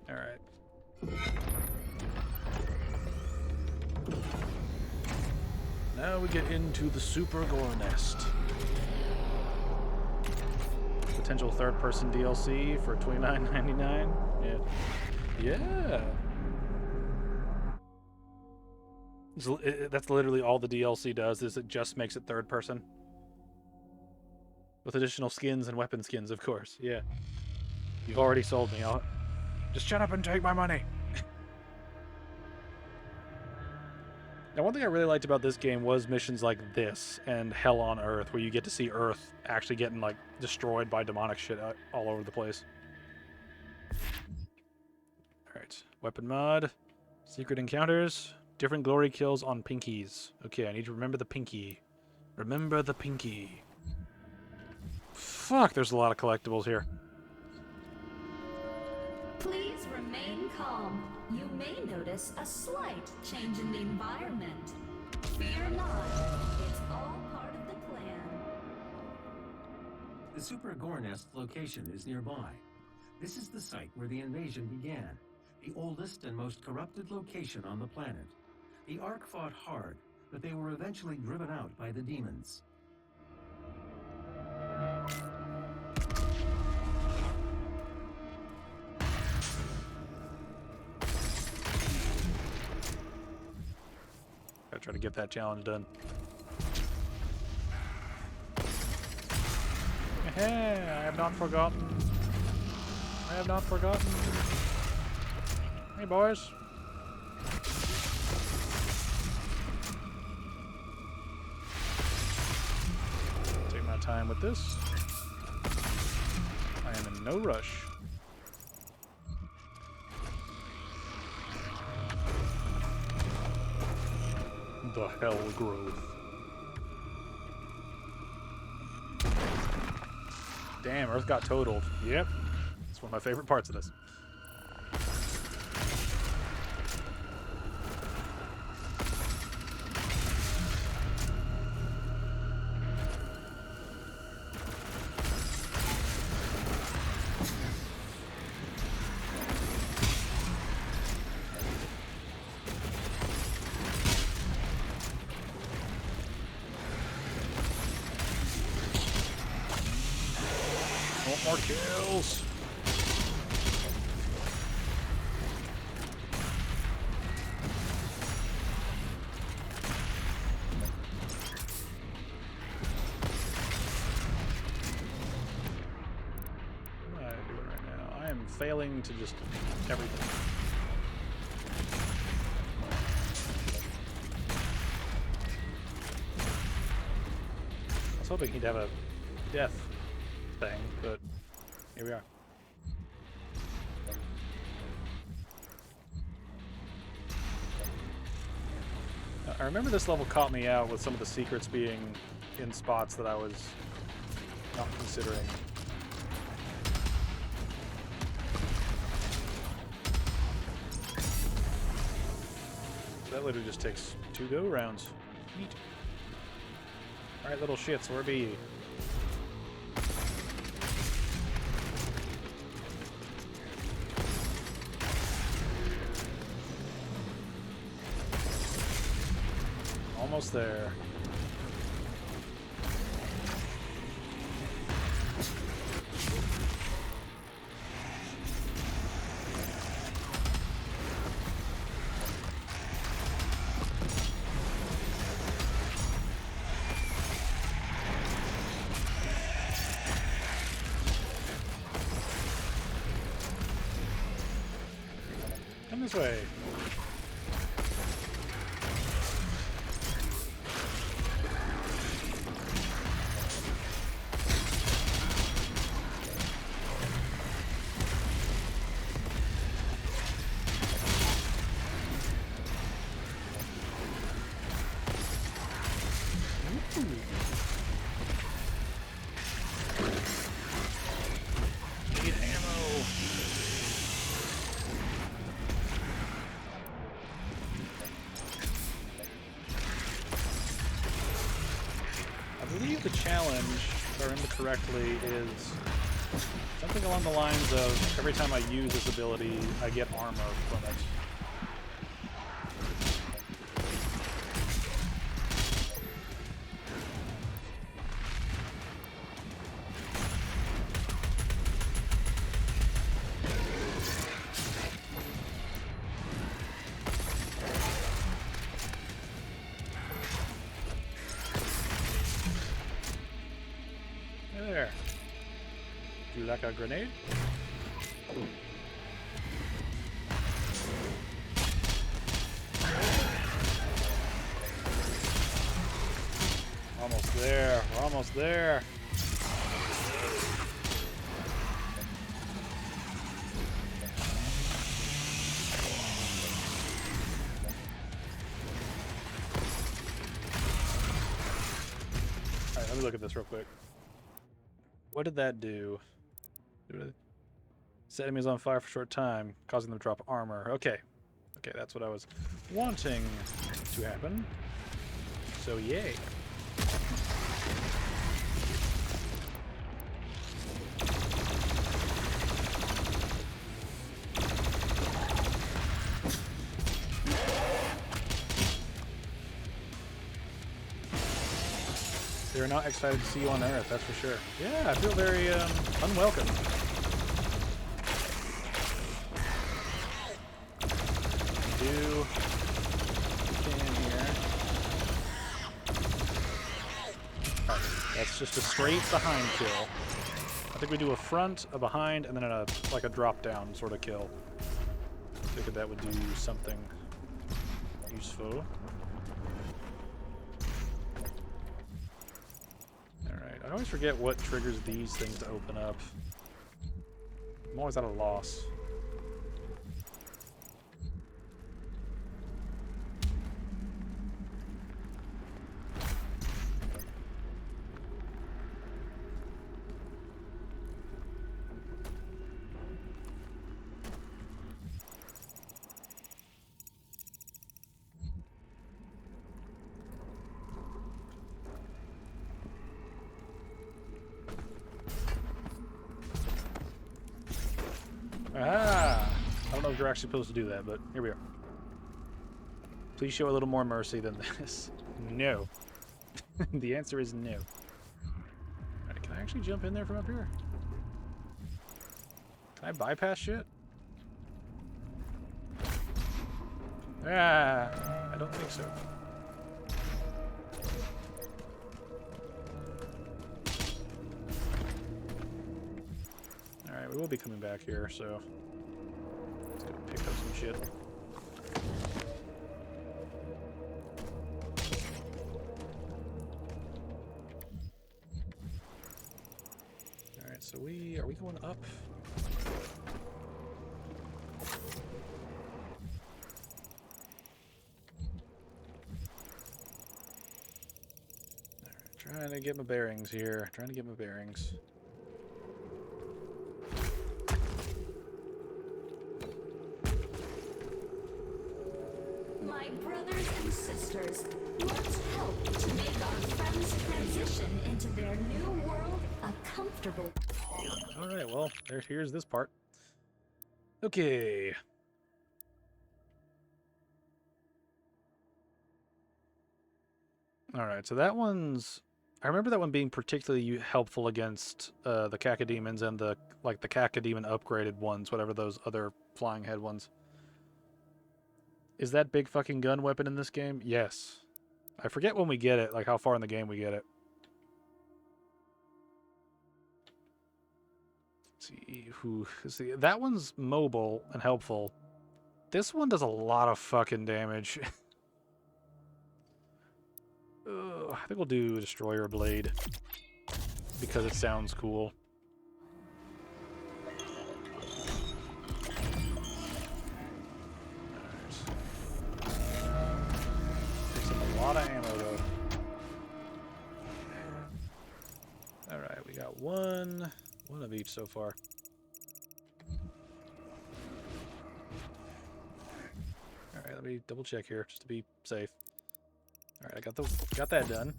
Alright. Now we get into the Super Gore Nest. Potential third-person DLC for $29.99. Yeah. Yeah. That's literally all the DLC does, is it just makes it third person. With additional skins and weapon skins, of course. Yeah. You've already sold me. Just shut up and take my money. Now, one thing I really liked about this game was missions like this and Hell on Earth, where you get to see Earth actually getting, like, destroyed by demonic shit all over the place. Alright, weapon mod, secret encounters, different glory kills on pinkies. Okay, I need to remember the pinky. Remember the pinky. Fuck, there's a lot of collectibles here. Please remain calm. You may notice a slight change in the environment. Fear not. It's all part of the plan. The Super Gore Nest location is nearby. This is the site where the invasion began, the oldest and most corrupted location on the planet. The Ark fought hard, but they were eventually driven out by the demons. Gotta try to get that challenge done. Hey, I have not forgotten. I have not forgotten. Hey, boys. Take my time with this. I am in no rush. The Hell Growth. Damn, Earth got totaled. Yep. It's one of my favorite parts of this. More kills. What am I doing right now? I am failing to just everything. I was hoping he'd have a death thing, but here we are. I remember this level caught me out with some of the secrets being in spots that I was not considering. That literally just takes 2 go rounds. Neat. Alright, little shits, where be you? Almost there. this way. Need ammo. I believe the challenge, if I remember correctly, is something along the lines of every time I use this ability, I get armor from it. There. Do you like a grenade? Almost there. We're almost there. Alright, let me look at this real quick. What did that do? Set enemies on fire for a short time, causing them to drop armor. Okay. Okay, that's what I was wanting to happen. So, yay. They're not excited to see you on Earth, that's for sure. Yeah, I feel very unwelcome. Do what we can here. Right, that's just a straight behind kill. I think we do a front, a behind, and then a like a drop down sort of kill. Figured that would do something useful. I always forget what triggers these things to open up. I'm always at a loss. Ah! I don't know if you're actually supposed to do that, but here we are. Please show a little more mercy than this. No. The answer is no. Alright, can I actually jump in there from up here? Can I bypass shit? Ah! I don't think so. Alright, we will be coming back here, so let's go pick up some shit. Alright, so are we going up? Alright, trying to get my bearings here. Trying to get my bearings. My brothers and sisters, let's help to make our friends' transition into their new world a comfortable. Alright, well, here's this part. Okay. Alright, so that one's... I remember that one being particularly helpful against the cacodemons and the cacodemon upgraded ones, whatever those other flying head ones. Is that big fucking gun weapon in this game? Yes. I forget when we get it, like how far in the game we get it. Let's see, that one's mobile and helpful. This one does a lot of fucking damage. I think we'll do Destroyer Blade because it sounds cool. Takes up a lot of ammo though. Alright, we got one of each so far. Alright, let me double check here just to be safe. Alright, I got that done.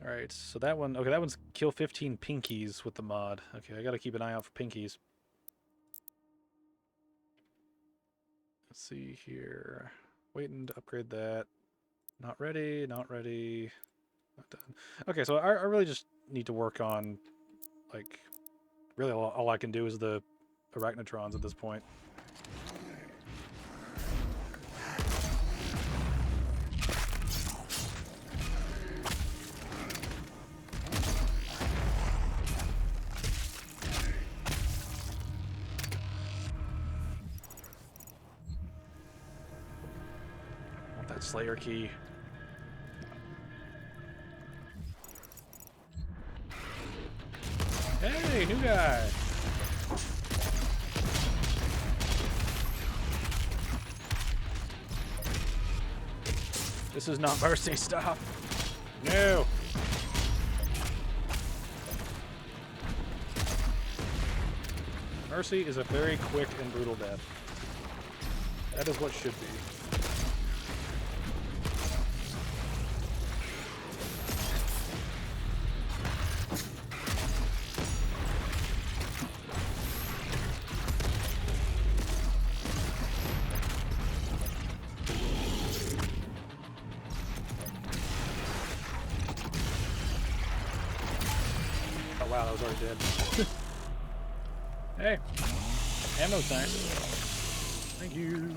Alright, so that one, okay, that one's kill 15 pinkies with the mod. Okay, I gotta keep an eye out for pinkies. Let's see here. Waiting to upgrade that. Not ready, not ready. Not done. Okay, so I really just need to work on, like, really all I can do is the Arachnotrons at this point. That Slayer key. Hey, new guy! This is not mercy, stop! No! Mercy is a very quick and brutal death. That is what should be. Oh wow, that was already dead. Hey, ammo's nice. Thank you.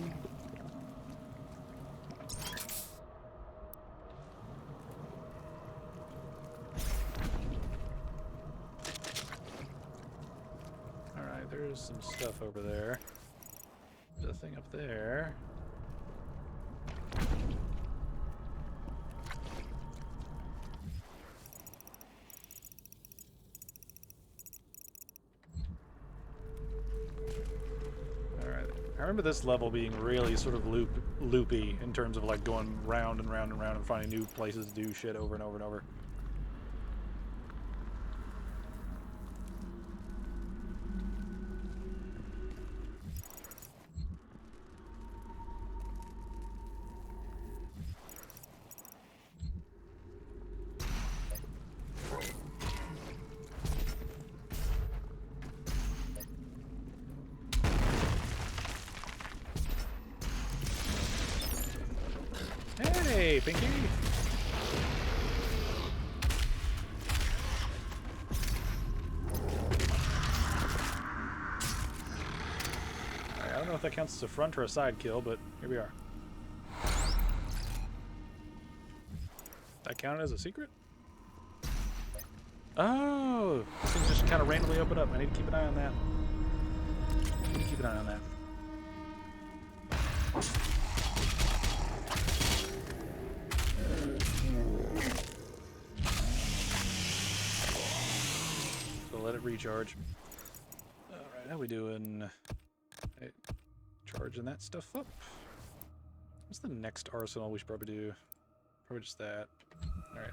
Alright, there's some stuff over there. There's a thing up there. I remember this level being really sort of loopy in terms of like going round and round and round and finding new places to do shit over and over and over. Hey, Pinky! Alright, I don't know if that counts as a front or a side kill, but here we are. That counted as a secret? Oh! These things just kind of randomly open up. I need to keep an eye on that. Keep an eye on that. Let it recharge. Alright, how we doing? Hey, charging that stuff up. What's the next arsenal we should probably do? Probably just that. Alright.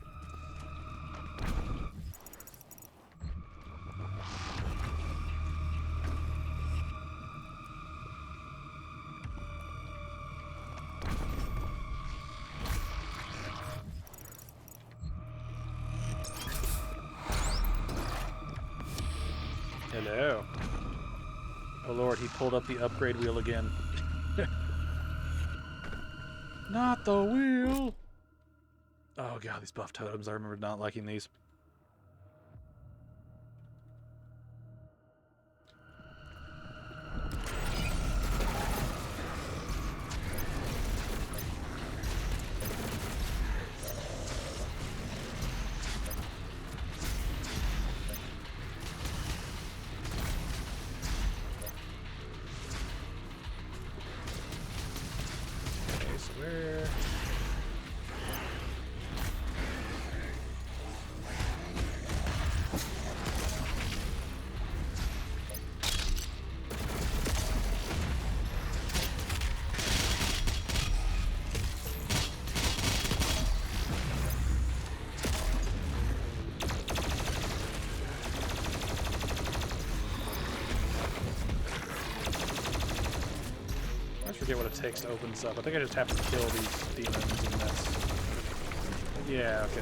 Hello. Oh lord, he pulled up the upgrade wheel again. Not the wheel! Oh god, these buff totems, I remember not liking these. forget what it takes to open this up. I think I just have to kill these demons and that's... Yeah, okay.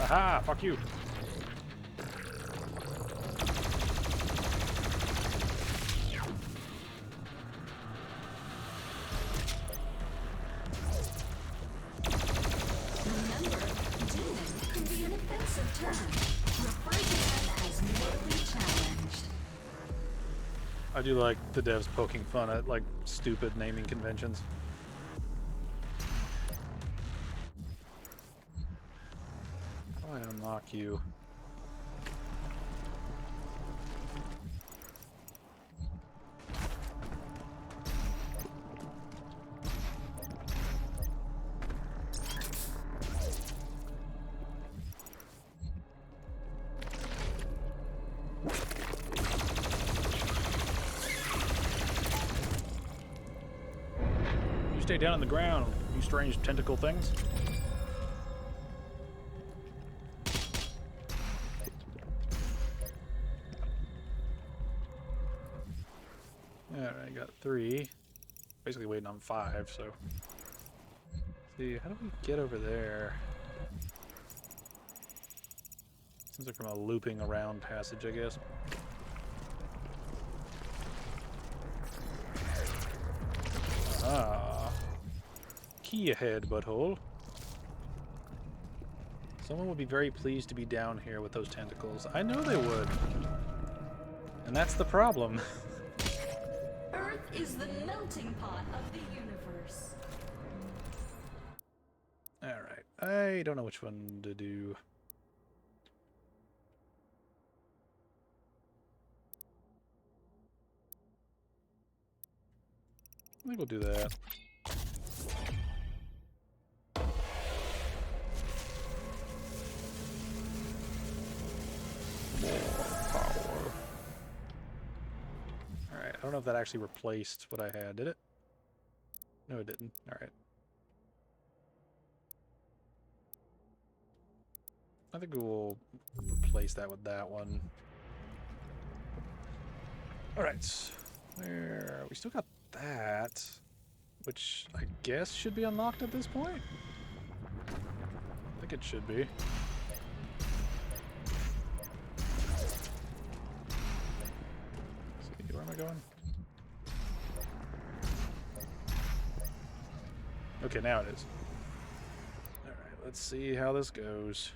Aha! Fuck you! Remember, demon can be an offensive term. Refer to them as mortally challenged. I do like the devs poking fun at, like, stupid naming conventions. How do I unlock you? You stay down on the ground, you strange tentacle things. Alright, got 3. Basically waiting on 5, so... Let's see, how do we get over there? Seems like from a looping around passage, I guess. Ah. Key ahead, butthole. Someone would be very pleased to be down here with those tentacles. I know they would. And that's the problem. Earth is the melting pot of the universe. Alright, I don't know which one to do. I think we'll do that. Power. Alright, I don't know if that actually replaced what I had, did it? No, it didn't. Alright. I think we'll replace that with that one. Alright. There. We still got that, which I guess should be unlocked at this point. I think it should be. Let's see, where am I going? Okay, now it is. Alright, let's see how this goes.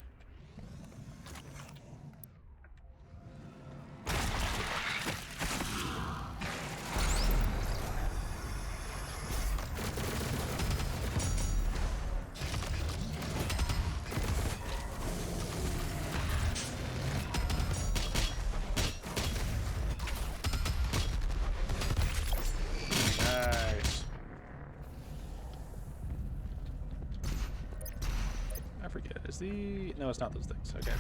Nice. I forget. Is the... No, it's not those things. Okay.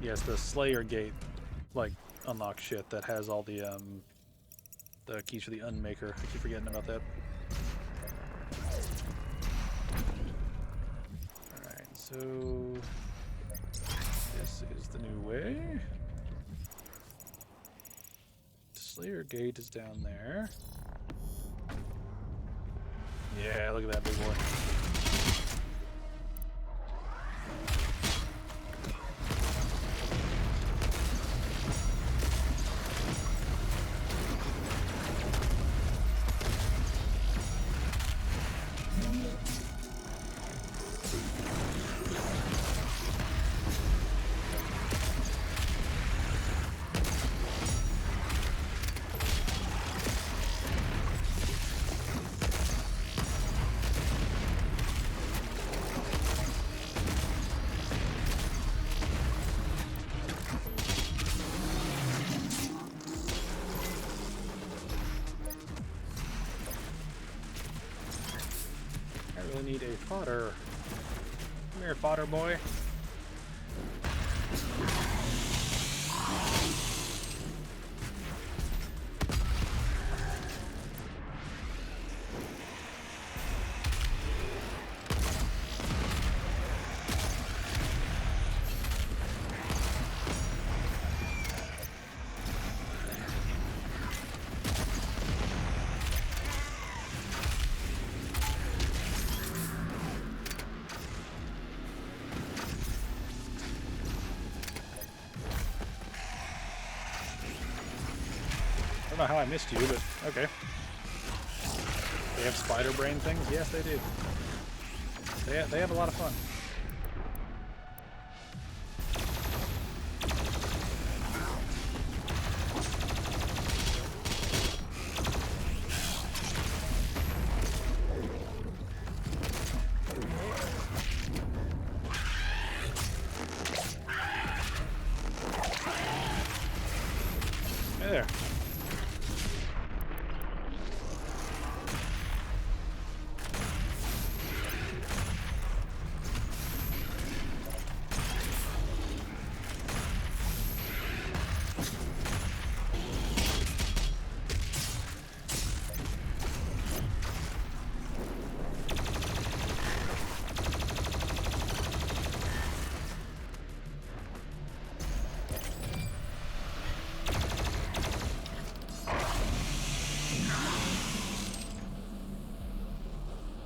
Yes, the Slayer Gate, like, unlock shit that has all the keys for the Unmaker. I keep forgetting about that. Alright, so... This is the new way. Slayer Gate is down there. Yeah, look at that big boy. I really need a fodder. Come here, fodder boy. know how I missed you, but okay. They have spider brain things? Yes, they do. They have a lot of fun. Hey there.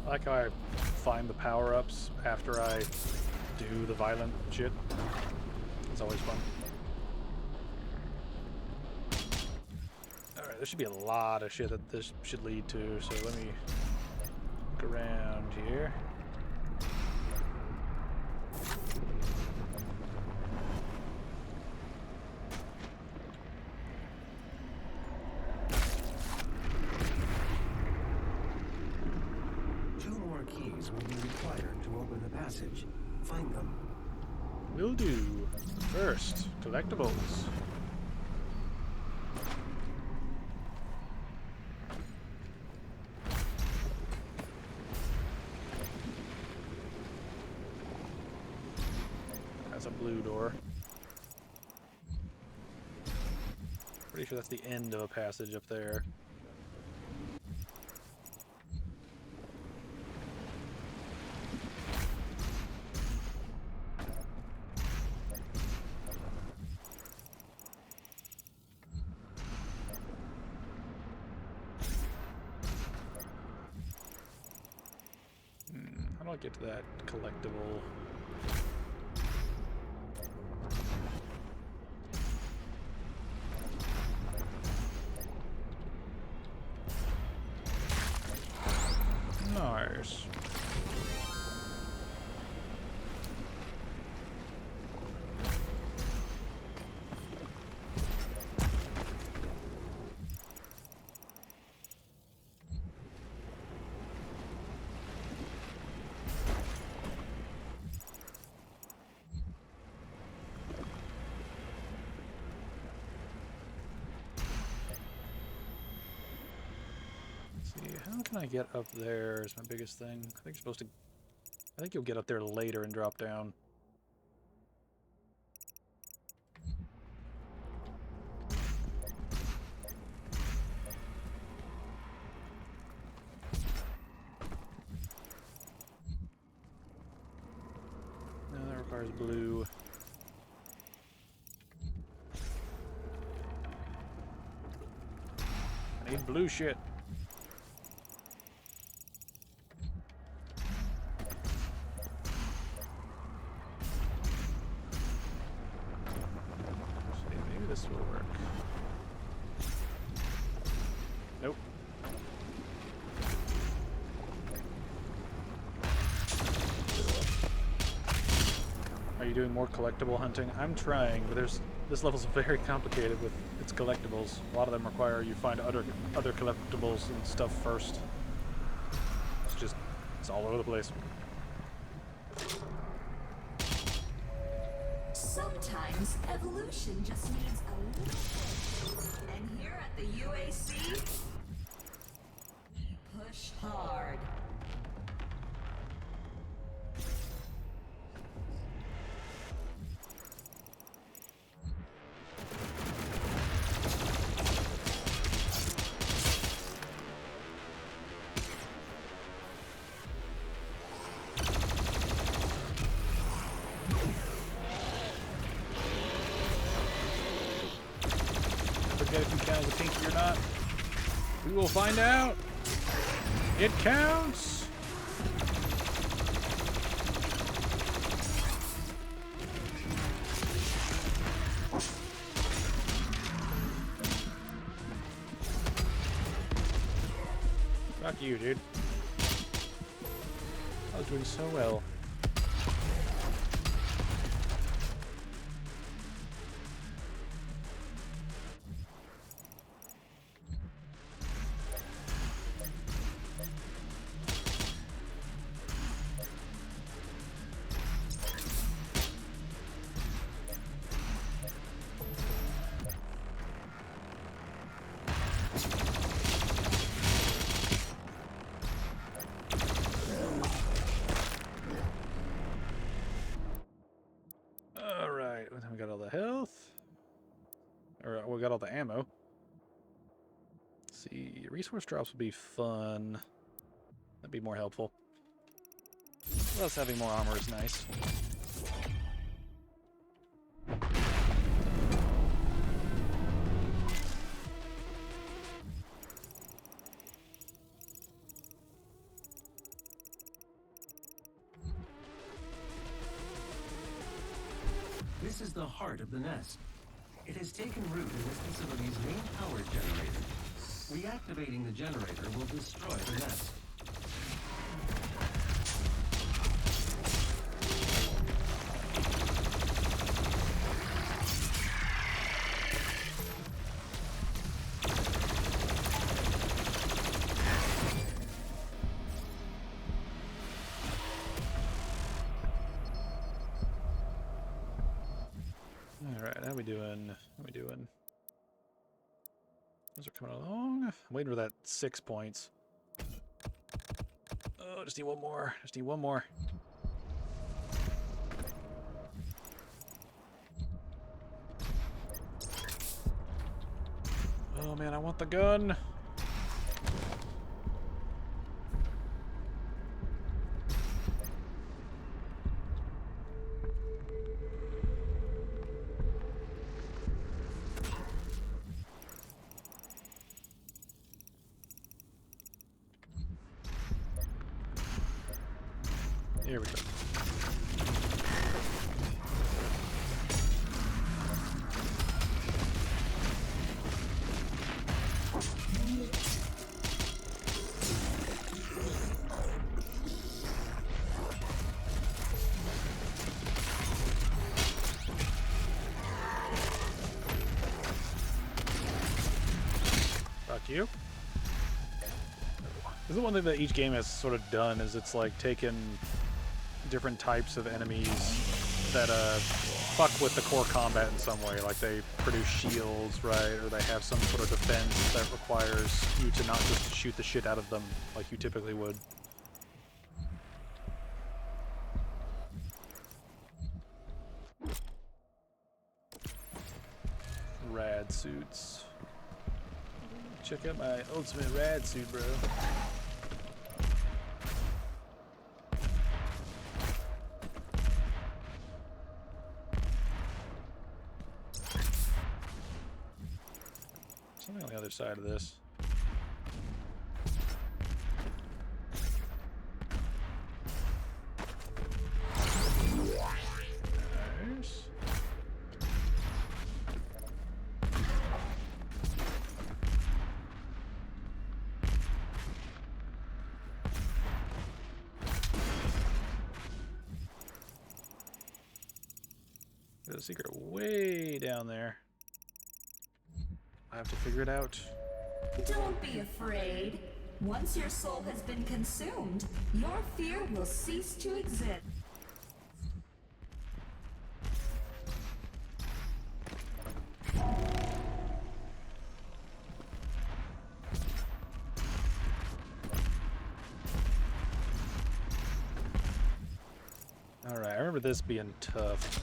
I like how I find the power-ups after I do the violent shit. It's always fun. Alright, there should be a lot of shit that this should lead to, so let me look around here. Keys will be required to open the passage. Find them. Will do. First, collectibles. That's a blue door. Pretty sure that's the end of a passage up there. How do I get to that collectible? Nice. How can I get up there is my biggest thing. I think you're supposed to... I think you'll get up there later and drop down. No, that requires blue. I need blue shit. This will work. Nope. Are you doing more collectible hunting? I'm trying, but this level's very complicated with its collectibles. A lot of them require you find other collectibles and stuff first. It's all over the place. Sometimes evolution just needs a little push. And here at the UAC, we push hard. If you count as a pinky or not. We will find out. It counts. Fuck you, dude. I was doing so well. Alright, we got all the health. Or we got all the ammo. Let's see, resource drops would be fun. That'd be more helpful. Plus having more armor is nice. This is the heart of the nest. It has taken root in this facility's main power generator. Reactivating the generator will destroy the nest. Alright, how we doing? How we doing? Those are coming along. I'm waiting for that 6 points. Oh, just need one more. Just need one more. Oh man, I want the gun. Here we go. Fuck you. This is one thing that each game has sort of done, is it's like taken different types of enemies that fuck with the core combat in some way. Like they produce shields, right? Or they have some sort of defense that requires you to not just shoot the shit out of them like you typically would. Rad suits. Check out my ultimate rad suit, bro. Something on the other side of this. Nice. There's a secret way down there. I have to figure it out. Don't be afraid. Once your soul has been consumed, your fear will cease to exist. Alright, I remember this being tough.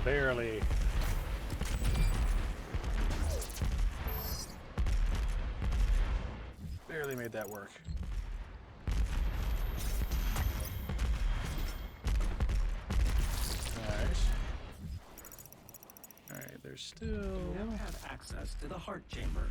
Barely. made that work. Alright. Alright, there's still... You now have access to the heart chamber.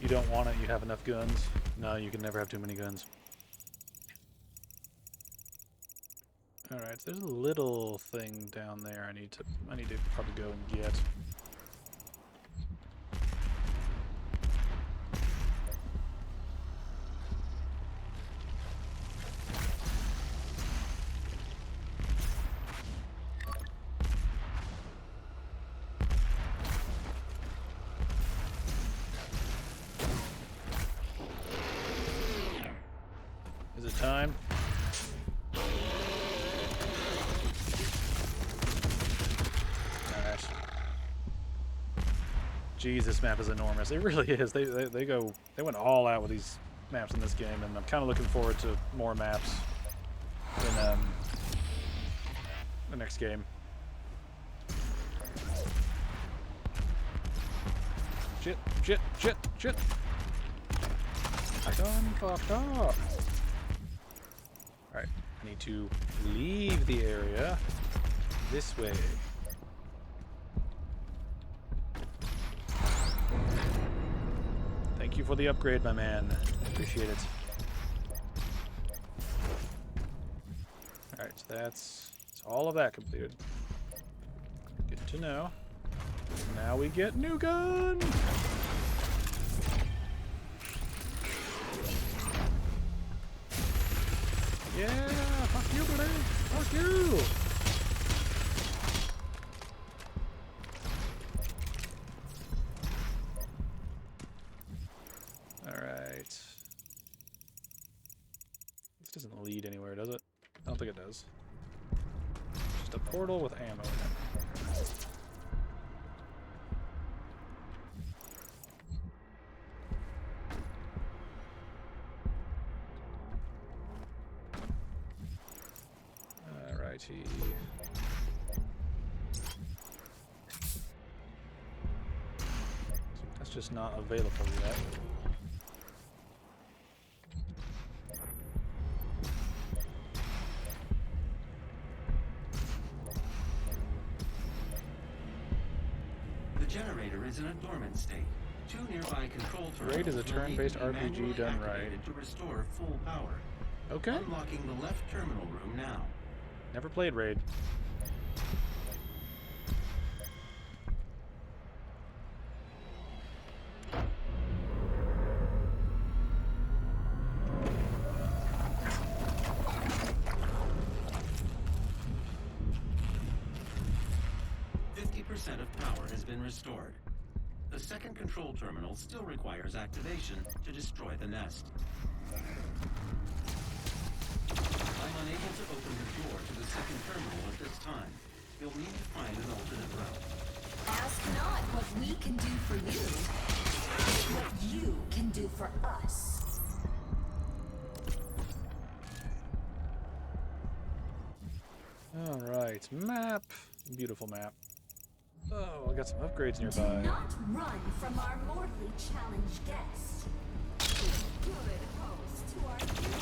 You don't want it, you have enough guns. No, you can never have too many guns. Alright, so there's a little thing down there I need to probably go and get. Is it time? Alright. Jeez, this map is enormous. It really is. They went all out with these maps in this game, and I'm kind of looking forward to more maps in the next game. Shit, shit, shit, shit. I done fucked up. Alright, I need to leave the area this way. Thank you for the upgrade, my man. Appreciate it. Alright, so that's all of that completed. Good to know. Now we get new gun! Yeah! Fuck you, buddy! Fuck you! Alright. This doesn't lead anywhere, does it? I don't think it does. Just a portal with ammo in it. Alrighty. That's just not available yet. The generator is in a dormant state. Two nearby control terminals Raid is a turn-based will need to be RPG manually done right. activated to restore full power. Okay. Unlocking the left terminal room now. Never played Raid. Of power has been restored. The second control terminal still requires activation to destroy the nest. I'm unable to open the door to the second terminal at this time. You'll need to find an alternate route. Ask not what we can do for you, what you can do for us. Alright, map. Beautiful map. Oh, I got some upgrades Do nearby. not run from our mortally challenged guest. Be a good host to our new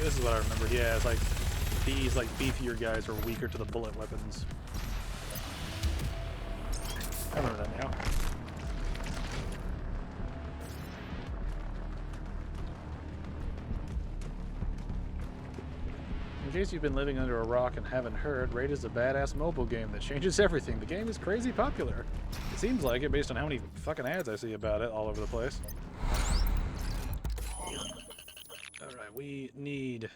This is what I remember. Yeah, it's like these beefier guys are weaker to the bullet weapons. I remember that now. In case you've been living under a rock and haven't heard, Raid is a badass mobile game that changes everything. The game is crazy popular. It seems like it based on how many fucking ads I see about it all over the place. Alright, we need...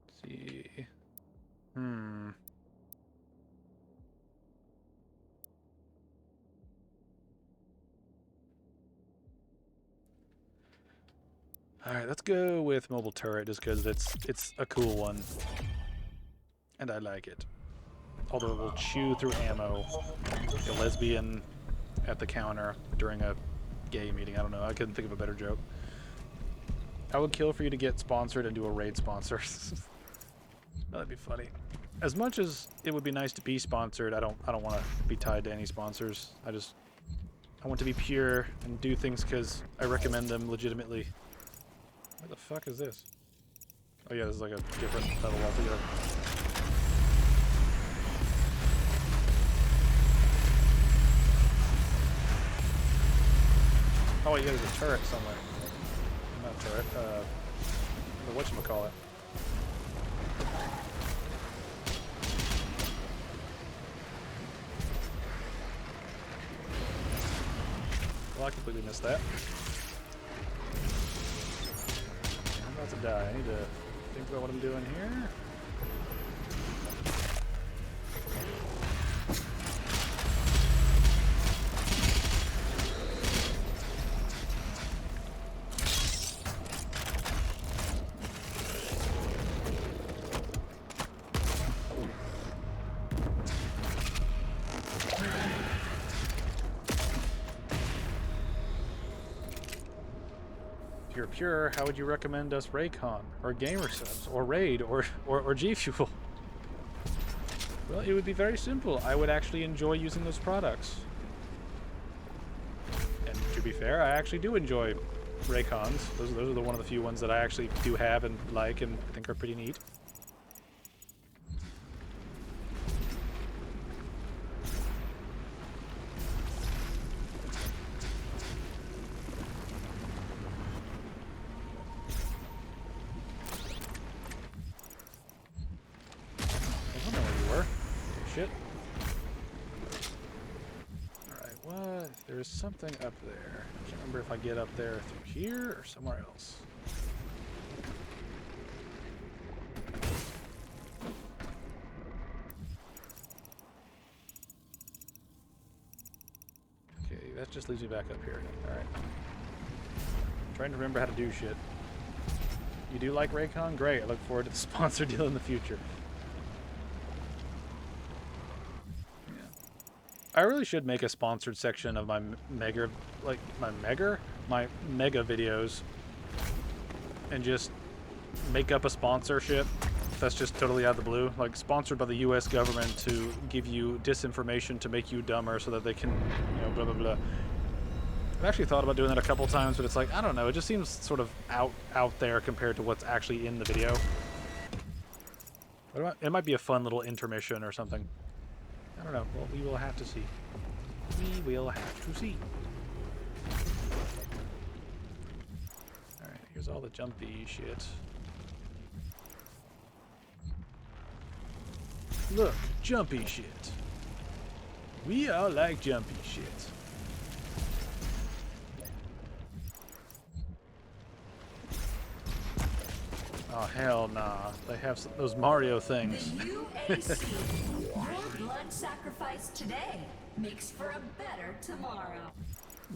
Let's see... Alright, let's go with mobile turret just because it's a cool one. And I like it. Although it will chew through ammo. Like a lesbian at the counter during a gay meeting. I don't know. I couldn't think of a better joke. I would kill for you to get sponsored and do a raid sponsor. That'd be funny. As much as it would be nice to be sponsored, I don't want to be tied to any sponsors. I want to be pure and do things because I recommend them legitimately. What the fuck is this? Oh yeah, this is like a different level altogether. Oh yeah, there's a turret somewhere. Not a turret, whatchamacallit. Well, I completely missed that. I'm about to die. I need to think about what I'm doing here. If you're pure, how would you recommend us Raycon, or Gamer Subs, or Raid, or G Fuel? Well, it would be very simple. I would actually enjoy using those products. And to be fair, I actually do enjoy Raycons. Those are the one of the few ones that I actually do have and like and think are pretty neat. Shit. Alright, what? There's something up there. I can't remember if I get up there through here or somewhere else. Okay, that just leaves me back up here. Alright. Trying to remember how to do shit. You do like Raycon? Great. I look forward to the sponsor deal in the future. I really should make a sponsored section of my mega videos and just make up a sponsorship that's just totally out of the blue, like sponsored by the US government to give you disinformation to make you dumber so that they can, you know, blah blah blah. I've actually thought about doing that a couple times, but it's like, I don't know, it just seems sort of out there compared to what's actually in the video. It might be a fun little intermission or something. I don't know. Well, we will have to see. We will have to see. Alright, here's all the jumpy shit. Look, jumpy shit. We all like jumpy shit. Oh, hell nah. They have those Mario things. The UAC. Your blood sacrifice today makes for a better tomorrow.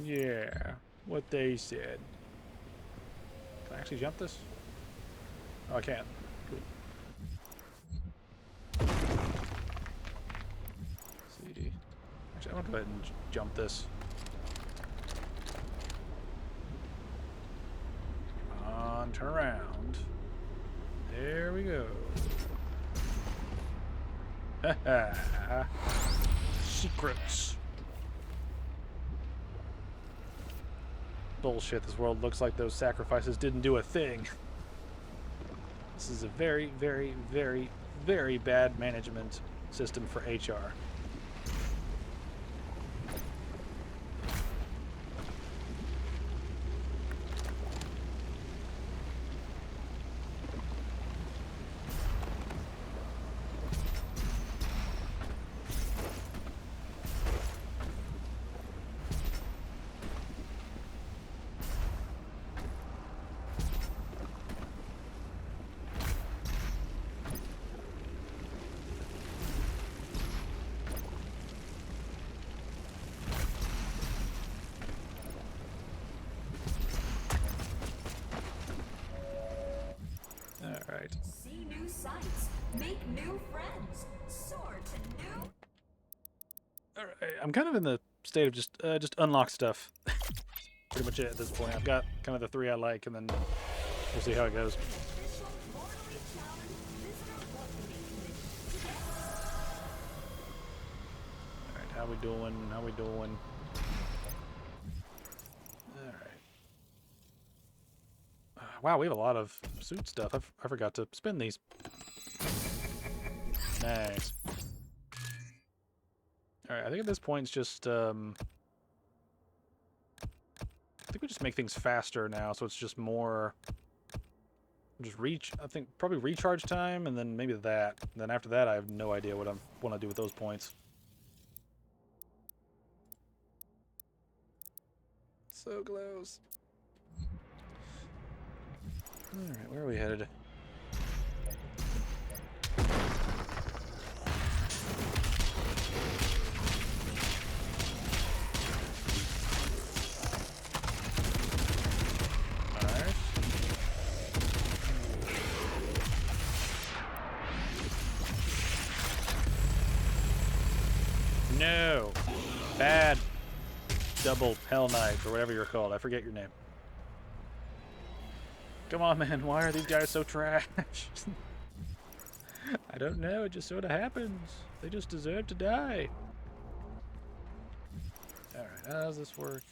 Yeah, what they said. Can I actually jump this? Oh, I can. Cool. Let's see. Actually, I want to go ahead and jump this. Come on, turn around. There we go. Haha. Secrets. Bullshit, this world looks like those sacrifices didn't do a thing. This is a very, very, very, very bad management system for HR. Alright. See new sights, make new friends, soar to new. Alright, I'm kind of in the state of just unlock stuff. Pretty much it at this point. I've got kind of the 3 I like, and then we'll see how it goes. Official mortally challenged visitor welcoming committee. Alright, how we doing? How we doing? Alright. Wow, we have a lot of suit stuff. I forgot to spin these. Nice. Alright, I think at this point it's just, I think we just make things faster now, so it's just more... Just I think, probably recharge time, and then maybe that. And then after that, I have no idea what I want to do with those points. So close. Alright, where are we headed? Alright. No! Bad double Hell Knight, or whatever you're called. I forget your name. Come on, man. Why are these guys so trash? I don't know. It just sort of happens. They just deserve to die. Alright, how does this work?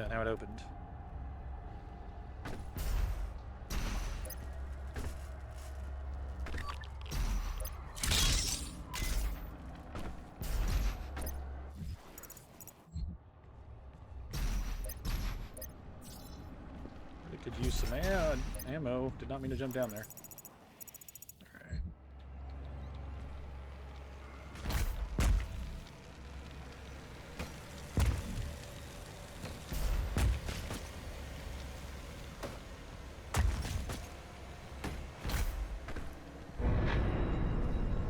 Now it opened. Really could use some ammo. Did not mean to jump down there. Alright.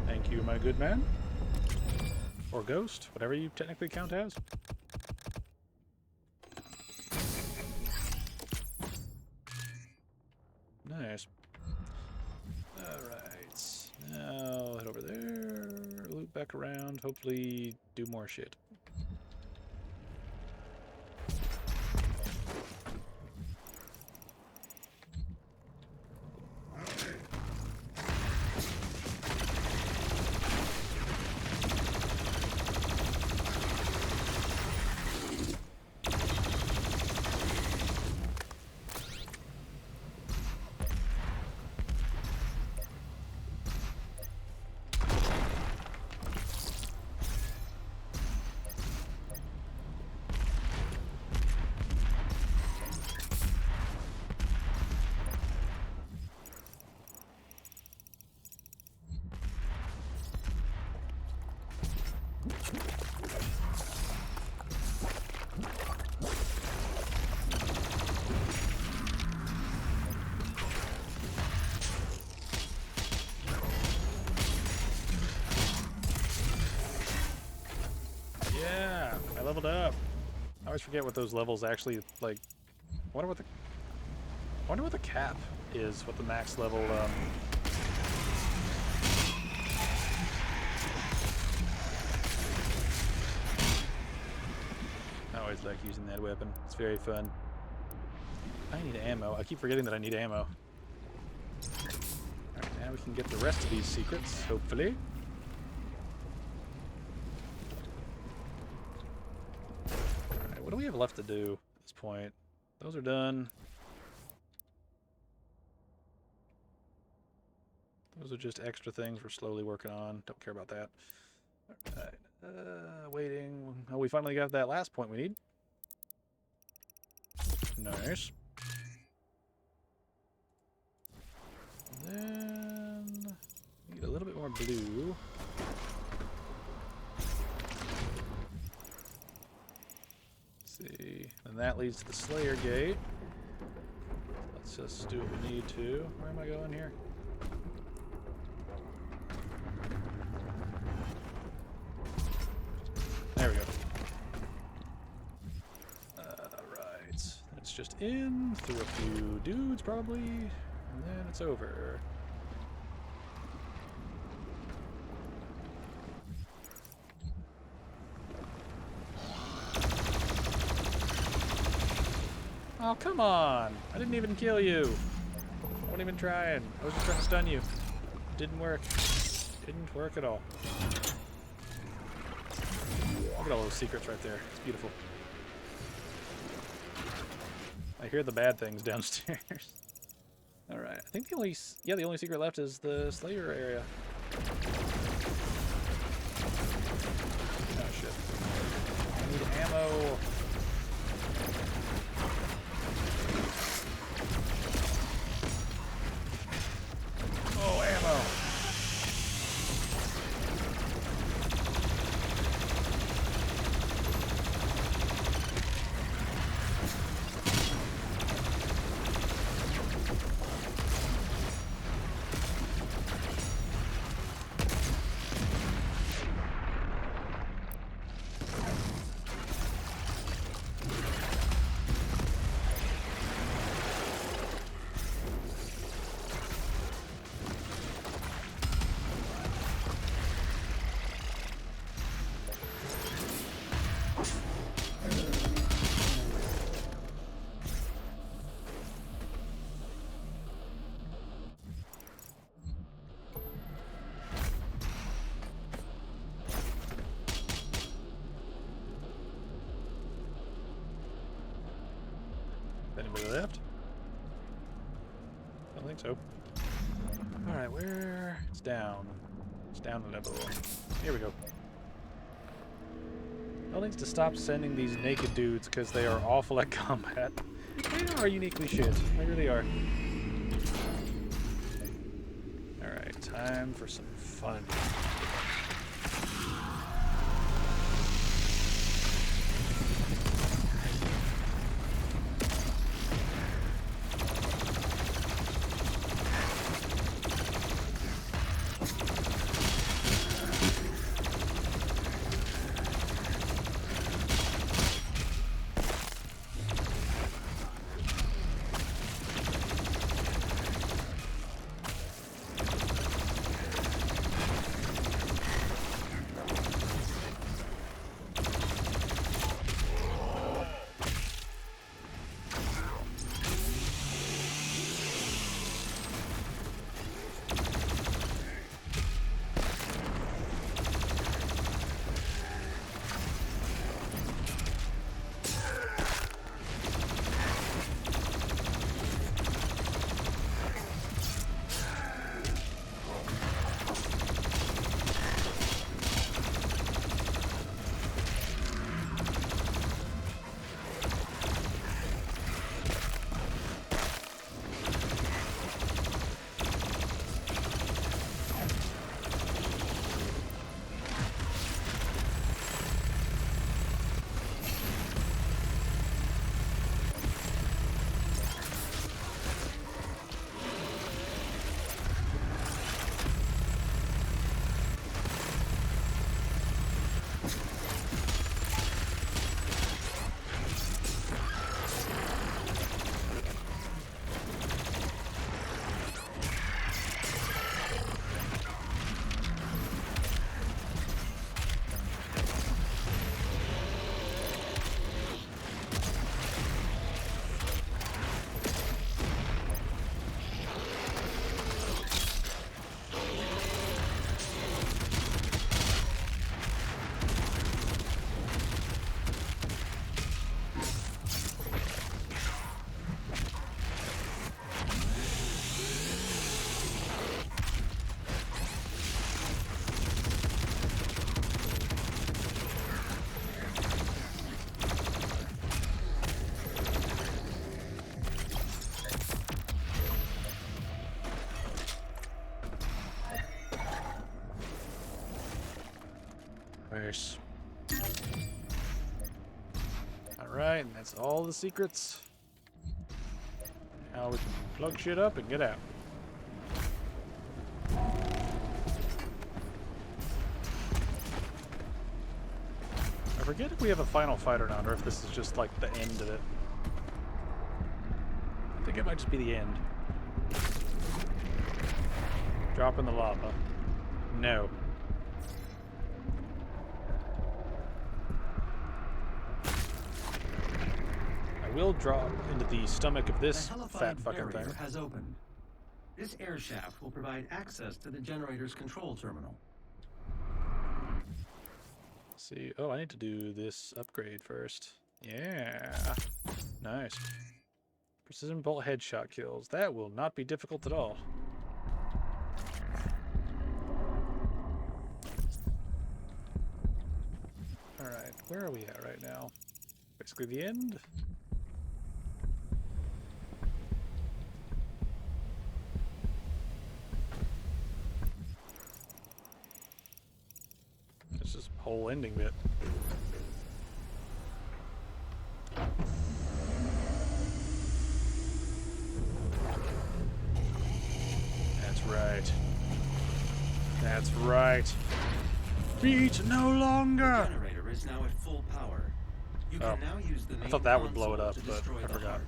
Thank you, my good man. Or ghost, whatever you technically count as. Nice. Alright. Now head over there, loop back around, hopefully do more shit. Yeah, I leveled up. I always forget what those levels actually like. I wonder what the cap is. What the max level. I always like using that weapon. It's very fun. I need ammo. I keep forgetting that I need ammo. Alright, now we can get the rest of these secrets, hopefully. Alright, what do we have left to do at this point? Those are done. Those are just extra things we're slowly working on. Don't care about that. Alright, waiting. Oh, we finally got that last point we need. Nice. Then need a little bit more blue. Let's see. And that leads to the Slayer Gate. Let's just do what we need to. Where am I going here? just in, through a few dudes probably, and then it's over. Oh, come on! I didn't even kill you! I wasn't even trying. I was just trying to stun you. Didn't work. Didn't work at all. Look at all those secrets right there. It's beautiful. I hear the bad things downstairs. Alright, I think the only secret left is the Slayer area. Oh shit. I need ammo. Oh, ammo. Anybody left? I don't think so. Alright, where? It's down. It's down a level. Here we go. Tell things to stop sending these naked dudes because they are awful at combat. They are uniquely shit. They really are. Alright, time for some fun. Nice. Alright, and that's all the secrets. Now we can plug shit up and get out. I forget if we have a final fight or not, or if this is just like the end of it. it might just be the end. Drop in the lava. No. I will drop into the stomach of this The fat hellified fucking barrier thing. has opened. This air shaft will provide access to the generator's control terminal. Let's see. Oh, I need to do this upgrade first. Yeah. Nice. Precision bolt headshot kills. That will not be difficult at all. Alright, where are we at right now? Basically the end? This is whole ending bit. That's right. That's right. Beat no The longer! generator is now at full power. You can now use the main thought that would blow it console up, to but destroy I the forgot. heart.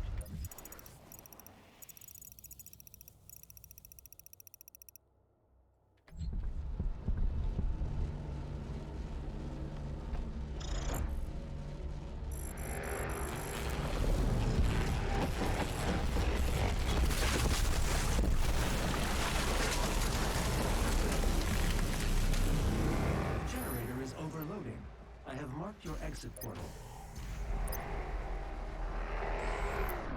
The generator is overloading. I have marked your exit portal.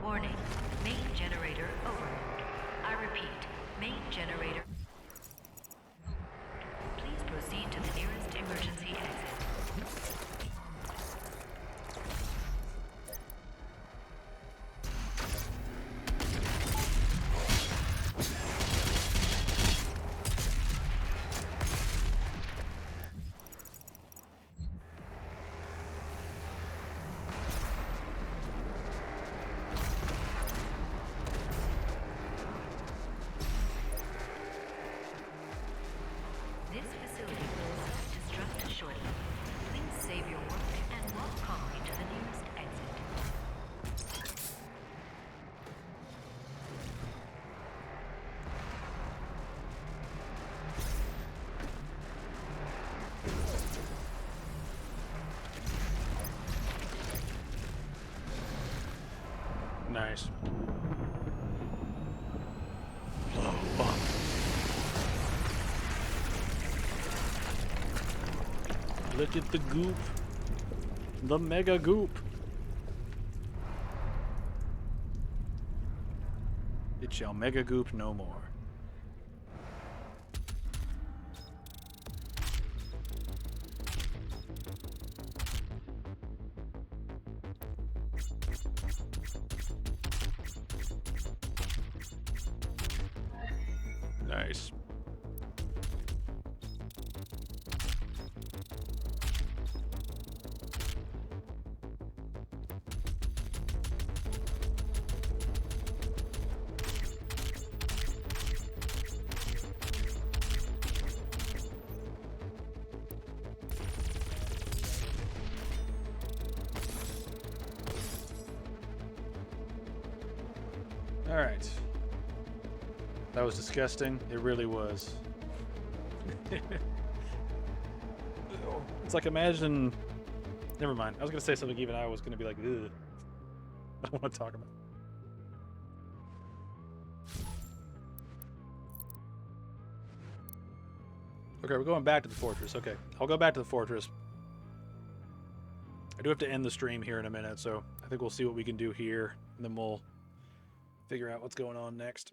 Warning, main generator overload. I repeat, main generator. Please proceed to the nearest emergency exit. This facility will self-destruct shortly. Please save your work and walk calmly to the nearest exit. Nice. Blow up. Look at the goop. The mega goop. It shall mega goop no more. Nice. All right. That was disgusting. It really was. It's like, imagine... Never mind. I was going to say something even I was going to be like, ugh. I don't want to talk about it. Okay, we're going back to the fortress. Okay, I'll go back to the fortress. I do have to end the stream here in a minute, so I think we'll see what we can do here, and then we'll figure out what's going on next.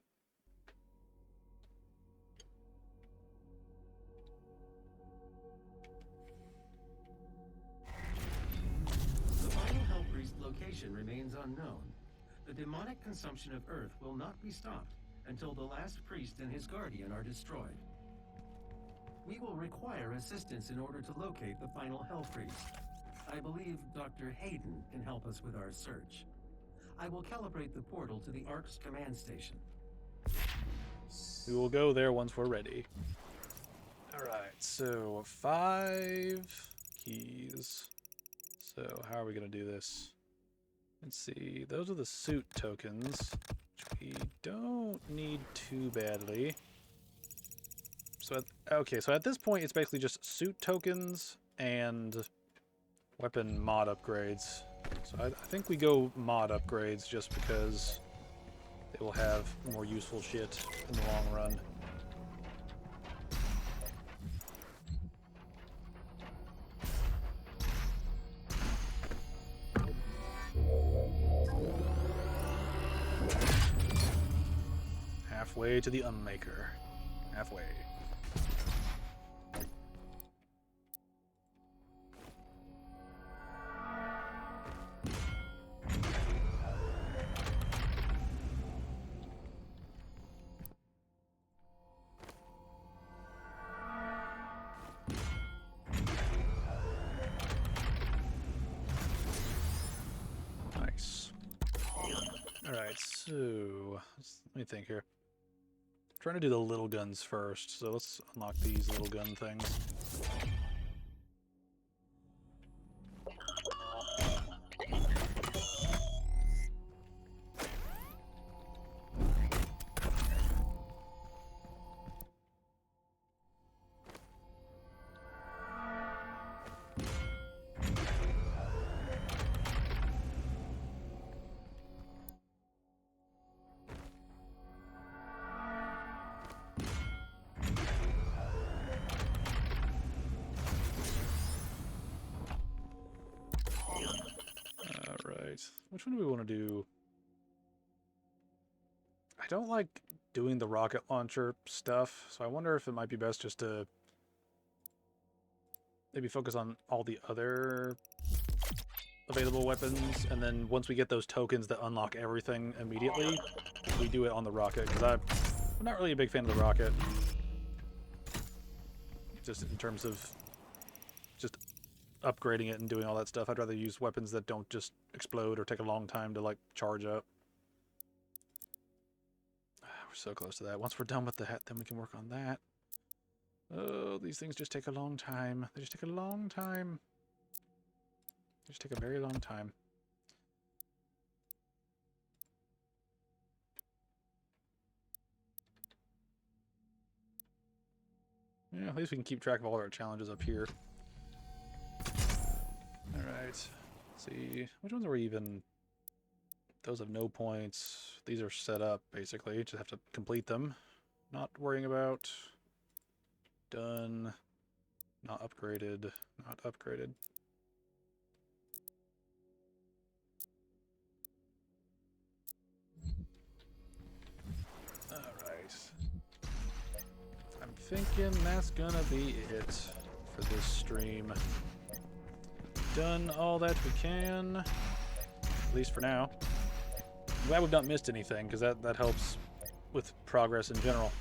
The final Hell Priest location remains unknown. The demonic consumption of Earth will not be stopped until the last priest and his guardian are destroyed. We will require assistance in order to locate the final Hell Priest. I believe Dr. Hayden can help us with our search. I will calibrate the portal to the Ark's command station. We will go there once we're ready. Alright, so 5 keys. So how are we going to do this? Let's see. Those are the suit tokens. we don't need too badly. So, okay, so at this point, it's basically just suit tokens and weapon mod upgrades. So I think we go mod upgrades just because they will have more useful shit in the long run. Halfway to the Unmaker. Halfway. Nice. Alright, so let me think here. Trying to do the little guns first, so let's unlock these little gun things. Alright, which one do we want to do? I don't like doing the rocket launcher stuff, so I wonder if it might be best just to maybe focus on all the other available weapons, and then once we get those tokens that unlock everything immediately, we do it on the rocket, because I'm not really a big fan of the rocket. Just in terms of just upgrading it and doing all that stuff. I'd rather use weapons that don't just explode or take a long time to, like, charge up. We're so close to that. Once we're done with that, then we can work on that. Oh, these things just take a long time. They just take a long time. They just take a very long time. Yeah, at least we can keep track of all our challenges up here. Alright. Let's see. Which ones are we even... Those have no points. These are set up, basically. Just have to complete them. Not worrying about. Done. Not upgraded. Not upgraded. Alright. I'm thinking that's gonna be it for this stream. Done all that we can. At least for now. I'm glad we've not missed anything, because that helps with progress in general.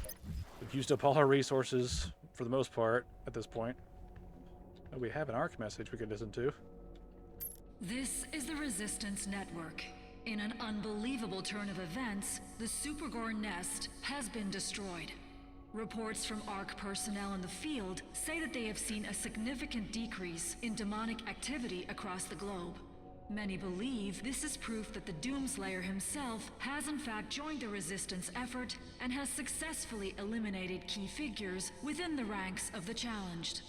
We've used up all our resources, for the most part, at this point. Oh, we have an ARC message we could listen to. This is the Resistance Network. In an unbelievable turn of events, the Supergore nest has been destroyed. Reports from ARC personnel in the field say that they have seen a significant decrease in demonic activity across the globe. Many believe this is proof that the Doomslayer himself has in fact joined the Resistance effort and has successfully eliminated key figures within the ranks of the challenged.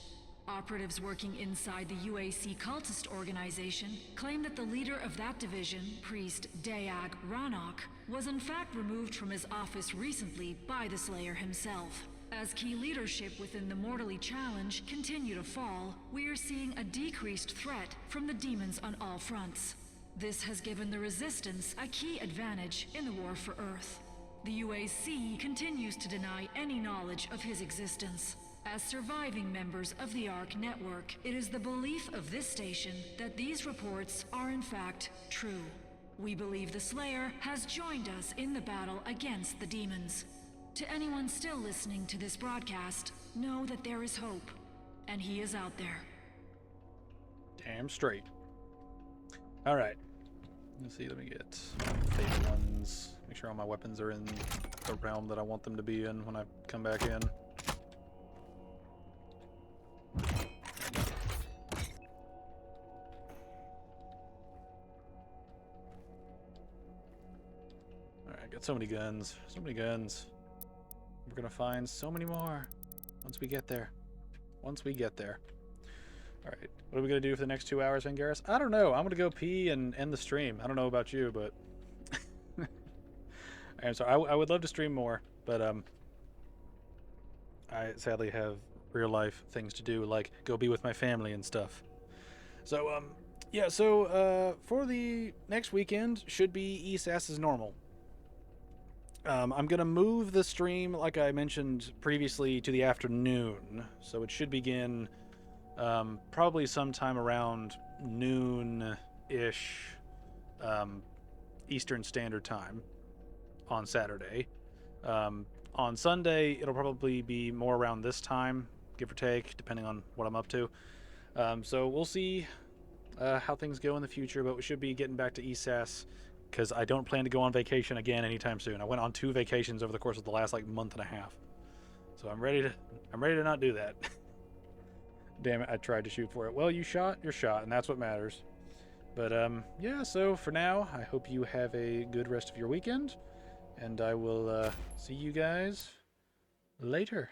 Operatives working inside the UAC cultist organization claim that the leader of that division, Priest Dayag Ranok, was in fact removed from his office recently by the Slayer himself. As key leadership within the Mortally Challenge continue to fall, we are seeing a decreased threat from the demons on all fronts. This has given the Resistance a key advantage in the war for Earth. The UAC continues to deny any knowledge of his existence. As surviving members of the ARC network, it is the belief of this station that these reports are in fact true. We believe the Slayer has joined us in the battle against the demons. To anyone still listening to this broadcast, know that there is hope, and he is out there. Damn straight. Alright. Let's see, let me get favorite ones. Make sure all my weapons are in the realm that I want them to be in when I come back in. Alright, got got so many guns. So many guns. We're gonna find so many more once we get there. Once we get there. Alright. What are we gonna do for the next 2 hours, Angaris? I don't know. I'm gonna go pee and end the stream. I don't know about you, but I'm sorry. I would love to stream more, but I sadly have real life things to do, like go be with my family and stuff. So yeah, so for the next weekend should be ESAS as normal. I'm gonna move the stream, like I mentioned previously, to the afternoon, so it should begin probably sometime around noon-ish Eastern Standard Time on Saturday. On Sunday, it'll probably be more around this time, give or take, depending on what I'm up to. So we'll see how things go in the future, but we should be getting back to ESAS, because I don't plan to go on vacation again anytime soon. I went on 2 vacations over the course of the last like month and a half, so I'm ready to not do that. Damn it, I tried to shoot for it. Well, you shot your shot, and that's what matters. But yeah, so for now, I hope you have a good rest of your weekend, and I will see you guys later.